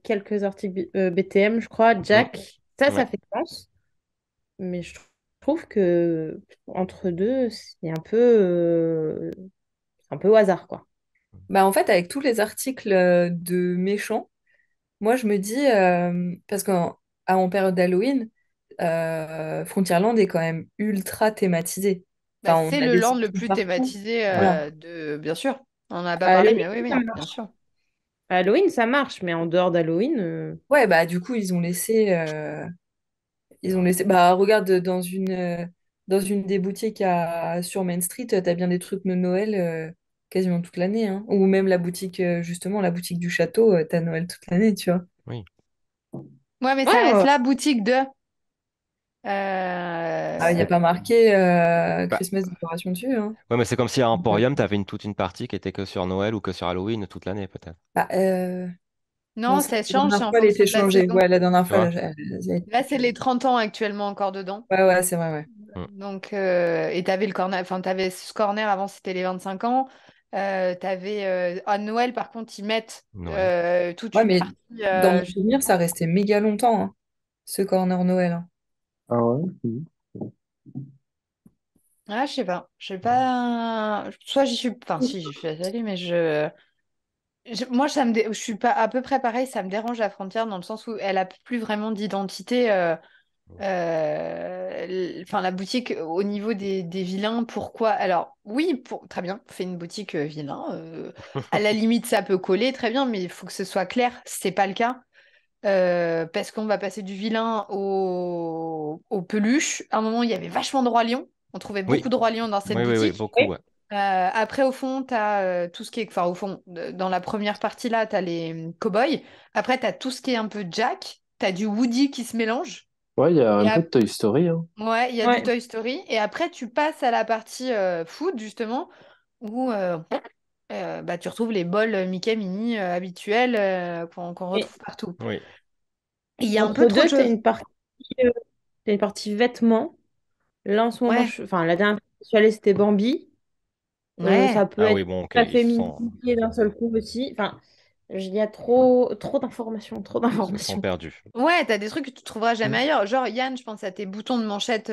quelques articles BTM, je crois, Mm, Jack, ça ouais. fait sens. Mais je trouve que entre deux, c'est un peu au hasard, quoi. Bah, en fait, avec tous les articles de méchants, moi, je me dis, parce qu'en période d'Halloween, Frontierland est quand même ultra thématisé. Bah, Enfin, on c'est a le des land le sections plus partout. thématisé Ouais. Voilà. Bien sûr. On n'en a pas À parlé, Halloween, mais oui, ça oui, bien marche. sûr. À Halloween, ça marche, mais en dehors d'Halloween, Ouais, bah, du coup, ils ont laissé. Bah, regarde, dans une des boutiques sur Main Street, t'as bien des trucs de Noël quasiment toute l'année, hein. Ou même la boutique, justement, la boutique du château, t'as Noël toute l'année, tu vois. Oui. Ouais, mais ouais, ça reste ouais. la boutique de. Ah, il n'y a Euh, pas marqué Bah, Christmas décoration dessus, hein. ouais, mais c'est comme si à Emporium, tu avais toute une partie qui était que sur Noël ou que sur Halloween toute l'année, peut-être. Bah, non, Non, ça la change, c'est dernière en fois, elle fonction était de la changée. saison. Ouais, la dernière Tu fois, vois? Là, c'est les 30 ans actuellement encore dedans. ouais, ouais, c'est vrai, ouais. Mm. Donc, et t'avais le corner, enfin, t'avais ce corner avant, c'était les 25 ans. À Noël, par contre, ils mettent Noël. toute Ouais, une mais partie. dans mon souvenir, ça restait méga longtemps, hein, ce corner Noël, hein. Ah ouais? Mhm. Ah, je sais pas. Je sais pas. Soit j'y suis. Enfin, si, j'y suis allée, mais moi, je suis pas à peu près pareil. Ça me dérange la frontière dans le sens où elle a plus vraiment d'identité. Enfin, la boutique au niveau des vilains, pourquoi? Alors, oui, très bien, fais une boutique vilain. À la limite, ça peut coller, très bien, mais il faut que ce soit clair. C'est pas le cas. Parce qu'on va passer du vilain au peluche. À un moment, il y avait vachement de rois lions. On trouvait beaucoup Oui, de rois lions dans cette oui, oui, oui, boutique. beaucoup, ouais. Après, au fond, tu as tout ce qui est. Enfin, au fond, dans la première partie, là, tu as les cow-boys. Après, tu as tout ce qui est un peu Jack. Tu as du Woody qui se mélange. Ouais, il y a Et un peu de ap- Toy Story, hein. ouais, il y a du Ouais. Toy Story. Et après, tu passes à la partie food, justement, où bah, tu retrouves les bols Mickey Mini habituels qu'on Et retrouve partout. Oui. Et il y a un peu entre trop de deux, choses. t'as une partie vêtements. Là, en ce moment, Ouais, enfin, la dernière fois que je suis allée, c'était Bambi. ouais. Ça peut Ah être oui, bon, ok, la ils sont, féminité d'un seul coup aussi. Enfin, il y a trop d'informations, trop sont d'informations. perdus. Ouais, t'as des trucs que tu trouveras jamais Mhm. ailleurs. Genre, Yann, je pense à tes boutons de manchette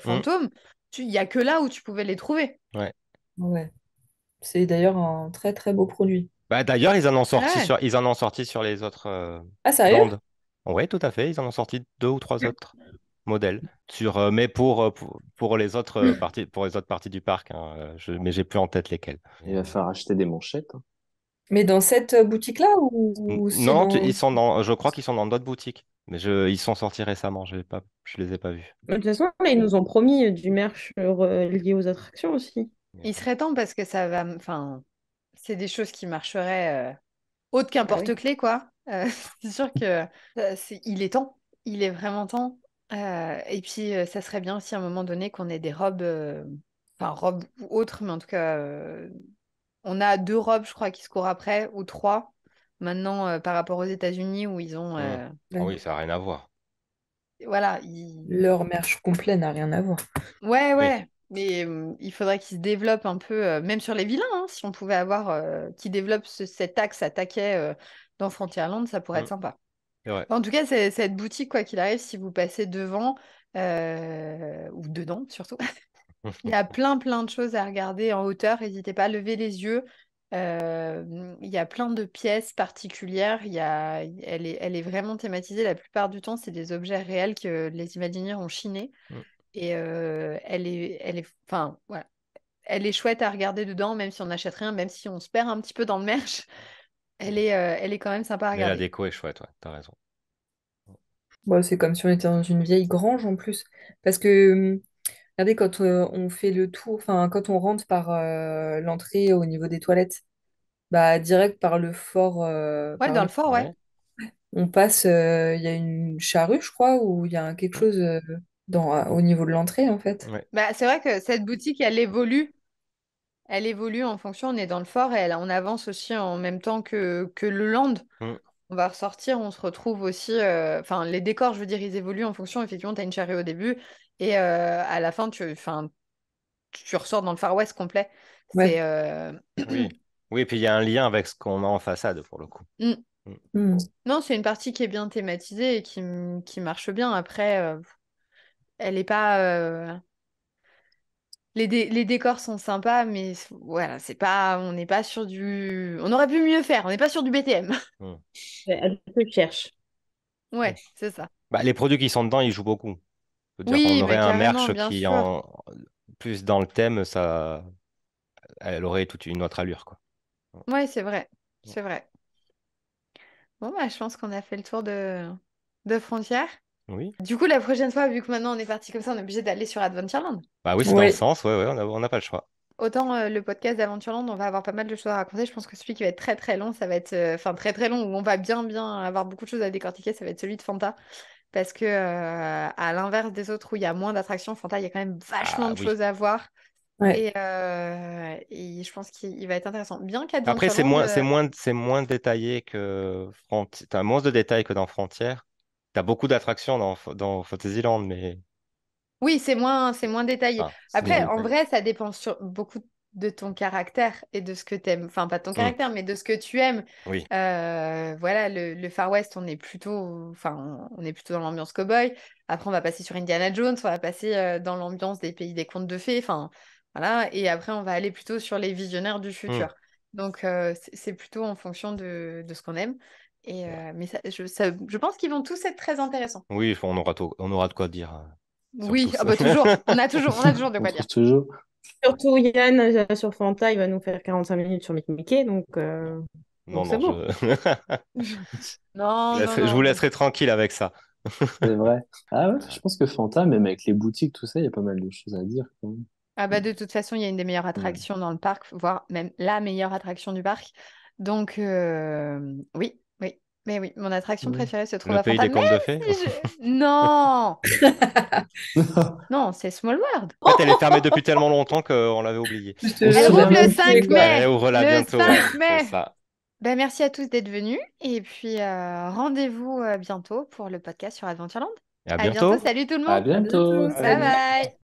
Mm. fantôme. Il y a que là où tu pouvais les trouver. Ouais. Ouais. C'est d'ailleurs un très très beau produit. Bah, d'ailleurs, Ouais. ils en ont sorti sur les autres Ah, sérieux? landes. Oui, tout à fait. Ils en ont sorti 2 ou 3 autres modèles. Mais pour les autres parties du parc, hein, mais j'ai plus en tête lesquelles. Il va falloir acheter des manchettes, hein. Mais dans cette boutique-là ou aussi Non, dans... je crois qu'ils sont dans d'autres boutiques. Mais ils sont sortis récemment. Je les ai pas vus. De toute façon, là, ils nous ont promis du merch lié aux attractions aussi. Il serait temps parce que ça va. Enfin, c'est des choses qui marcheraient autre qu'un Ah oui. porte-clés, quoi. C'est sûr que il est temps. Il est vraiment temps. Et puis, ça serait bien aussi à un moment donné qu'on ait des robes, enfin, robes ou autres, mais en tout cas, on a 2 robes, je crois, qui se courent après, ou 3. Maintenant, par rapport aux États-Unis, où ils ont. Hmm. Ah Ouais. oui, ça n'a rien à voir. Voilà. Leur merch complet n'a rien à voir. Ouais, Oui. ouais. Mais il faudrait qu'ils se développent un peu, même sur les vilains, hein, si on pouvait avoir qui développe cet axe à taquet dans Frontierland, ça pourrait Hmm. être sympa. C'est vrai. En tout cas, cette boutique, quoi qu'il arrive, si vous passez devant ou dedans surtout, il y a plein, plein de choses à regarder en hauteur. N'hésitez pas à lever les yeux. Il y a plein de pièces particulières. Elle est vraiment thématisée. La plupart du temps, c'est des objets réels que les Imagineers ont chinés. Hmm. Et enfin, voilà. Elle est chouette à regarder dedans, même si on n'achète rien, même si on se perd un petit peu dans le merch. Elle est quand même sympa à Mais la regarder. déco est chouette, ouais, t'as raison. Bon, c'est comme si on était dans une vieille grange en plus. Parce que, regardez, quand on fait le tour, enfin, quand on rentre par l'entrée au niveau des toilettes, bah, direct par le fort, Ouais, par dans le... le fort, ouais. Ouais. on passe, il y a une charrue, je crois, ou il y a quelque Hmm. chose au niveau de l'entrée, en fait. Ouais. Bah, c'est vrai que cette boutique, elle évolue. Elle évolue en fonction. On est dans le fort et on avance aussi en même temps que le land. Hmm. On va ressortir, on se retrouve aussi. Enfin, les décors, je veux dire, ils évoluent en fonction. Effectivement, tu as une charrue au début et à la fin, enfin, tu ressors dans le Far West complet. Ouais. C'est. Oui. Oui, et puis il y a un lien avec ce qu'on a en façade pour le coup. Mm. Hmm. Hmm. Non, c'est une partie qui est bien thématisée et qui marche bien. Après, elle est pas. Les décors sont sympas, mais voilà, c'est pas. On n'est pas sur du. On aurait pu mieux faire. On n'est pas sur du BTM. Hmm. Elle se cherche. Oui. Ouais, c'est ça. Bah, les produits qui sont dedans, ils jouent beaucoup. C'est-à-dire qu'on Oui, aurait mais un carrément, merch bien qui sûr. en plus dans le thème, elle aurait toute une autre allure, quoi. Ouais, c'est vrai. C'est vrai. Bon, bah, je pense qu'on a fait le tour de Frontières. Oui. Du coup, la prochaine fois, vu que maintenant on est parti comme ça, on est obligé d'aller sur Adventureland. Bah oui, c'est dans le Oui. sens, ouais, ouais, on n'a pas le choix. Autant le podcast d'Adventureland, on va avoir pas mal de choses à raconter. Je pense que celui qui va être très très long, ça va être, enfin très très long, où on va bien bien avoir beaucoup de choses à décortiquer, ça va être celui de Fanta. Parce que à l'inverse des autres où il y a moins d'attractions, Fanta, il y a quand même vachement Ah de oui. choses à voir. Ouais. Et je pense qu'il va être intéressant. Bien Après, qu'Adventureland, c'est moins détaillé que T'as moins de détails que dans Frontières. T'as beaucoup d'attractions dans Fantasyland, mais oui, c'est moins détaillé. c'est moins Après, en détaillé. vrai, ça dépend beaucoup de ton caractère et de ce que tu aimes. Enfin, pas de ton Hmm. caractère, mais de ce que tu aimes. Oui. Voilà, le Far West, enfin, on est plutôt dans l'ambiance cowboy. Après, on va passer sur Indiana Jones, on va passer dans l'ambiance des pays des contes de fées. Enfin, voilà. Et après, on va aller plutôt sur les visionnaires du Hmm. futur. Donc, c'est plutôt en fonction de ce qu'on aime. Mais je pense qu'ils vont tous être très intéressants. Oui, on aura de quoi dire sur Oui, ah tous. bah toujours. On a toujours de On quoi trouve dire. toujours. Surtout Yann sur Fanta, il va nous faire 45 minutes sur Mickey, Non, donc c'est non, bon. Non, non, je vous non. laisserai tranquille avec ça. C'est vrai. Ah ouais, je pense que Fanta, même avec les boutiques, tout ça, il y a pas mal de choses à dire quand Ah bah de toute façon, il y a une des meilleures même. attractions dans le parc, voire même la meilleure attraction du parc. Donc oui, oui. Mais oui, mon attraction Ouais. préférée se trouve Le à pays Fanta, des même contes de fées. si je... Non! Non, c'est Small World. En fait, elle est fermée depuis tellement longtemps qu'on l'avait oubliée. Je te On se Elle jure, souvient rouvre j'ai le même oublié, plus, 5 quoi. Elle mai. ouvre là Le bientôt, ouais, 5 c'est mai. ça. Ben, merci à tous d'être venus. Et puis rendez-vous bientôt pour le podcast sur Adventureland. Et à À bientôt. bientôt. Salut tout le À monde. à bientôt, bientôt. Bye salut. Salut. bye.